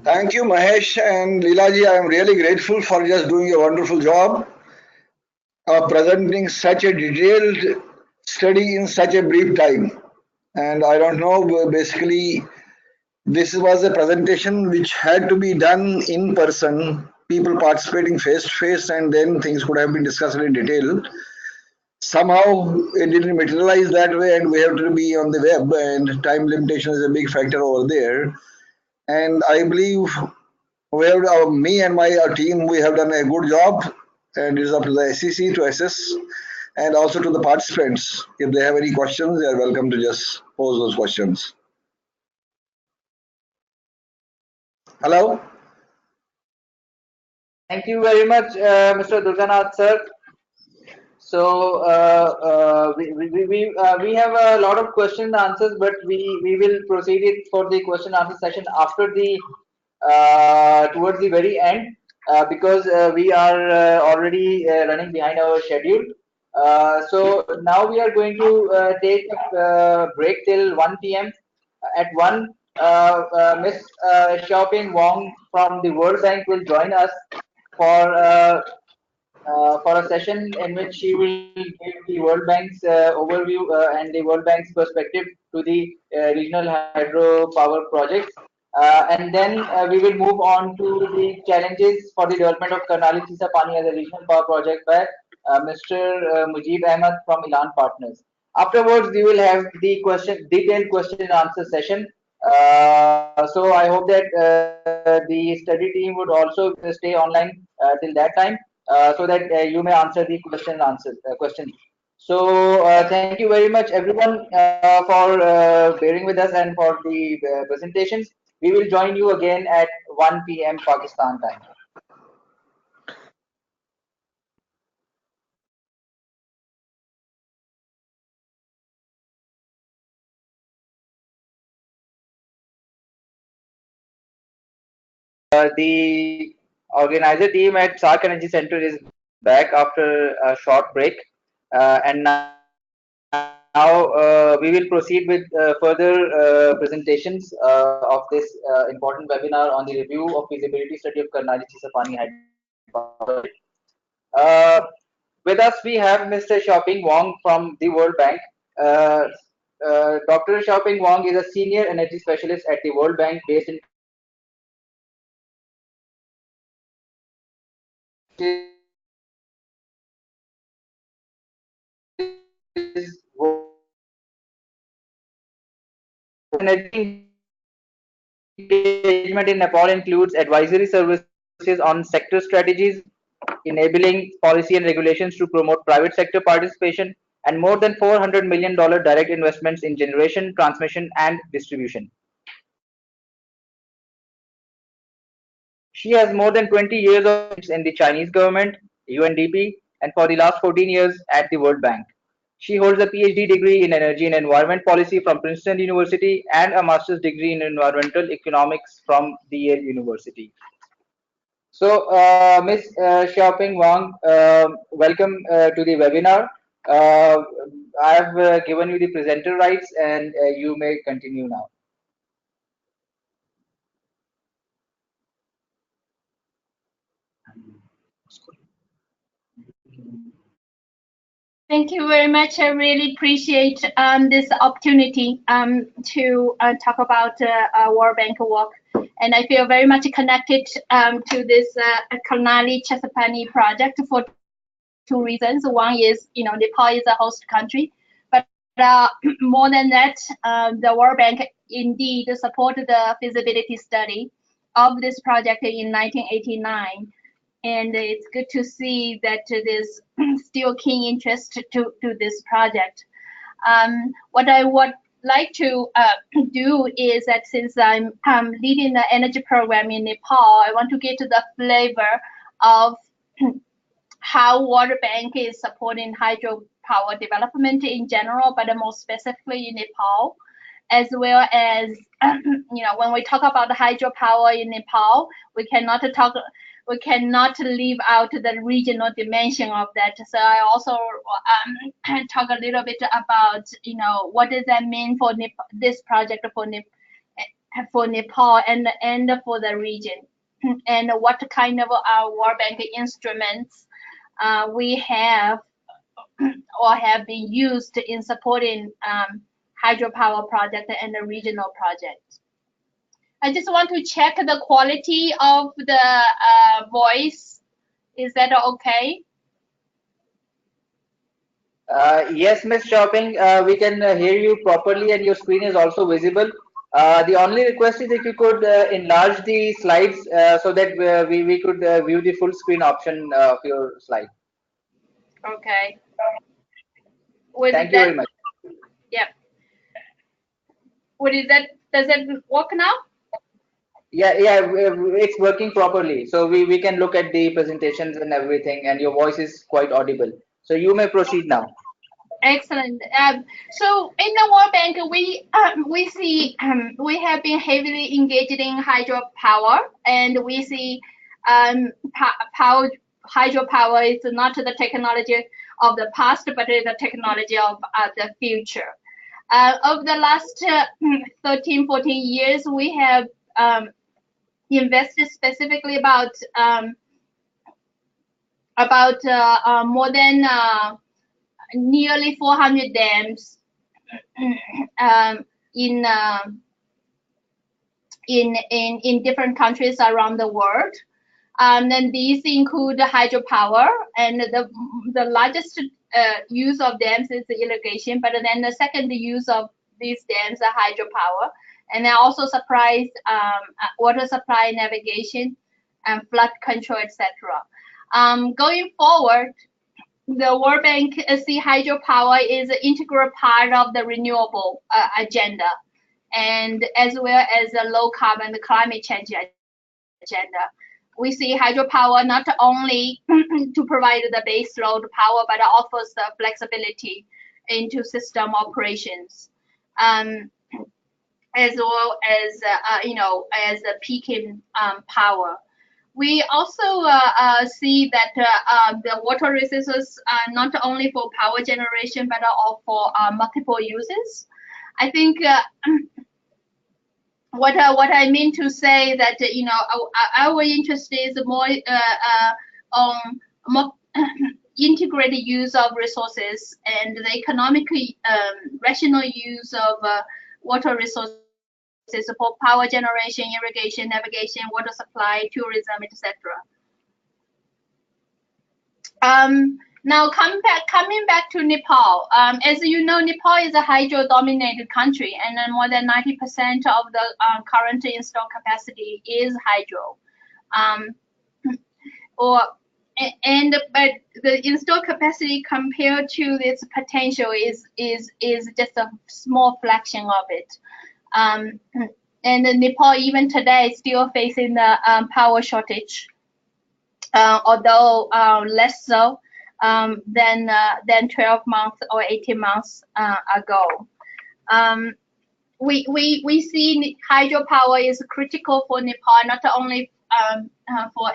Thank you, Mahesh and Leelaji. I am really grateful for just doing a wonderful job of presenting such a detailed study in such a brief time. And I don't know, basically, this was a presentation which had to be done in person, people participating face to face, and then things could have been discussed in detail. Somehow it didn't materialize that way, and we have to be on the web, and time limitation is a big factor over there. And I believe we have me and my team, we have done a good job, and it is up to the SEC to assess, and also to the participants. If they have any questions, they are welcome to just pose those questions. Hello. Thank you very much, Mr. Durganath, sir. So we have a lot of question and answers, but we will proceed it for the question and answer session after the towards the very end, because we are already running behind our schedule. So now we are going to take a break till 1 p.m. At 1, Miss Xiaoping Wong from the World Bank will join us for for a session in which she will give the World Bank's overview and the World Bank's perspective to the regional hydropower projects. And then we will move on to the challenges for the development of Karnali Chissapani as a regional power project by Mr. Mujib Ahmed from Elan Partners. Afterwards, we will have the detailed question and answer session. So I hope that the study team would also stay online till that time, so that you may answer the questions. So thank you very much, everyone, for bearing with us and for the presentations. We will join you again at 1 p.m. Pakistan time. The organizer team at SARC Energy Center is back after a short break, and now we will proceed with further presentations of this important webinar on the review of feasibility study of Karnali Chissapani hydropower project. Uh, with us, we have Mr. Xiaoping Wong from the World Bank. Uh, Dr. Xiaoping Wong is a senior energy specialist at the World Bank based in Karnali, India. His engagement in Nepal includes advisory services on sector strategies, enabling policy and regulations to promote private sector participation, and more than $400 million direct investments in generation, transmission, and distribution. She has more than 20 years of experience in the Chinese government, UNDP, and for the last 14 years at the World Bank. She holds a PhD degree in energy and environment policy from Princeton University and a master's degree in environmental economics from the Yale University. So, Ms. Xiaoping Wang, welcome to the webinar. Uh, I have given you the presenter rights, and you may continue now. Thank you very much. I really appreciate this opportunity to talk about World Bank work. And I feel very much connected to this Karnali Chissapani project for two reasons. One is, Nepal is a host country, but more than that, the World Bank indeed supported the feasibility study of this project in 1989. And it's good to see that there's still keen interest to this project. What I would like to do is that since I'm leading the energy program in Nepal, I want to get to the flavor of how World Bank is supporting hydropower development in general, but more specifically in Nepal, as well as when we talk about hydropower in Nepal, we cannot leave out the regional dimension of that. So I also talk a little bit about what does that mean for this project for Nepal and for the region, and what kind of World Bank instruments we have or have been used in supporting hydropower project and the regional projects. I just want to check the quality of the voice. Is that okay? Yes, Ms. Shopping, we can hear you properly and your screen is also visible. The only request is if you could enlarge the slides so that we could view the full screen option of your slide. Okay. Thank you very much. Yeah. Does it work now? Yeah, it's working properly. So we can look at the presentations and everything, and your voice is quite audible. So you may proceed now. Excellent. So in the World Bank, we see we have been heavily engaged in hydropower, and we see hydropower is not the technology of the past, but is the technology of the future. Over the last 13, 14 years, we have invested specifically about more than nearly 400 dams in different countries around the world. And these include hydropower, and the largest use of dams is the irrigation, but then the second use of these dams are hydropower, and they also supply water supply, navigation, and flood control, etc. Going forward, the World Bank see hydropower is an integral part of the renewable agenda, and as well as the low carbon climate change agenda. We see hydropower not only to provide the base load power, but offers the flexibility into system operations, as well as as the peaking power. We also see that the water resources are not only for power generation, but also for multiple uses. I think what I mean to say that our interest is more on more integrated use of resources and the economically rational use of water resources for power generation, irrigation, navigation, water supply, tourism, etc. Now coming back to Nepal, as you know, Nepal is a hydro-dominated country, and more than 90% of the current installed capacity is hydro. But the installed capacity compared to its potential is just a small fraction of it. And Nepal even today is still facing the power shortage, although less so than 12 months or 18 months ago. We see hydropower is critical for Nepal, not only for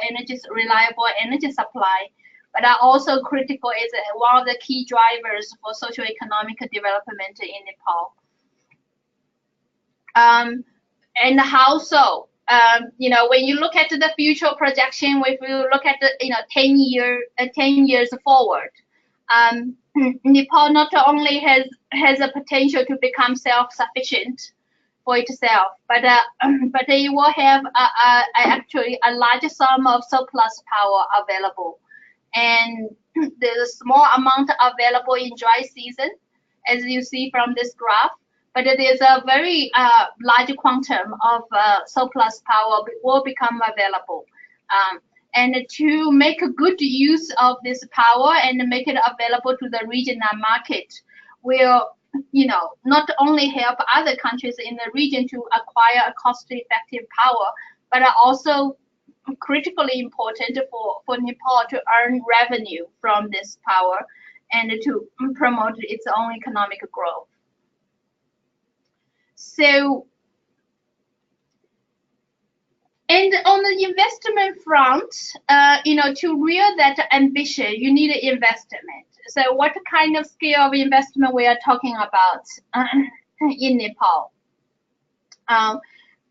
reliable energy supply, but are also critical as one of the key drivers for socio-economic development in Nepal. And how so? When you look at the future projection, if you look at the 10 years forward, Nepal not only has a potential to become self-sufficient for itself, but it will have actually a large sum of surplus power available, and there's a small amount available in dry season, as you see from this graph. But there's a very large quantum of surplus power will become available. And to make a good use of this power and make it available to the regional market will, not only help other countries in the region to acquire a cost-effective power, but are also critically important for Nepal to earn revenue from this power and to promote its own economic growth. So, and on the investment front, to real that ambition, you need investment. So what kind of scale of investment we are talking about in Nepal?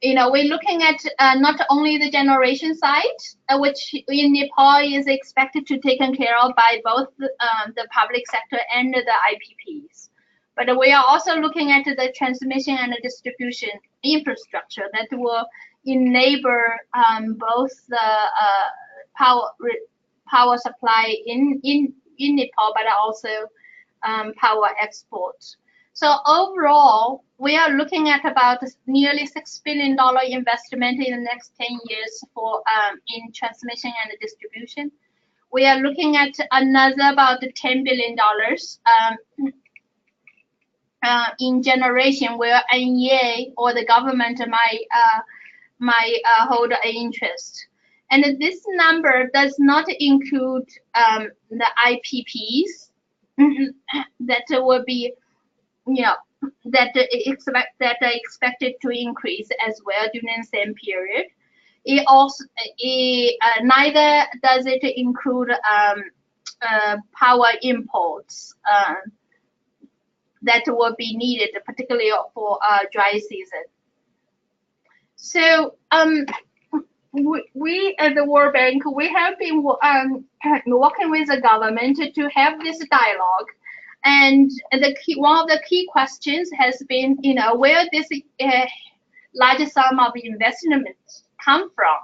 We're looking at not only the generation side, which in Nepal is expected to be taken care of by both the public sector and the IPPs. But we are also looking at the transmission and the distribution infrastructure that will enable both the power supply in Nepal, but also power export. So overall, we are looking at about nearly $6 billion investment in the next 10 years for in transmission and distribution. We are looking at another about $10 billion in generation, where NEA or the government might hold an interest. And this number does not include the IPPs that will be, that are expected to increase as well during the same period. It also neither does it include power imports that will be needed, particularly for dry season. So we at the World Bank, we have been working with the government to have this dialogue, and one of the key questions has been, where this large sum of investment come from.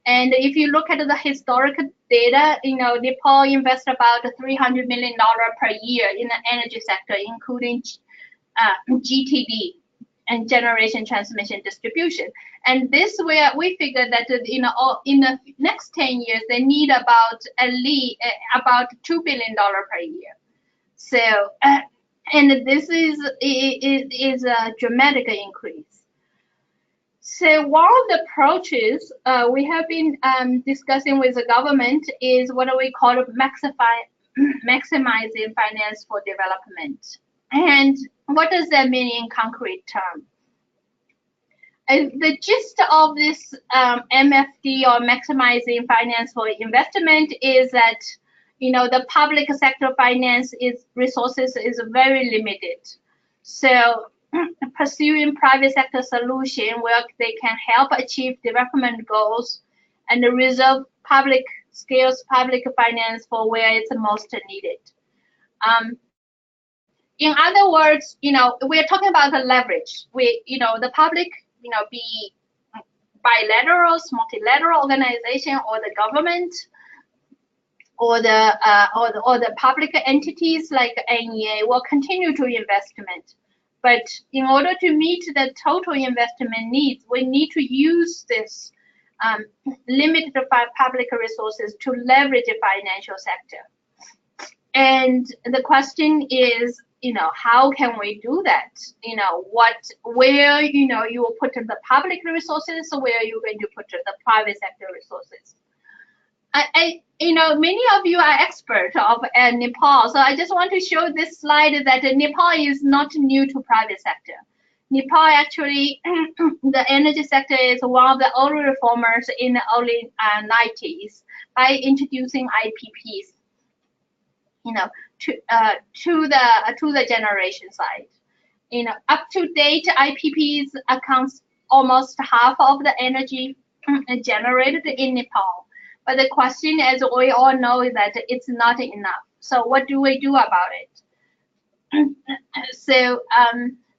And if you look at the historical data, Nepal invests about $300 million per year in the energy sector, including GTD and generation, transmission, distribution. And this where we figure that in the next 10 years they need about at least about $2 billion per year. So and this is a dramatic increase. So one of the approaches we have been discussing with the government is what we call maximizing finance for development. And what does that mean in concrete terms? The gist of this MFD, or maximizing finance for investment, is that the public sector finance resources is very limited. So pursuing private sector solution where they can help achieve development goals and reserve public finance for where it's most needed. In other words, we're talking about the leverage. The public, be bilateral, multilateral organization, or the government, or the public entities like NEA will continue to investment. But in order to meet the total investment needs, we need to use this limited public resources to leverage the financial sector. And the question is, how can we do that? Where you will put the public resources, or where you're going to put the private sector resources. Many of you are experts of Nepal, so I just want to show this slide that Nepal is not new to private sector. Nepal actually, the energy sector is one of the early reformers in the early 90s by introducing IPPs, to the generation side. Up to date, IPPs accounts almost half of the energy generated in Nepal. But the question, as we all know, is that it's not enough. So what do we do about it? So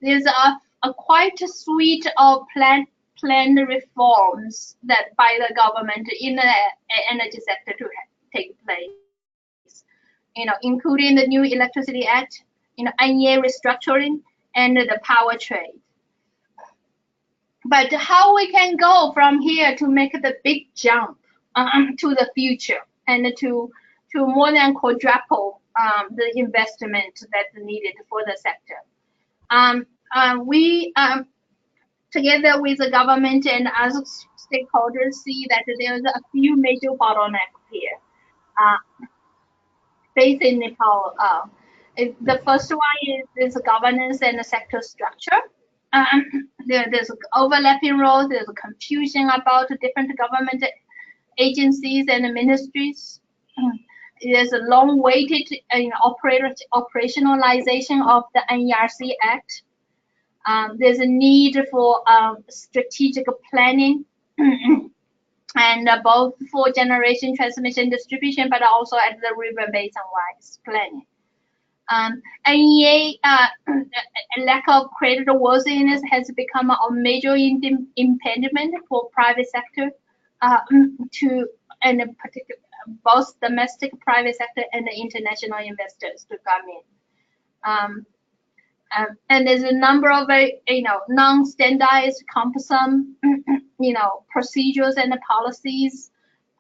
there's a quite a suite of planned reforms that by the government in the energy sector to take place. Including the new Electricity Act, IEA restructuring, and the power trade. But how we can go from here to make the big jump to the future and to more than quadruple the investment that's needed for the sector. We together with the government and other stakeholders see that there's a few major bottlenecks here facing Nepal. The first one is governance and the sector structure. There's overlapping roles, there's confusion about different government agencies and ministries. There's a long-waited operationalization of the NERC Act. There's a need for strategic planning and both for generation, transmission, distribution, but also at the river basin-wise planning. NEA lack of creditworthiness has become a major impediment for private sector and in particular both domestic private sector and the international investors to come in. And there's a number of non-standardized, cumbersome, procedures and policies,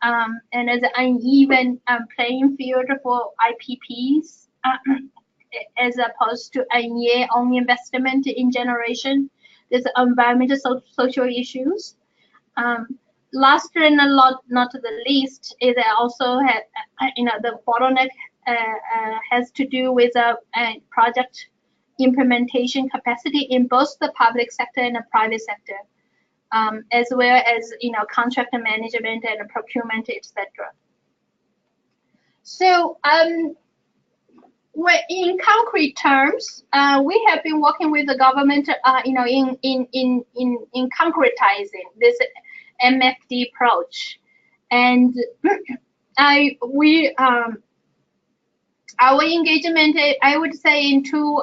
and there's an uneven playing field for IPPs. As opposed to NEA own investment in generation. There's environmental social issues. Last and not the least is also the bottleneck has to do with project implementation capacity in both the public sector and the private sector, as well as contract management and procurement, etc. So in concrete terms, we have been working with the government, in concretizing this MFD approach, and our engagement, I would say, in two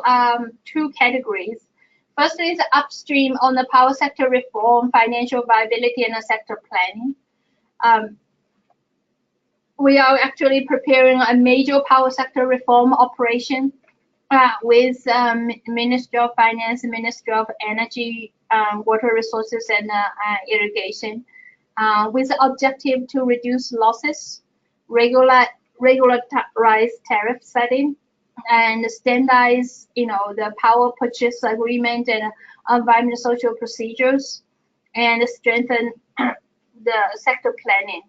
categories. First is upstream on the power sector reform, financial viability, and sector planning. We are actually preparing a major power sector reform operation with Ministry of Finance, Ministry of Energy, Water Resources, and Irrigation, with the objective to reduce losses, regularize tariff setting, and standardize, the power purchase agreement and environmental social procedures, and strengthen the sector planning.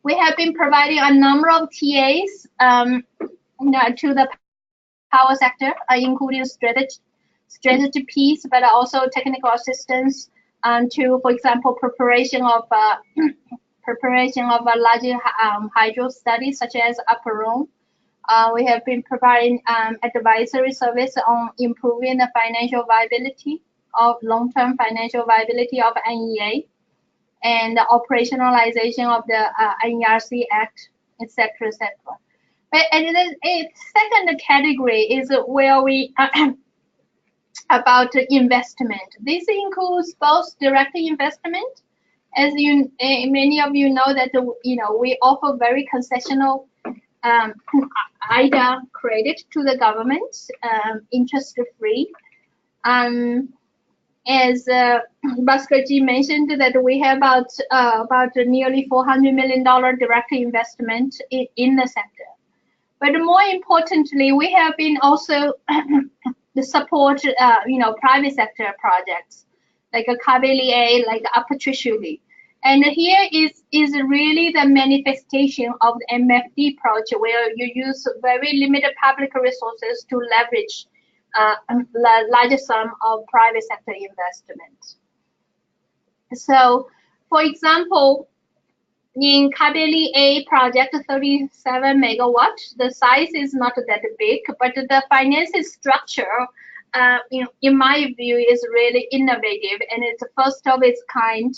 We have been providing a number of TAs to the power sector, including strategy piece, but also technical assistance to, for example, preparation of a larger hydro study, such as Upper Rhone. We have been providing advisory service on improving the financial viability of long-term financial viability of NEA, and the operationalization of the NERC Act, etc., etc. But the second category is where we about investment. This includes both direct investment, as many of you know that we offer very concessional Hydr credit to the government, interest-free. As Bhaskarji mentioned, that we have about nearly $400 million direct investment in the sector. But more importantly, we have been also to support private sector projects like a Karnali A, like Upper Trishuli. And here is really the manifestation of the MFD approach, where you use very limited public resources to leverage the larger sum of private sector investment. So, for example, in Karnali A project, 37 megawatt, the size is not that big, but the financing structure, in my view, is really innovative, and it's the first of its kind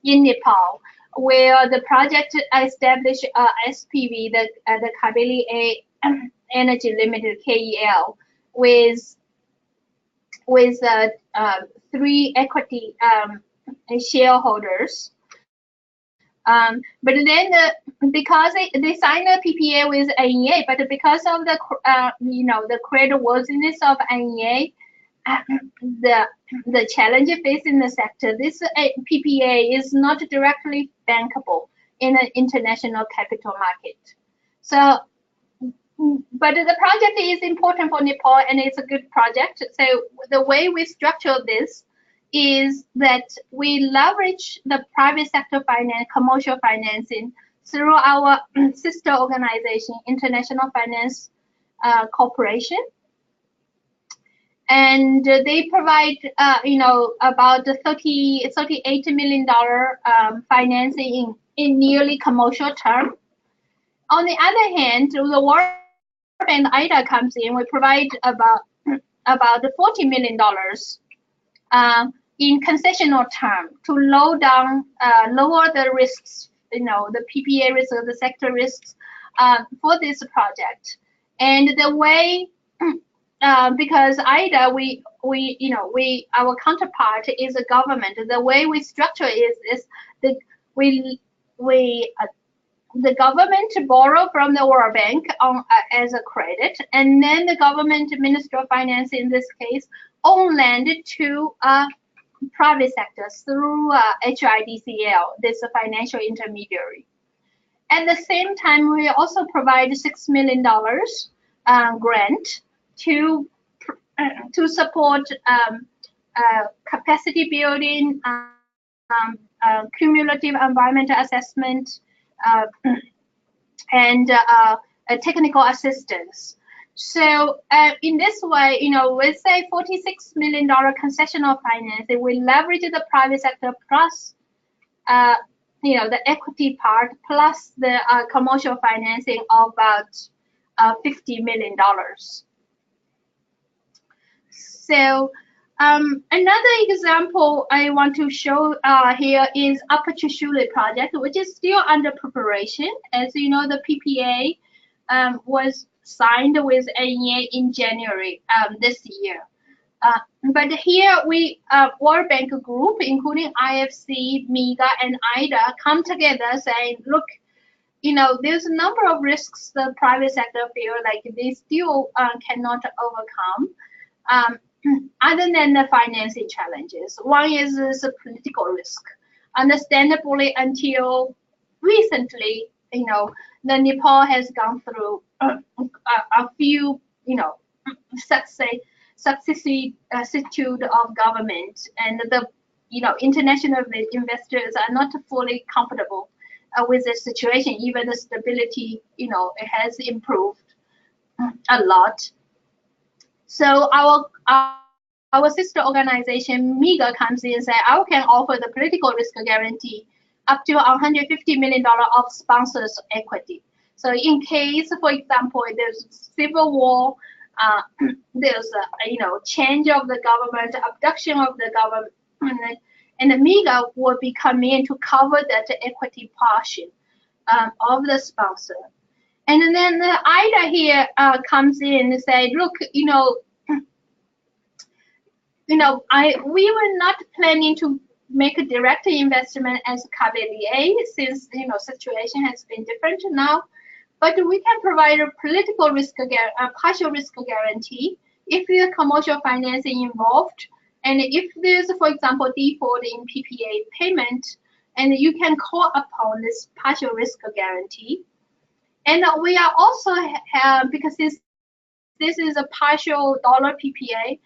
in Nepal. where the project established SPV, the Karnali Energy Limited (KEL), with 3 equity shareholders. But then because they signed a PPA with NEA, but because of the the creditworthiness of NEA, the challenge facing the sector, this PPA is not directly bankable in an international capital market. So, but the project is important for Nepal and it's a good project. So the way we structure this is that we leverage the private sector finance, commercial financing through our sister organization, International Finance Corporation. And they provide, about $38 million financing in nearly commercial term. On the other hand, the World Bank IDA comes in, we provide about $40 million in concessional term to lower the risks, the PPA risks or the sector risks for this project. And the way, because IDA, our counterpart is a government. The way we structure is that the government borrow from the World Bank as a credit, and then the government Minister of Finance in this case own lend to private sectors through HIDCL, this financial intermediary. At the same time, we also provide $6 million grant to support capacity building, cumulative environmental assessment, and technical assistance. So in this way, with say $46 million concessional financing, we leverage the private sector plus, the equity part plus the commercial financing of about $50 million. So another example I want to show here is Upper Trishuli project, which is still under preparation. As you know, the PPA was signed with NEA in January this year. But here we, World Bank Group, including IFC, MEGA, and IDA, come together saying, look, there's a number of risks the private sector feel like they still cannot overcome. Other than the financing challenges. One is the political risk. Understandably, until recently, the Nepal has gone through a few, successitude of government, and the, international investors are not fully comfortable with the situation. Even the stability, it has improved a lot. So our sister organization, MEGA, comes in and says, I can offer the political risk guarantee up to $150 million of sponsors' equity. So in case, for example, there's civil war, there's a, change of the government, abduction of the government, and the MEGA will be coming in to cover that equity portion of the sponsor. And then the IDA here comes in and say, look, we were not planning to make a direct investment as Karnali since situation has been different now, but we can provide a political risk, partial risk guarantee if there's commercial financing involved, and if there's, for example, default in PPA payment, and you can call upon this partial risk guarantee. And we are also because this is a partial dollar PPA.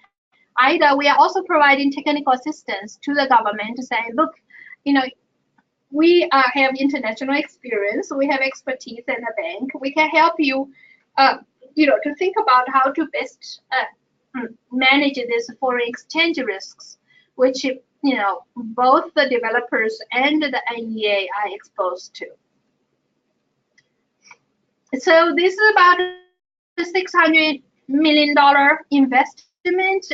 IDA, we are also providing technical assistance to the government to say, look, we have international experience, we have expertise in the bank, we can help you, to think about how to best manage this foreign exchange risks, which, both the developers and the NEA are exposed to. So this is about a $600 million investment,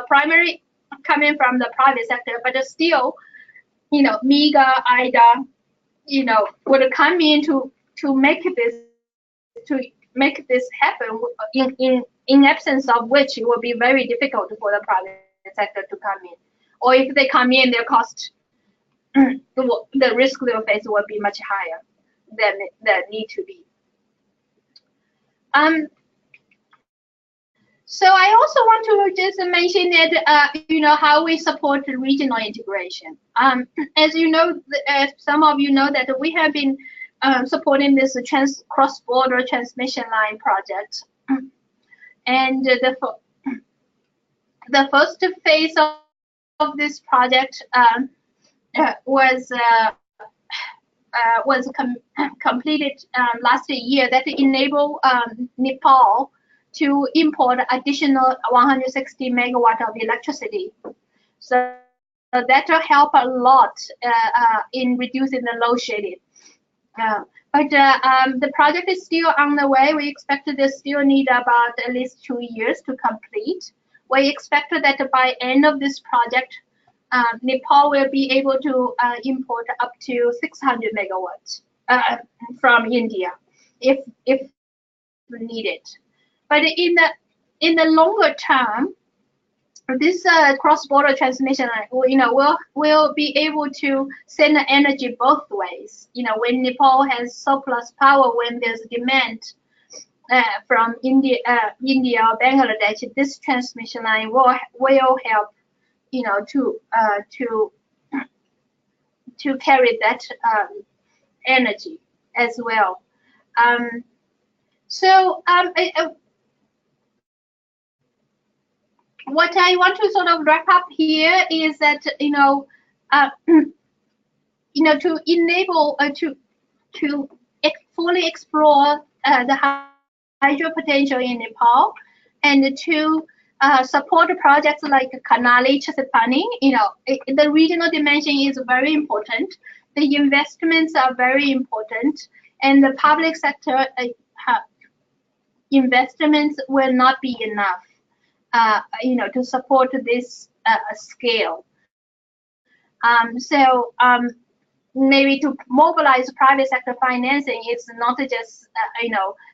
primary coming from the private sector, but still, MEGA, IDA, would come in to make this happen, in absence of which it will be very difficult for the private sector to come in. Or if they come in, their cost, the risk they'll face will be much higher than need to be. So I also want to just mention that how we support regional integration. As you know, as some of you know, that we have been supporting this cross-border transmission line project, and the first phase of this project was completed last year, that enable Nepal to import additional 160 megawatt of electricity. So that will help a lot in reducing the load shedding. But the project is still on the way. We expect they still need about at least 2 years to complete. We expect that by end of this project, Nepal will be able to import up to 600 megawatts from India, if needed. But in the longer term, this cross-border transmission line, will be able to send the energy both ways. When Nepal has surplus power, when there's demand from India or Bangladesh, this transmission line will help, to carry that energy as well. What I want to sort of wrap up here is that to enable to fully explore the hydro potential in Nepal, and to support projects like Karnali, Chissapani. The regional dimension is very important. The investments are very important, and the public sector investments will not be enough, to support this scale. Maybe to mobilize private sector financing is not just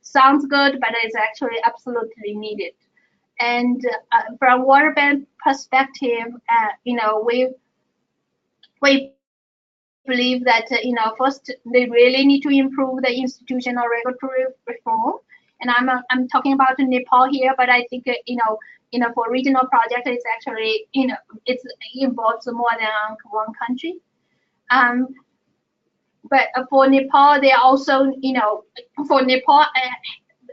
sounds good, but it's actually absolutely needed. And from World Bank perspective, we believe that first they really need to improve the institutional regulatory reform. And I'm talking about Nepal here, but I think for regional project, it's actually it involves more than one country. But for Nepal, they also for Nepal,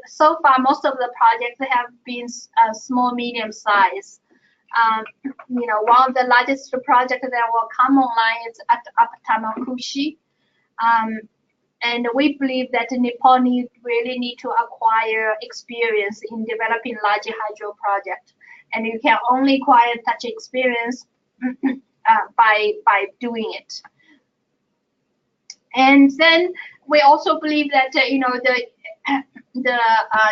so far most of the projects have been small, medium size. One of the largest projects that will come online is at Tamakushi. And we believe that Nepal really need to acquire experience in developing large hydro projects, and you can only acquire such experience by doing it. And then we also believe that the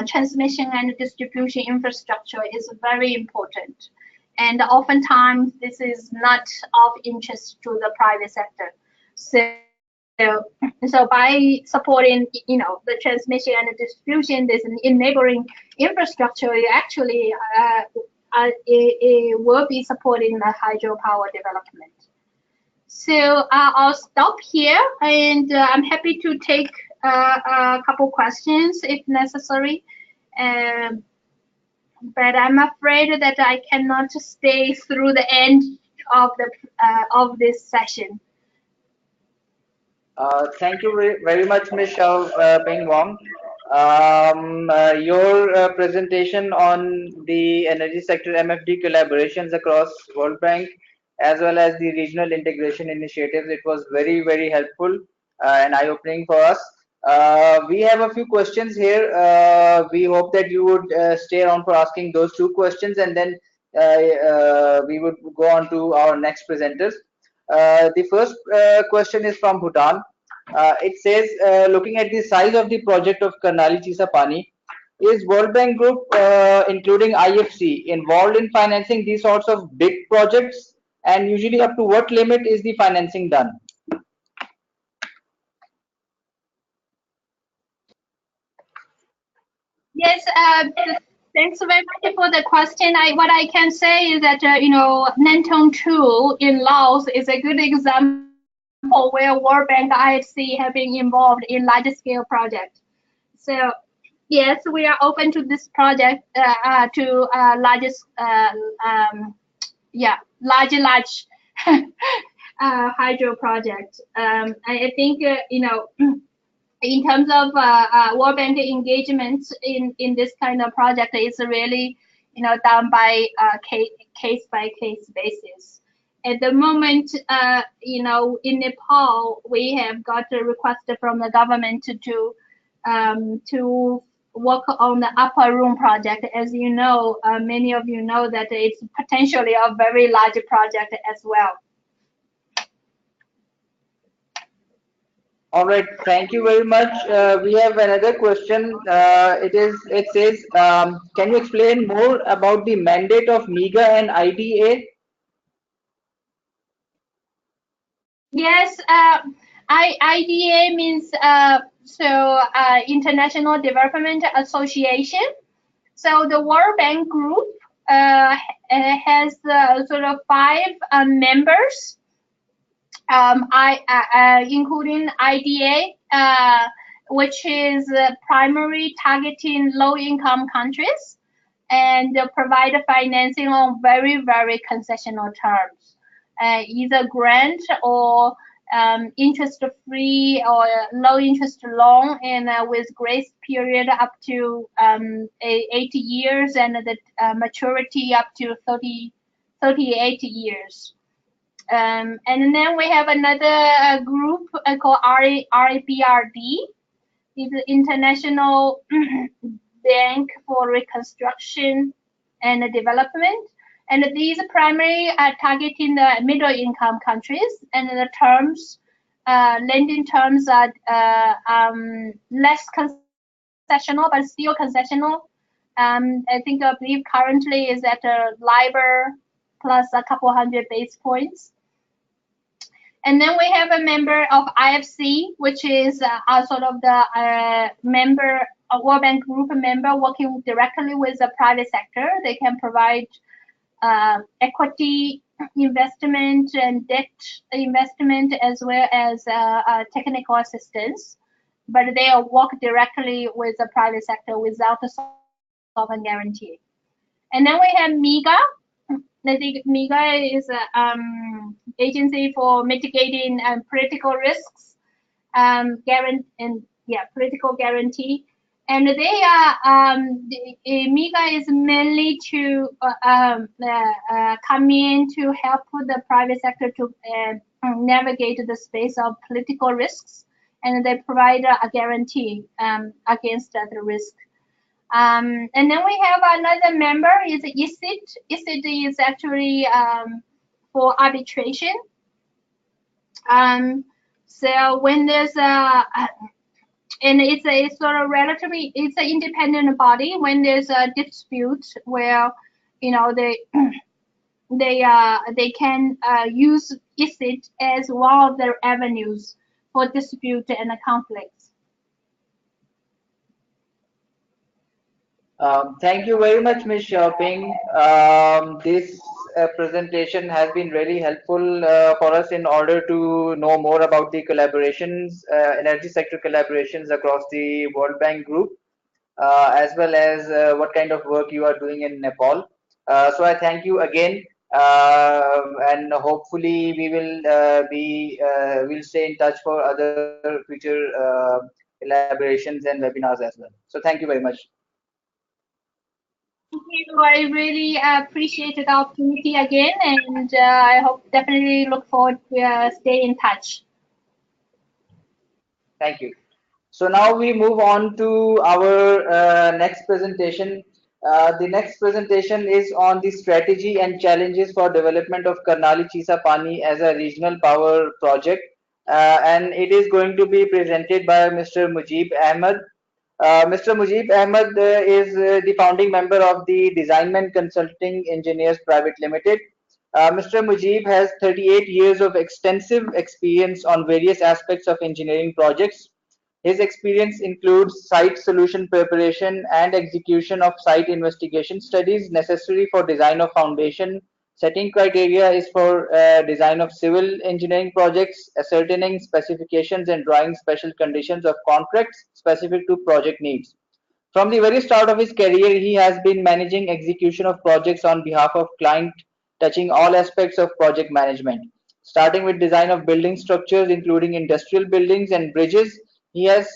transmission and distribution infrastructure is very important, and oftentimes this is not of interest to the private sector. So by supporting, the transmission and the distribution, this enabling infrastructure, actually it will be supporting the hydropower development. So I'll stop here, and I'm happy to take a couple questions if necessary. But I'm afraid that I cannot stay through the end of this session. Thank you very much, Ms. Xiao Peng Wong. Your presentation on the energy sector MFD collaborations across World Bank as well as the regional integration initiatives, it was very, very helpful and eye-opening for us. We have a few questions here. We hope that you would stay on for asking those 2 questions, and then we would go on to our next presenters. The first question is from Bhutan. It says, looking at the size of the project of Karnali Chissapani, is World Bank Group, including IFC, involved in financing these sorts of big projects? And usually up to what limit is the financing done? Yes, thanks very much for the question. What I can say is that Nantong 2 in Laos is a good example where World Bank IFC have been involved in large scale project. So yes, we are open to this project to largest large hydro project. I think in terms of World Bank engagement in this kind of project, it's really done by case by case basis. At the moment, in Nepal, we have got a request from the government to work on the upper room project. As you know, many of you know that it's potentially a very large project as well. All right, thank you very much. We have another question. It says, can you explain more about the mandate of MEGA and IDA? Yes, IDA means International Development Association. So the World Bank Group has sort of 5 members, including IDA, which is primarily targeting low-income countries and provide financing on very, very concessional terms, either grant or interest-free or low-interest loan, and with grace period up to 80 years and the maturity up to 38 years. And then we have another group called RBRD, is the International Bank for Reconstruction and Development. And these primarily are targeting the middle income countries, and the terms, lending terms are less concessional, but still concessional. I believe currently is at a LIBOR plus a couple hundred basis points. And then we have a member of IFC, which is sort of the member, a World Bank Group member working directly with the private sector. They can provide equity investment and debt investment as well as technical assistance. But they work directly with the private sector without a sovereign guarantee. And then we have MEGA. I think MEGA is an agency for mitigating political risks, political guarantee. And they are, MEGA is mainly to come in to help the private sector to navigate the space of political risks, and they provide a guarantee against that risk. And then we have another member is ICID. ICID is actually for arbitration. So when there's and it's a sort of relatively, it's an independent body. When there's a dispute where they can use ICID as one of their avenues for dispute and conflicts. Thank you very much, Ms. Xiaoping. This presentation has been really helpful for us in order to know more about the collaborations, energy sector collaborations across the World Bank Group, as well as what kind of work you are doing in Nepal. So I thank you again, and hopefully we will we'll stay in touch for other future collaborations and webinars as well. So thank you very much. Thank you. I really appreciate the opportunity again, and I hope definitely look forward to stay in touch. Thank you. So now we move on to our next presentation. The next presentation is on the strategy and challenges for development of Karnali Chissapani as a regional power project, and it is going to be presented by Mr. Mujib Ahmed. Mr. Mujib Ahmed is the founding member of the Designment Consulting Engineers Private Limited. Mr. Mujib has 38 years of extensive experience on various aspects of engineering projects. His experience includes site solution preparation and execution of site investigation studies necessary for design of foundation. Setting criteria is for design of civil engineering projects, ascertaining specifications and drawing special conditions of contracts specific to project needs. From the very start of his career, he has been managing execution of projects on behalf of client, touching all aspects of project management. Starting with design of building structures, including industrial buildings and bridges, he has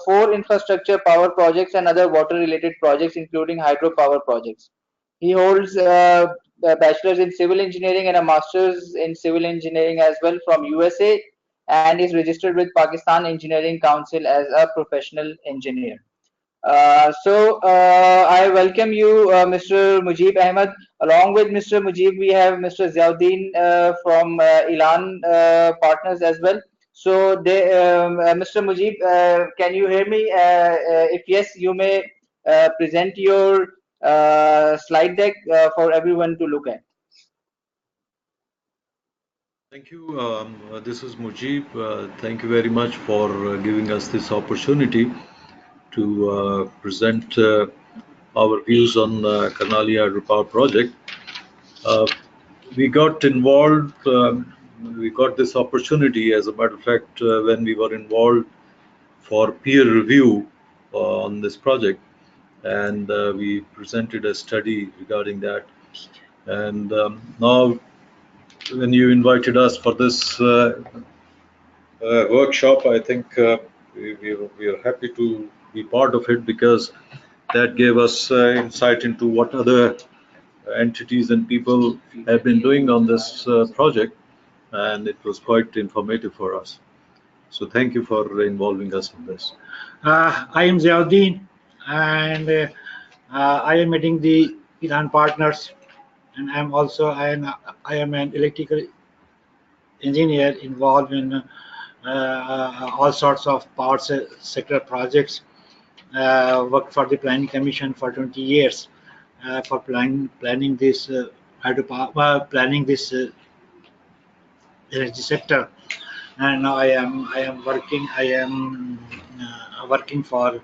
four infrastructure power projects and other water-related projects, including hydropower projects. He holds a bachelor's in civil engineering and a master's in civil engineering as well from USA, and is registered with Pakistan Engineering Council as a professional engineer. I welcome you, Mr. Mujib Ahmed. Along with Mr. Mujib, we have Mr. Ziauddin from Elan Partners as well. Mr. Mujib, can you hear me? If yes, you may present your slide deck for everyone to look at. Thank you. This is Mujib. Thank you very much for giving us this opportunity to present our views on Karnali hydropower project. We got involved, we got this opportunity, as a matter of fact, when we were involved for peer review on this project, and we presented a study regarding that. And now, when you invited us for this workshop, I think we are happy to be part of it, because that gave us insight into what other entities and people have been doing on this project, and it was quite informative for us. So thank you for involving us in this. I am Ziauddin, and I am heading the Iran partners, and I am an electrical engineer involved in all sorts of power sector projects. Worked for the Planning Commission for 20 years for planning this hydropower, planning this energy sector, and now I am working for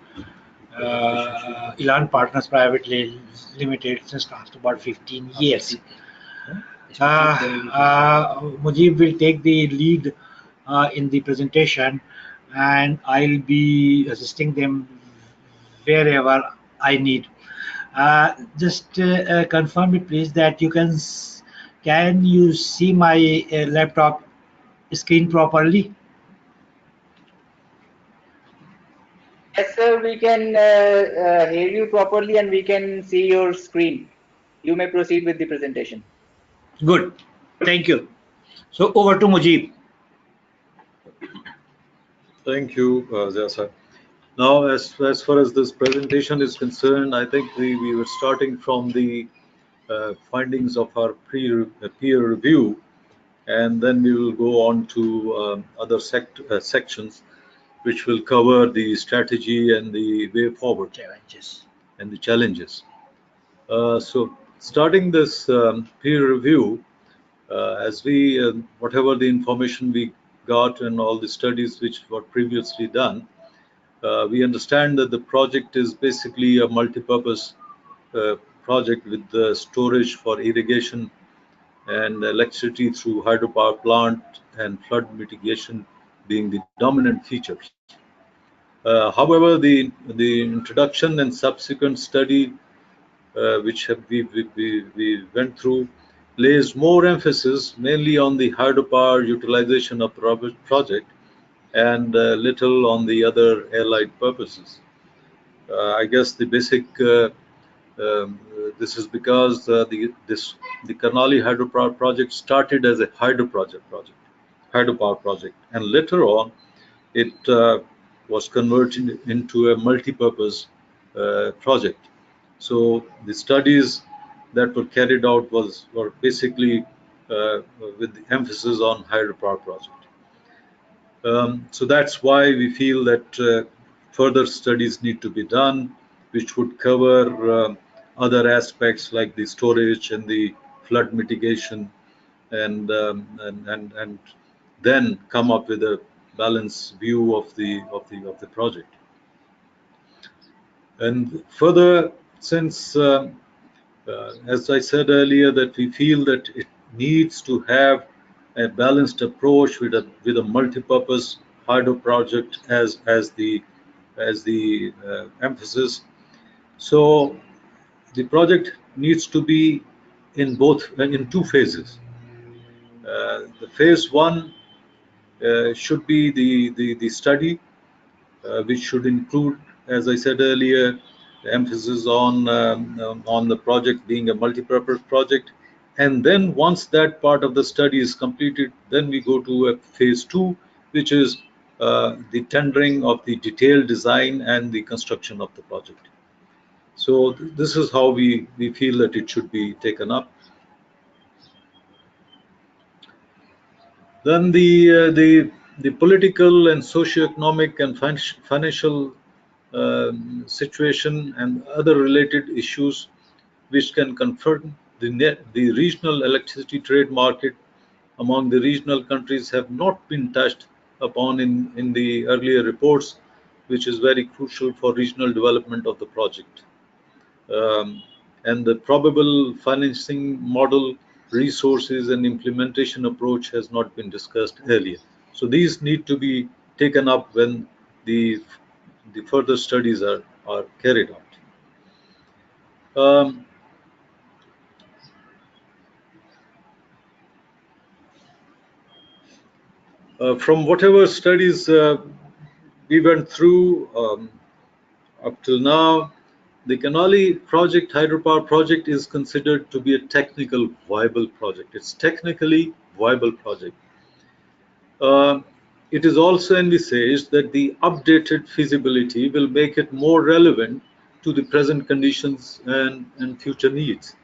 Elan Partners Privately Limited since last about 15 years. Mujib will take the lead in the presentation, and I'll be assisting them wherever I need. Just confirm me, please, that can you see my laptop screen properly? Yes, sir, we can hear you properly and we can see your screen. You may proceed with the presentation. Good. Thank you. So over to Mujib. Thank you, Zia. Now, as far as this presentation is concerned, I think we were starting from the findings of our peer review, and then we will go on to other sections, which will cover the strategy and the way forward and the challenges. So starting this peer review, as we whatever the information we got and all the studies which were previously done, we understand that the project is basically a multi-purpose project with storage for irrigation and electricity through hydropower plant and flood mitigation being the dominant features. However, the introduction and subsequent study which we went through lays more emphasis mainly on the hydropower utilization of project and little on the other allied purposes. I guess the basic this is because the Karnali hydropower project started as a hydropower project, and later on it was converted into a multi-purpose project. So the studies that were carried out were basically with the emphasis on hydropower project. So that's why we feel that further studies need to be done, which would cover other aspects like the storage and the flood mitigation, and then come up with a balanced view of the project. And further, since as I said earlier, that we feel that it needs to have a balanced approach with a multi-purpose hydro project as the emphasis. So the project needs to be in two phases. The phase one should be the study, which should include, as I said earlier, the emphasis on the project being a multi-purpose project. And then once that part of the study is completed, then we go to a phase two, which is the tendering of the detailed design and the construction of the project. So this is how we feel that it should be taken up. Then the political and socio-economic and financial situation and other related issues which can confront the regional electricity trade market among the regional countries have not been touched upon in the earlier reports, which is very crucial for regional development of the project. And the probable financing model, resources and implementation approach has not been discussed earlier. So these need to be taken up when the further studies are carried out. From whatever studies we went through up till now, the Karnali project, hydropower project, is considered to be a technical viable project. It's technically viable project. It is also envisaged that the updated feasibility will make it more relevant to the present conditions and future needs.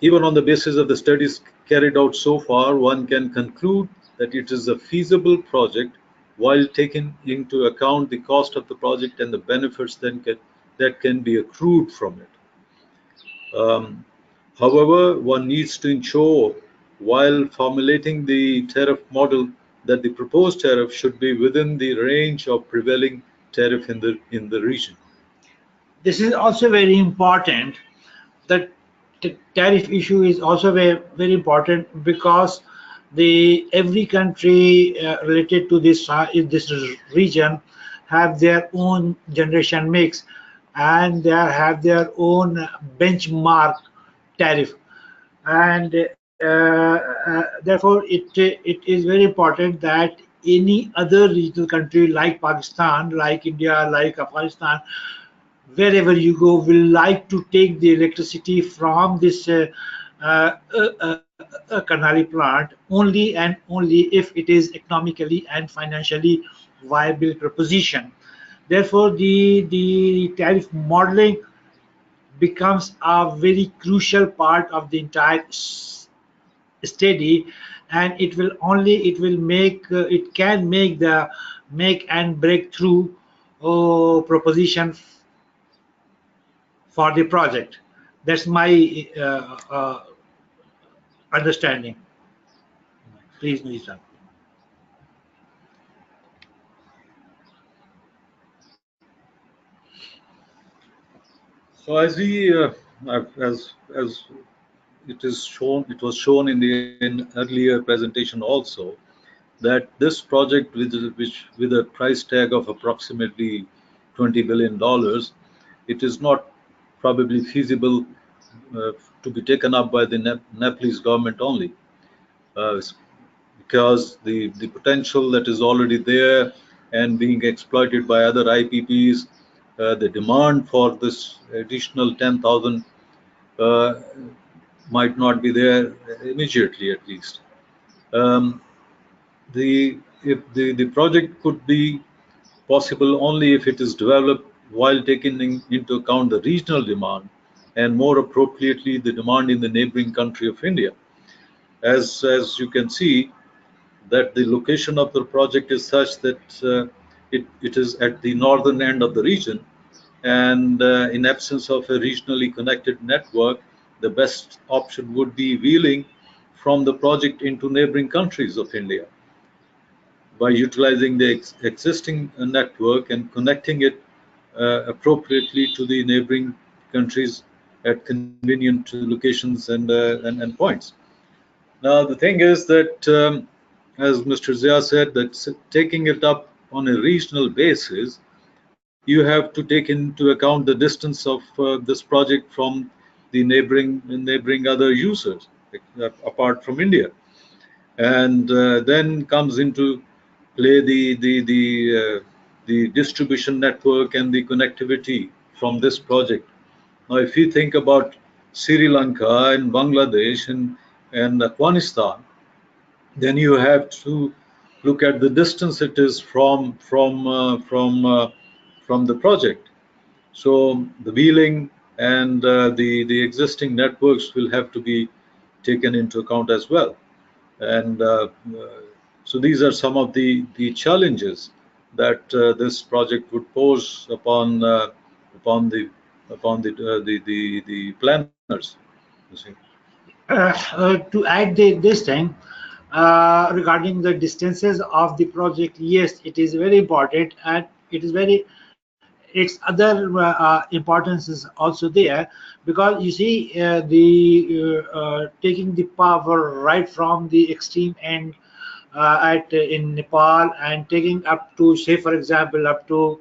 Even on the basis of the studies carried out so far, one can conclude that it is a feasible project while taking into account the cost of the project and the benefits that can be accrued from it. However, one needs to ensure while formulating the tariff model that the proposed tariff should be within the range of prevailing tariff in the region. This is also very important. The tariff issue is also very important because every country related to this region have their own generation mix, and they have their own benchmark tariff, and therefore it is very important that any other regional country like Pakistan, like India, like Afghanistan, wherever you go, will like to take the electricity from this Karnali plant only and only if it is economically and financially viable proposition. Therefore, the tariff modeling becomes a very crucial part of the entire study, and it can make the make and breakthrough proposition for the project. That's my understanding. Please, Nisa. So as it was shown in the earlier presentation also, that this project, with a price tag of approximately $20 billion, it is not probably feasible to be taken up by the Nepalese government only, because the potential that is already there and being exploited by other IPPs, the demand for this additional 10,000 might not be there immediately, at least. The project could be possible only if it is developed while taking into account the regional demand and more appropriately the demand in the neighboring country of India. As you can see, that the location of the project is such that it is at the northern end of the region, and in absence of a regionally connected network, the best option would be wheeling from the project into neighboring countries of India. by utilizing the existing network and connecting it appropriately to the neighboring countries at convenient locations and points. Now, the thing is that, as Mr. Zia said, that taking it up on a regional basis, you have to take into account the distance of this project from the neighboring other users, apart from India, and then comes into play the distribution network and the connectivity from this project. Now, if you think about Sri Lanka and Bangladesh and Afghanistan, then you have to look at the distance it is from the project. So the wheeling and the existing networks will have to be taken into account as well. And so these are some of the challenges that this project would pose upon the planners. You see. To add this thing regarding the distances of the project, yes, it is very important, and it is very its other importance is also there, because you see the taking the power right from the extreme end at in Nepal and taking up to, say for example, up to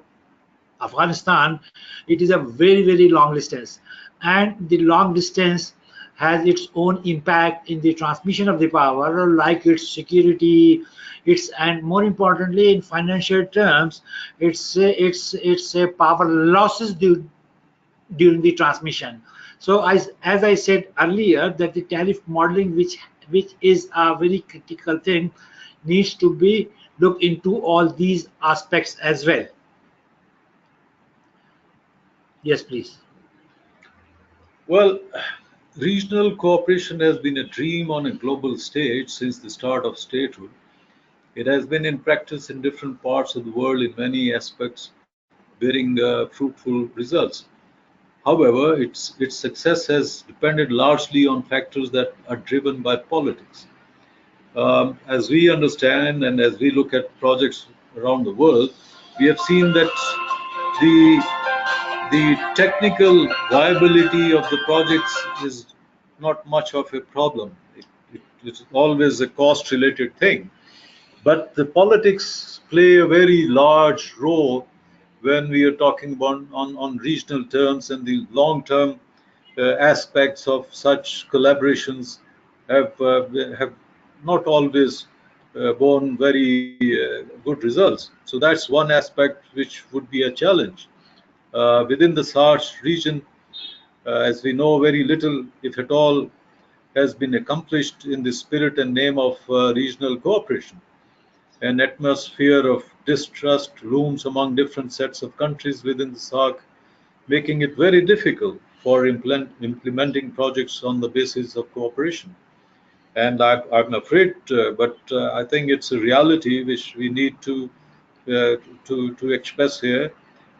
Afghanistan, it is a very long distance, and the long distance has its own impact in the transmission of the power, like its security, its, and more importantly in financial terms, it's a power losses during the transmission. So as I said earlier, that the tariff modeling, which is a very critical thing, needs to be looked into all these aspects as well. Yes, please. Well, regional cooperation has been a dream on a global stage since the start of statehood. It has been in practice in different parts of the world in many aspects, bearing fruitful results. However, its success has depended largely on factors that are driven by politics. As we understand and as we look at projects around the world, we have seen that the technical viability of the projects is not much of a problem. It's always a cost-related thing. But the politics play a very large role when we are talking about on regional terms, and the long-term aspects of such collaborations have not always borne very good results. So that's one aspect which would be a challenge. Within the SARC region, as we know, very little, if at all, has been accomplished in the spirit and name of regional cooperation. An atmosphere of distrust looms among different sets of countries within the SARC, making it very difficult for implementing projects on the basis of cooperation. And I'm afraid, but I think it's a reality which we need to express here,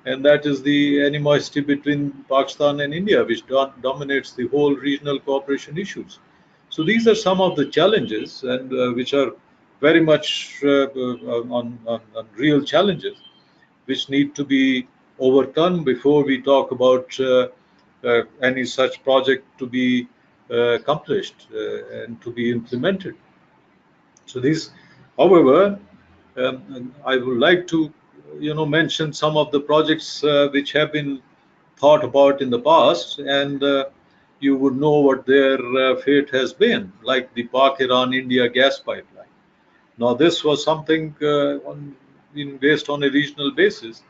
and that is the animosity between Pakistan and India, which dominates the whole regional cooperation issues. So these are some of the challenges, and which are very much on real challenges, which need to be overcome before we talk about any such project to be accomplished and to be implemented. So these, however, I would like to, mention some of the projects which have been thought about in the past, and you would know what their fate has been, like the Pak-Iran-India gas pipeline. Now, this was something based on a regional basis,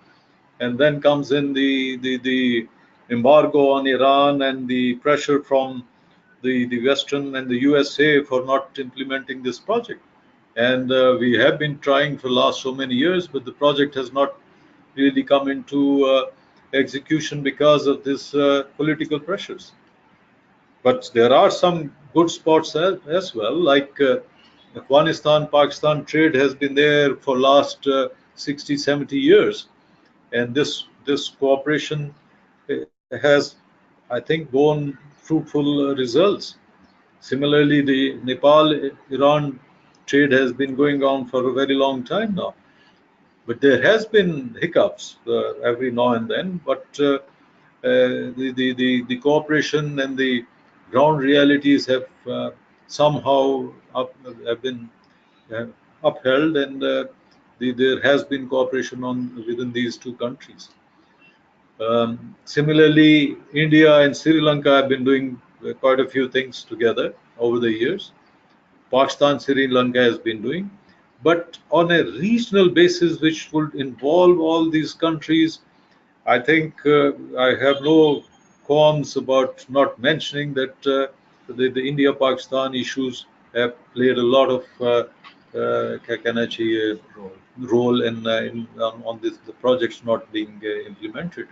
and then comes in the embargo on Iran and the pressure from the Western and the USA for not implementing this project. And we have been trying for the last so many years, but the project has not really come into execution because of this political pressures. But there are some good spots as well, like Afghanistan-Pakistan trade has been there for last 60, 70 years, and this cooperation has, I think, borne fruitful results. Similarly, the Nepal-Iran trade has been going on for a very long time now. But there has been hiccups every now and then, but the cooperation and the ground realities have somehow have been uh, upheld, and there has been cooperation within these two countries. Similarly, India and Sri Lanka have been doing quite a few things together over the years. Pakistan, Sri Lanka has been doing, but on a regional basis, which would involve all these countries. I think I have no qualms about not mentioning that the India-Pakistan issues have played a lot of role in on the projects not being implemented.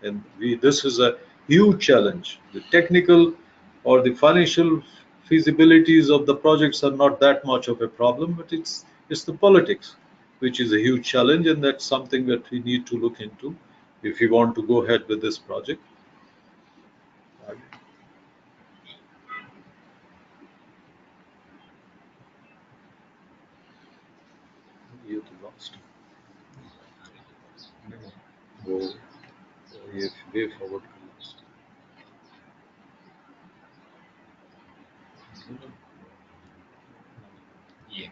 And this is a huge challenge. The technical or the financial feasibilities of the projects are not that much of a problem, but it's the politics, which is a huge challenge, and that's something that we need to look into if you want to go ahead with this project. You lost. Go way forward. Yeah.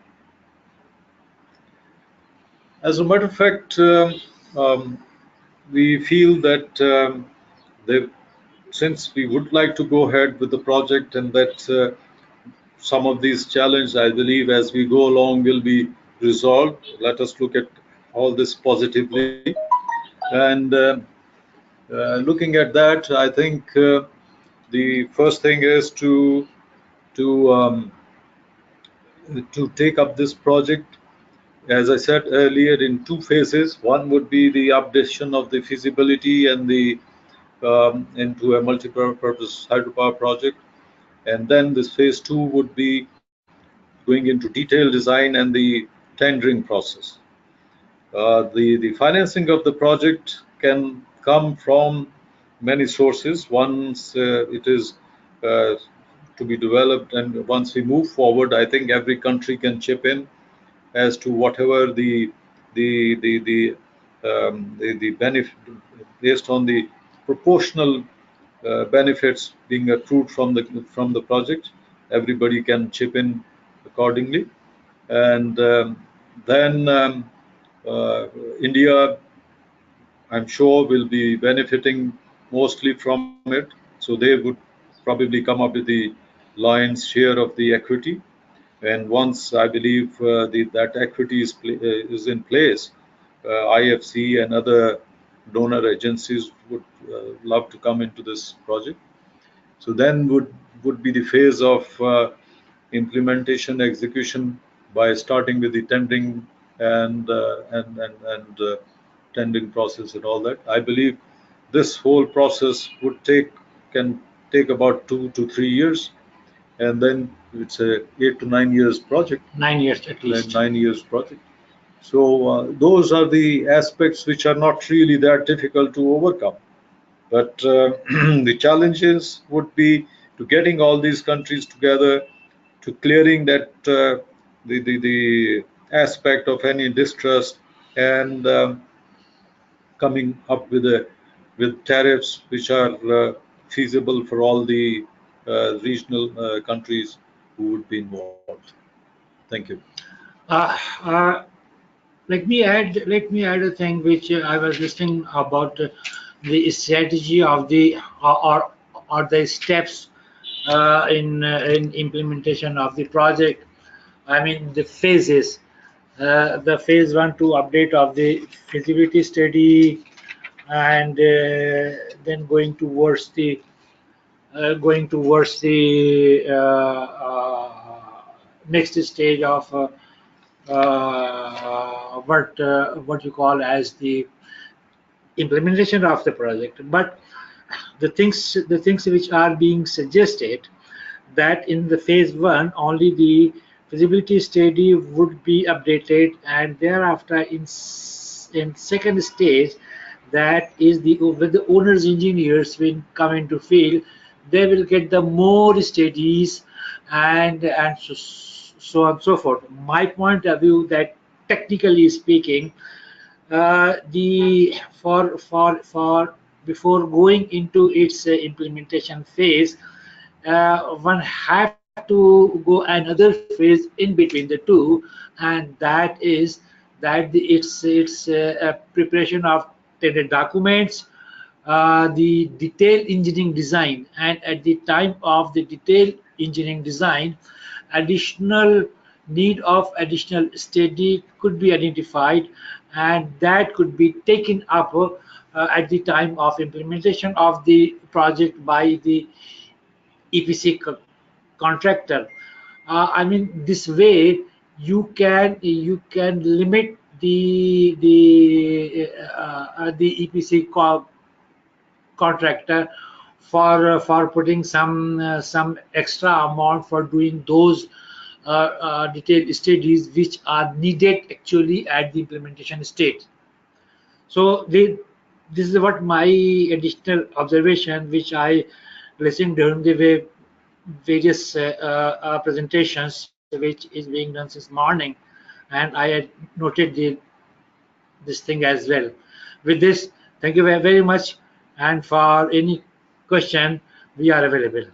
As a matter of fact, we feel that since we would like to go ahead with the project, and that some of these challenges, I believe, as we go along, will be resolved. Let us look at all this positively. And looking at that, I think the first thing is to um, to take up this project, as I said earlier, in two phases. One would be the updation of the feasibility and the into a multi-purpose hydropower project, and then this phase two would be going into detailed design and the tendering process. The financing of the project can come from many sources. Once it is to be developed, and once we move forward, I think every country can chip in as to whatever the benefit, based on the proportional benefits being accrued from the project. Everybody can chip in accordingly, and then uh, India, I'm sure, will be benefiting mostly from it. So they would probably come up with the lion's share of the equity. And once I believe that equity is in place, IFC and other donor agencies would love to come into this project. So then would be the phase of implementation execution by starting with the tendering and tendering process and all that. I believe this whole process can take about 2 to 3 years, and then it's a 8 to 9 years project. 9 years at least. 9 years project. So those are the aspects which are not really that difficult to overcome. But the challenges would be to getting all these countries together, to clearing that the aspect of any distrust, and coming up with tariffs which are feasible for all the regional countries who would be involved. Thank you. Uh, uh, let me add a thing which I was listening about the strategy of the or the steps in implementation of the project. I mean the phases. The phase 1 to update of the feasibility study, and then going towards the next stage of what you call as the implementation of the project. But the things which are being suggested, that in the phase 1 only the feasibility study would be updated, and thereafter in second stage, that is the when the owners engineers will come into field, they will get the more studies, and so on and so forth. My point of view that technically speaking, the for before going into its implementation phase, one have to go another phase in between the two, and that is that it's preparation of tender documents, the detailed engineering design, and at the time of the detailed engineering design, additional need of additional study could be identified, and that could be taken up at the time of implementation of the project by the EPC contractor. I mean, this way you can limit the EPC contractor for putting some extra amount for doing those detailed studies which are needed actually at the implementation stage. So this is what my additional observation, which I listened during the various presentations which is being done since morning, and I had noted this thing as well. With this, thank you very much, and for any question, we are available.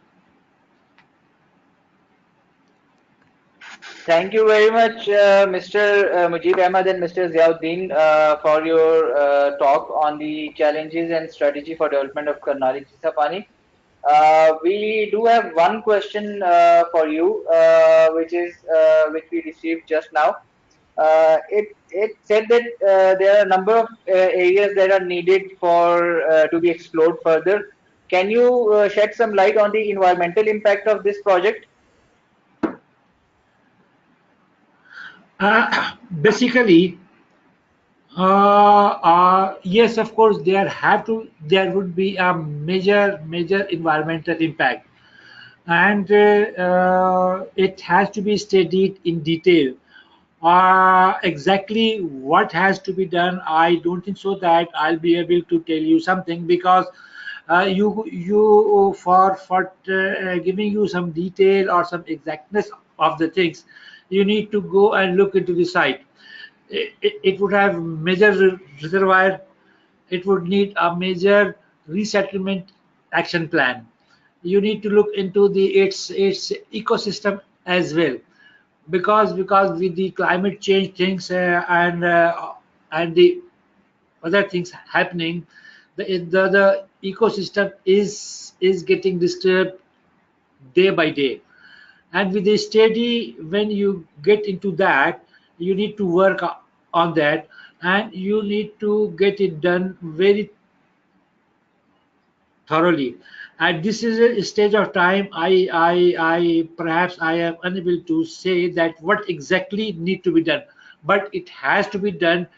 Thank you very much, Mr. Mujib Ahmed and Mr. Ziauddin, for your talk on the challenges and strategy for development of Karnali Chissapani. We do have one question for you, which we received just now. It said that there are a number of areas that are needed for to be explored further. Can you shed some light on the environmental impact of this project? Basically, yes, of course, there would be a major environmental impact, and it has to be studied in detail. Exactly what has to be done, I don't think so that I'll be able to tell you something, because you for giving you some detail or some exactness of the things, you need to go and look into the site. It would have major reservoir. It would need a major resettlement action plan. You need to look into the its ecosystem as well, because with the climate change things and the other things happening, the ecosystem is getting disturbed day by day. And with a steady, when you get into that, you need to work on that, and you need to get it done very thoroughly. At this is a stage of time, I perhaps I am unable to say that what exactly need to be done, but it has to be done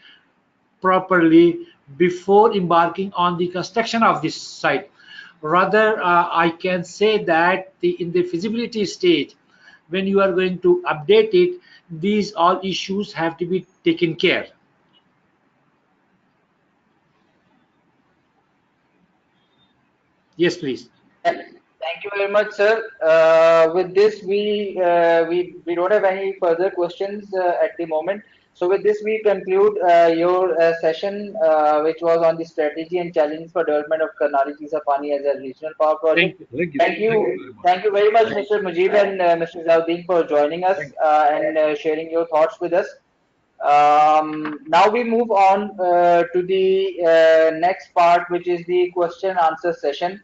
properly before embarking on the construction of this site. Rather, I can say that in the feasibility stage, when you are going to update it, these all issues have to be taken care. Yes, please. Thank you very much, sir. With this, we don't have any further questions at the moment. So with this, we conclude your session, which was on the strategy and challenges for development of Karnali Chissapani as a regional power project. Thank you very much, Mr. Mujib and Mr. Zaudin, for joining us and sharing your thoughts with us. Now we move on to the next part, which is the question answer session.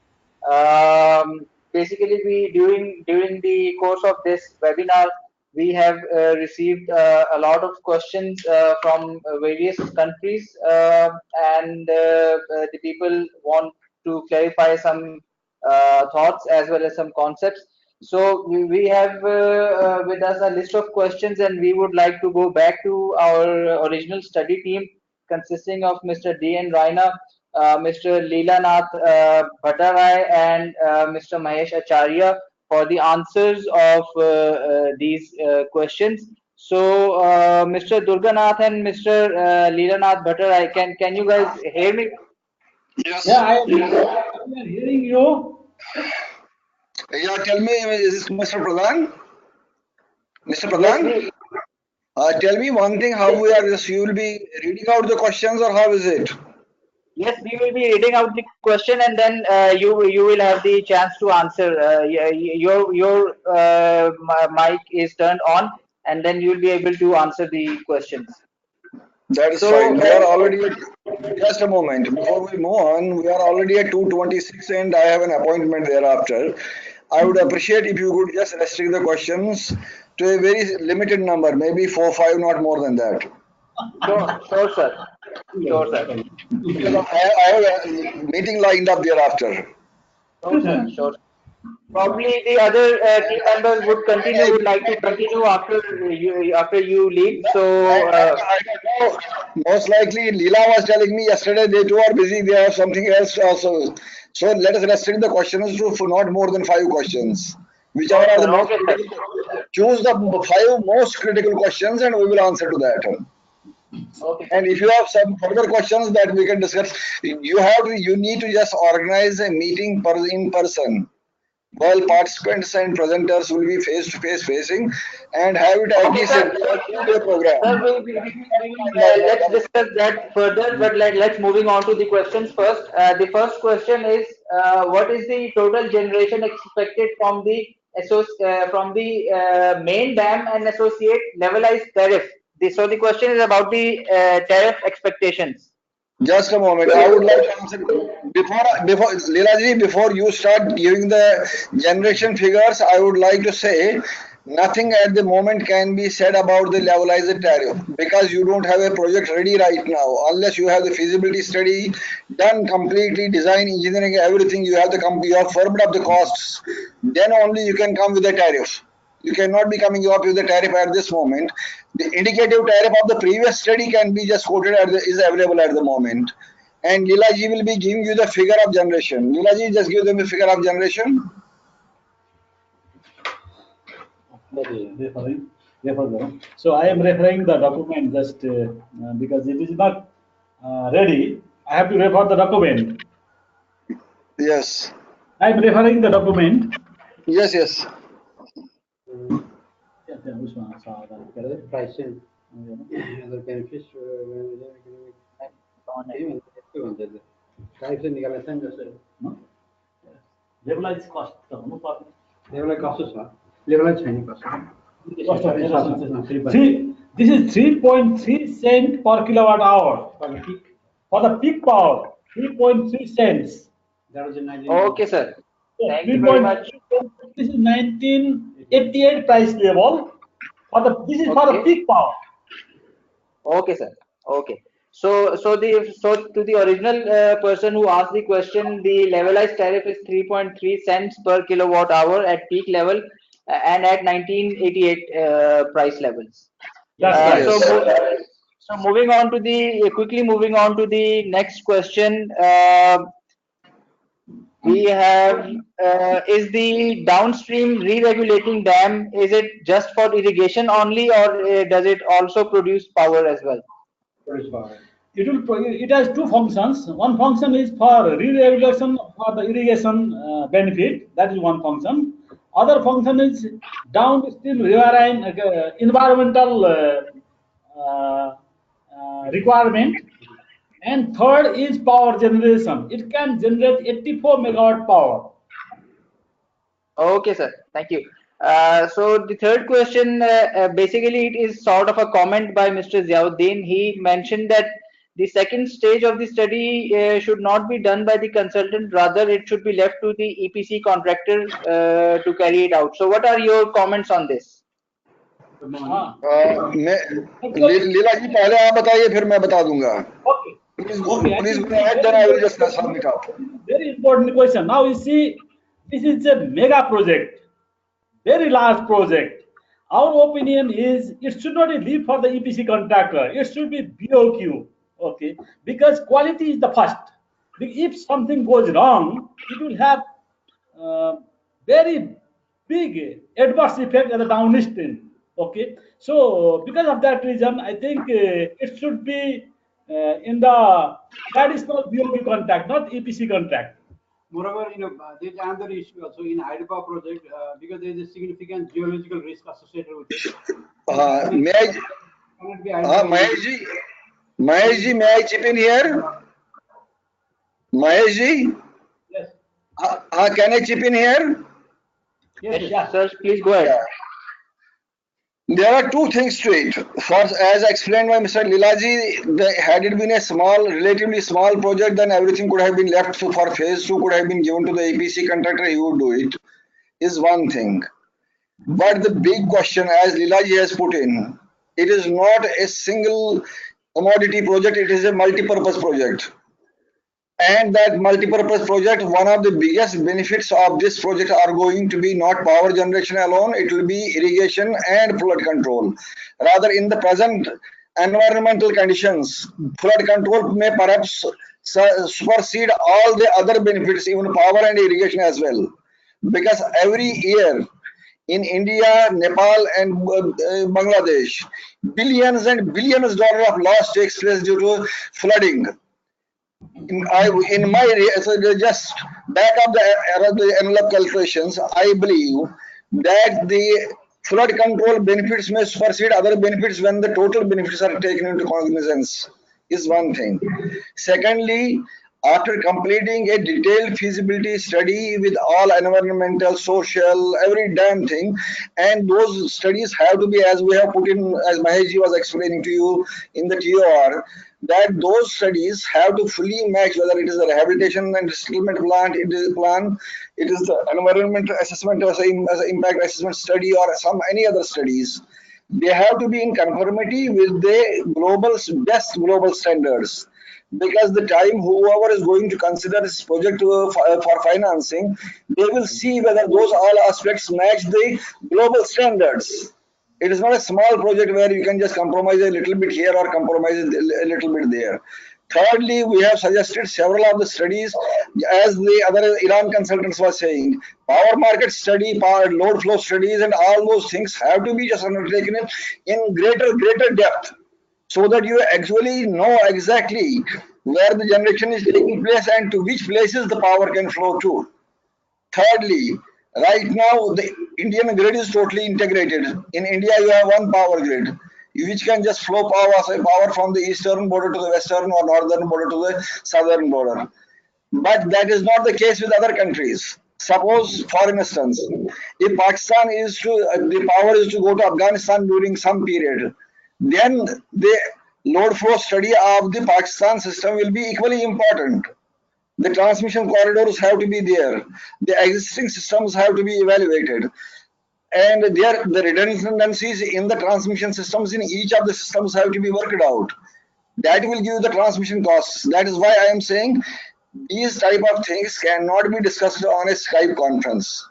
Um, Basically, we during the course of this webinar, we have received a lot of questions from various countries, and the people want to clarify some thoughts as well as some concepts. So we have with us a list of questions, and we would like to go back to our original study team consisting of Mr. D. N. Raina, Mr. Leelanath Bhattarai, and Mr. Mahesh Acharya for the answers of these questions. So, Mr. Durganath and Mr. Leelanath Bhattarai, can you guys hear me? Yes. Yeah, I am hearing you. Yeah, tell me, is this Mr. Pradhan? Mr. Pradhan, Yes, tell me one thing, how we are, you will be reading out the questions or how is it? yes, we will be reading out the question, and then you will have the chance to answer. Your mic is turned on, and then you will be able to answer the questions. That is So, fine. We are already at, just a moment. Before we move on, we are already at 2:26 and I have an appointment thereafter. I would appreciate if you could just restrict the questions to a very limited number, maybe 4, 5, not more than that. sure, sir. Sure, sir. Because I have a meeting lined up thereafter. Sure, sir. Sure. Probably the other team members would like to continue after you leave. So, I don't know. Most likely, Leela was telling me yesterday they too are busy. They have something else also. So let us restrict the questions to for not more than 5 questions. Whichever sure, are the sir. most Okay, sir. critical, choose the 5 most critical questions and we will answer to that. Okay, sir. And if you have some further questions that we can discuss, you need to just organize a meeting in person. While participants and presenters will be face to face facing and have it at Okay, least a sir. 2-day Sir, program. let's discuss that further, but let's moving on to the questions first. The first question is, what is the total generation expected from the main dam and associate levelized tariff? So the question is about the tariff expectations. Just a moment. I would like to answer before Leelaji, before you start giving the generation figures, I would like to say nothing at the moment can be said about the levelized tariff because you don't have a project ready right now. Unless you have the feasibility study done completely, design, engineering, everything, you have firmed up the costs. Then only you can come with the tariff. You cannot be coming up with the tariff at this moment. The indicative tariff of the previous study can be just quoted is available at the moment. And Leelaji will be giving you the figure of generation. Leelaji, just give them the figure of generation. So I am referring the document just because it is not ready. I have to refer the document. Yes. I am referring the document. Yes, yes. Pricing. Other benefits. Pricing निकालें जैसे. Levelized cost. Level costs ना. Level छैन cost. This is 3.3 cent per kilowatt hour for the peak power. 3.3 cents. That was in 19. Okay, sir. So Thank you very much. This is 1988 price level. This is for the Okay. peak power. Okay, sir. Okay. So to the original person who asked the question, the levelized tariff is 3.3 cents per kilowatt hour at peak level and at 1988 price levels. That's right. Yes. So quickly moving on to the next question. We have is the downstream re-regulating dam, is it just for irrigation only, or does it also produce power as well? It has two functions. One function is for re-regulation for the irrigation benefit. That is one function. Other function is downstream riverine environmental requirement. And third is power generation. It can generate 84 megawatt power. Okay, sir. Thank you. So the third question, basically, it is sort of a comment by Mr. Ziauddin. He mentioned that the second stage of the study should not be done by the consultant. Rather, it should be left to the EPC contractor to carry it out. So, what are your comments on this? लीला जी पहले आप बताइए फिर मैं बता दूंगा. Okay. Please go ahead, then I will just sum it up. Very important question. Now you see, this is a mega project, very large project. Our opinion is it should not be leave for the EPC contractor. It should be BOQ. Okay, because quality is the first. If something goes wrong, it will have very big adverse effect at the downstream. Okay, so because of that reason, I think it should be in the traditional BOQ contract, not EPC contract. Moreover, there's another issue also in Hydro power project because there is a significant geological risk associated with it. May I, Cannot be identified. Mahesh ji, may I chip in here? Mahesh ji, Yes. can I chip in here? Yes. Yes, sir, please go ahead. There are two things to it. First, as explained by Mr. Lilaji, had it been a relatively small project, then everything could have been left for phase 2, could have been given to the EPC contractor, he would do it, is one thing. But the big question, as Lilaji has put in, it is not a single commodity project, it is a multi-purpose project. And that multi-purpose project, one of the biggest benefits of this project are going to be not power generation alone, it will be irrigation and flood control. Rather, in the present environmental conditions, flood control may perhaps supersede all the other benefits, even power and irrigation as well. Because every year in India, Nepal, and Bangladesh, billions and billions dollars of loss takes place due to flooding. In my so just back of the envelope calculations, I believe that the flood control benefits may supersede other benefits when the total benefits are taken into cognizance. Is one thing. Secondly, after completing a detailed feasibility study with all environmental, social, every damn thing, and those studies have to be, as we have put in, as Mahesh was explaining to you in the TOR, that those studies have to fully match whether it is a rehabilitation and resettlement plan, it is the environmental assessment as an impact assessment study or any other studies. They have to be in conformity with the best global standards, because the time whoever is going to consider this project for financing, they will see whether those all aspects match the global standards. It is not a small project where you can just compromise a little bit here or compromise a little bit there. Thirdly, we have suggested several of the studies, as the other Iran consultants were saying, power market study, power load flow studies, and all those things have to be just undertaken in greater depth, so that you actually know exactly where the generation is taking place and to which places the power can flow to. Thirdly, right now the Indian grid is totally integrated. In India, you have one power grid, which can just flow power from the eastern border to the western or northern border to the southern border. But that is not the case with other countries. Suppose, for instance, if Pakistan is to the power is to go to Afghanistan during some period, then the load flow study of the Pakistan system will be equally important. The transmission corridors have to be there. The existing systems have to be evaluated. And the redundancies in the transmission systems in each of the systems have to be worked out. That will give the transmission costs. That is why I am saying these type of things cannot be discussed on a Skype conference.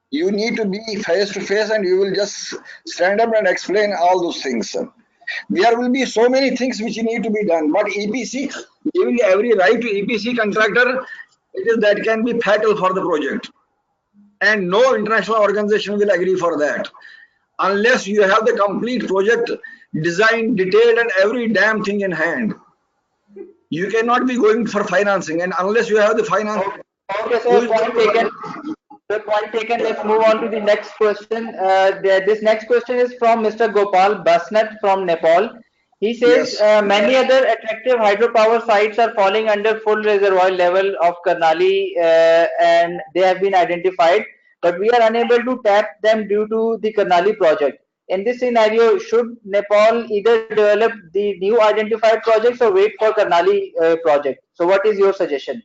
You need to be face to face and you will just stand up and explain all those things. There will be so many things which need to be done, but EPC, giving every right to EPC contractor, it is that can be fatal for the project. And no international organization will agree for that. Unless you have the complete project design, detailed, and every damn thing in hand. You cannot be going for financing, and unless you have the finance. Okay, sir, point taken. The point taken. Let's move on to the next question. This next question is from Mr. Gopal Basnat from Nepal. He says Yes. many other attractive hydropower sites are falling under full reservoir level of Karnali, and they have been identified, but we are unable to tap them due to the Karnali project. In this scenario, should Nepal either develop the new identified projects or wait for Karnali project? So, what is your suggestion?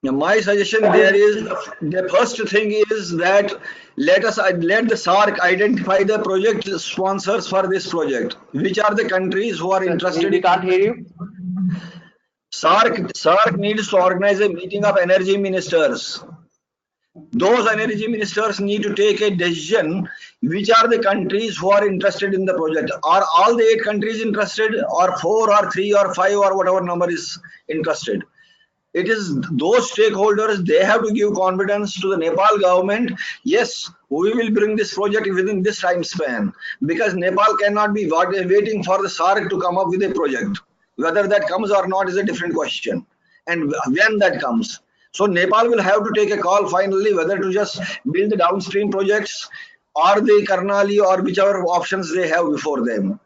My suggestion there is, the first thing is that let the SARC identify the project sponsors for this project. Which are the countries who are interested? We can't hear you. SARC needs to organize a meeting of energy ministers. Those energy ministers need to take a decision which are the countries who are interested in the project. Are all the 8 countries interested, or 4 or 3 or 5 or whatever number is interested? It is those stakeholders, they have to give confidence to the Nepal government. Yes, we will bring this project within this time span, because Nepal cannot be waiting for the SARC to come up with a project. Whether that comes or not is a different question, and when that comes. So Nepal will have to take a call finally whether to just build the downstream projects or the Karnali or whichever options they have before them.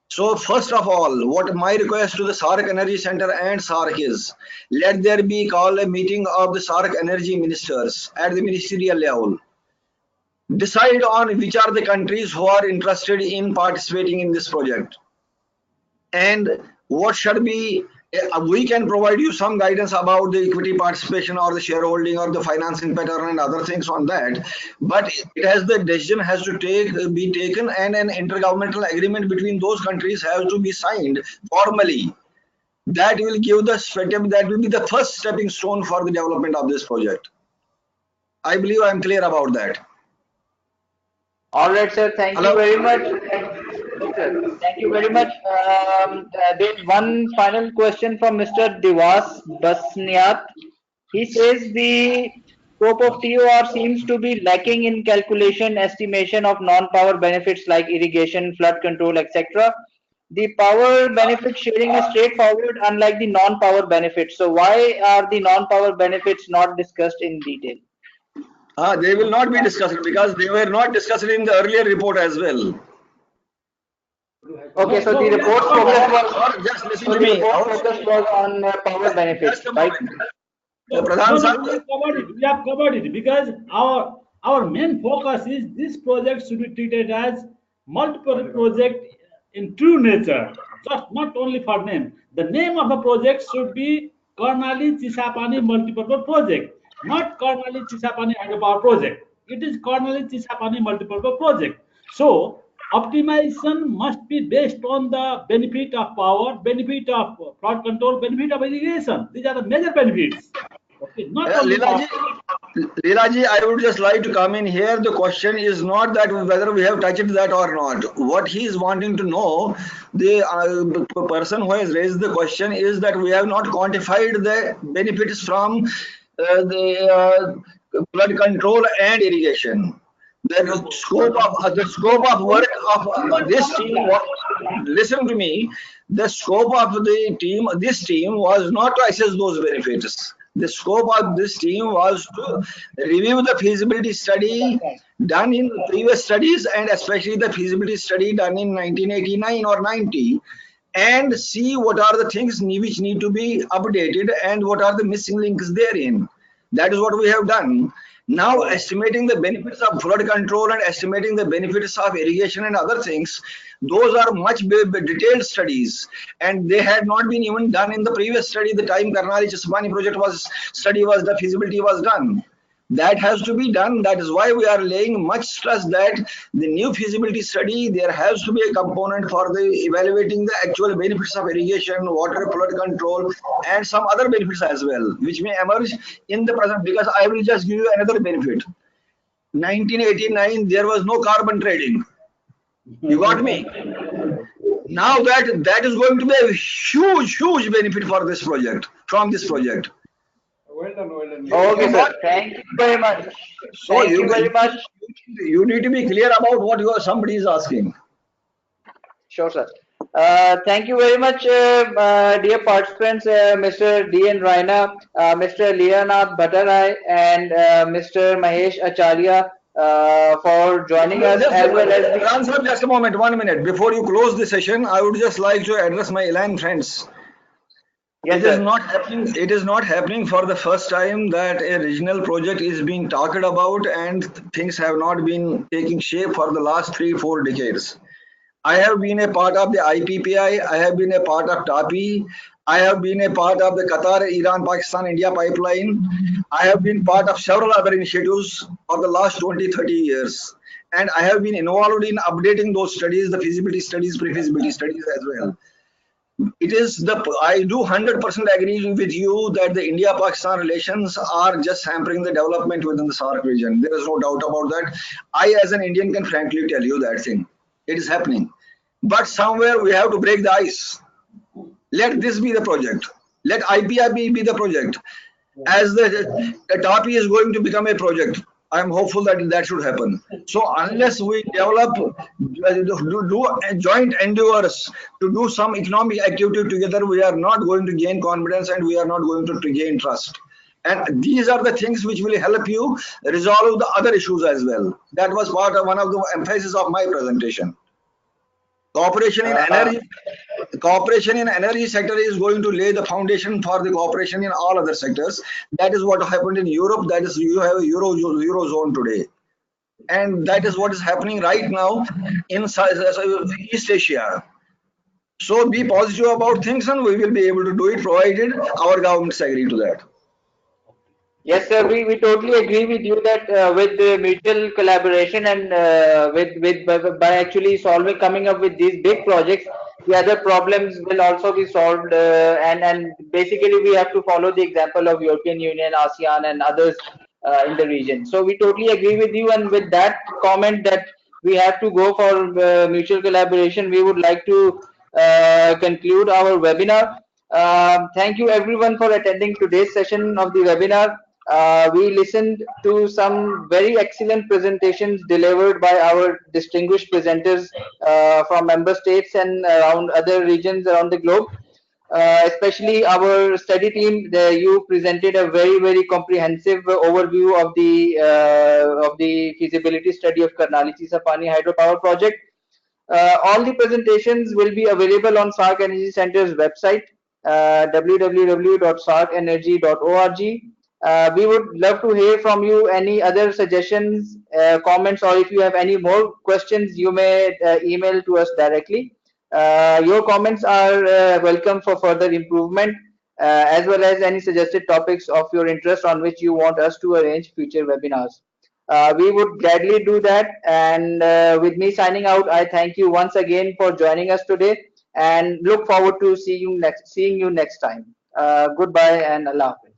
So first of all, what my request to the SAARC Energy Center and SAARC is, let there be called a meeting of the SAARC energy ministers at the ministerial level. Decide on which are the countries who are interested in participating in this project and what should be. We can provide you some guidance about the equity participation or the shareholding or the financing pattern and other things on that, but it has the decision has to be taken and an intergovernmental agreement between those countries has to be signed formally. That will give the that will be the first stepping stone for the development of this project. I believe I am clear about that. All right, sir. Thank you Hello? very much. Yes, sir. Thank you very much. There's one final question from Mr. Divas Basniat. He says the scope of TOR seems to be lacking in calculation estimation of non-power benefits like irrigation, flood control, etc. The power benefit sharing is straightforward, unlike the non-power benefits. So why are the non-power benefits not discussed in detail? They will not be discussed because they were not discussed in the earlier report as well. Okay, so the report's Just listen to me. focus was on power benefits, Just a right? moment. No, Pradhan no, Sahib, we have covered it because our main focus is this project should be treated as multiple project in true nature, just not only for name. The name of a project should be Karnali Chissapani multipurpose project, not Karnali Chissapani hydropower project. It is Karnali Chissapani multipurpose project. So optimization must be based on the benefit of power, benefit of flood control, benefit of irrigation. These are the major benefits. Okay, not only Leelaji, Leelaji, I would just like to come in here. The question is not that whether we have touched that or not. What he is wanting to know, the person who has raised the question is that we have not quantified the benefits from the flood control and irrigation. The scope of work of this team. Listen to me. The scope of the team, this team, was not to assess those benefits. The scope of this team was to review the feasibility study done in previous studies and especially the feasibility study done in 1989 or 90 and see what are the things which need to be updated and what are the missing links therein. That is what we have done. Now estimating the benefits of flood control and estimating the benefits of irrigation and other things, those are much detailed studies and they had not been even done in the previous study. The time Karnali Chissapani project the feasibility was done. That has to be done. That is why we are laying much stress that the new feasibility study, there has to be a component for the evaluating the actual benefits of irrigation, water flood control, and some other benefits as well, which may emerge in the present. Because I will just give you another benefit. 1989, there was no carbon trading. You got me? Now that is going to be a huge benefit for this project, from this project. Well done, well done. Okay, sir. Thank you very much. So Thank you very much. You need to be clear about what somebody is asking. Sure, sir. Thank you very much, dear participants, Mr. D.N. Raina, Mr. Leonard Bhattarai, and Mr. Mahesh Acharya for joining us as well as the... Answer, just a moment, 1 minute. Before you close the session, I would just like to address my Elan friends. Yes, it is sir. not happening. It is not happening for the first time that a regional project is being talked about and things have not been taking shape for the last 3-4 decades. I have been a part of the IPPI. I have been a part of TAPI. I have been a part of the Qatar, Iran, Pakistan, India pipeline. I have been part of several other initiatives for the last 20-30 years. And I have been involved in updating those studies, the feasibility studies, pre-feasibility studies as well. It is I do 100% agree with you that the India-Pakistan relations are just hampering the development within the SAARC region. There is no doubt about that. I, as an Indian, can frankly tell you that thing. It is happening. But somewhere we have to break the ice. Let this be the project. Let IPIP be the project. As the TAPI is going to become a project, I am hopeful that that should happen. So unless we develop, do joint endeavors to do some economic activity together, we are not going to gain confidence and we are not going to gain trust. And these are the things which will help you resolve the other issues as well. That was part of one of the emphasis of my presentation. Cooperation in energy, cooperation in energy sector is going to lay the foundation for the cooperation in all other sectors. That is what happened in Europe. That is, you have a eurozone today, and that is what is happening right now in East Asia. So be positive about things, and we will be able to do it, provided our governments agree to that. Yes, sir. We totally agree with you that with the mutual collaboration and with by actually solving coming up with these big projects, the other problems will also be solved. And basically, we have to follow the example of European Union, ASEAN, and others in the region. So we totally agree with you. And with that comment that we have to go for mutual collaboration, we would like to conclude our webinar. Thank you everyone for attending today's session of the webinar. We listened to some very excellent presentations delivered by our distinguished presenters from member states and around other regions around the globe. Especially our study team, you presented a very comprehensive overview of the feasibility study of Karnali Chissapani hydropower project. All the presentations will be available on SARC Energy Center's website, www.sarcenergy.org. We would love to hear from you any other suggestions, comments, or if you have any more questions, you may email to us directly. Your comments are welcome for further improvement, as well as any suggested topics of your interest on which you want us to arrange future webinars. We would gladly do that. And with me signing out, I thank you once again for joining us today, and look forward to seeing you next time. Goodbye and Allah Hafiz.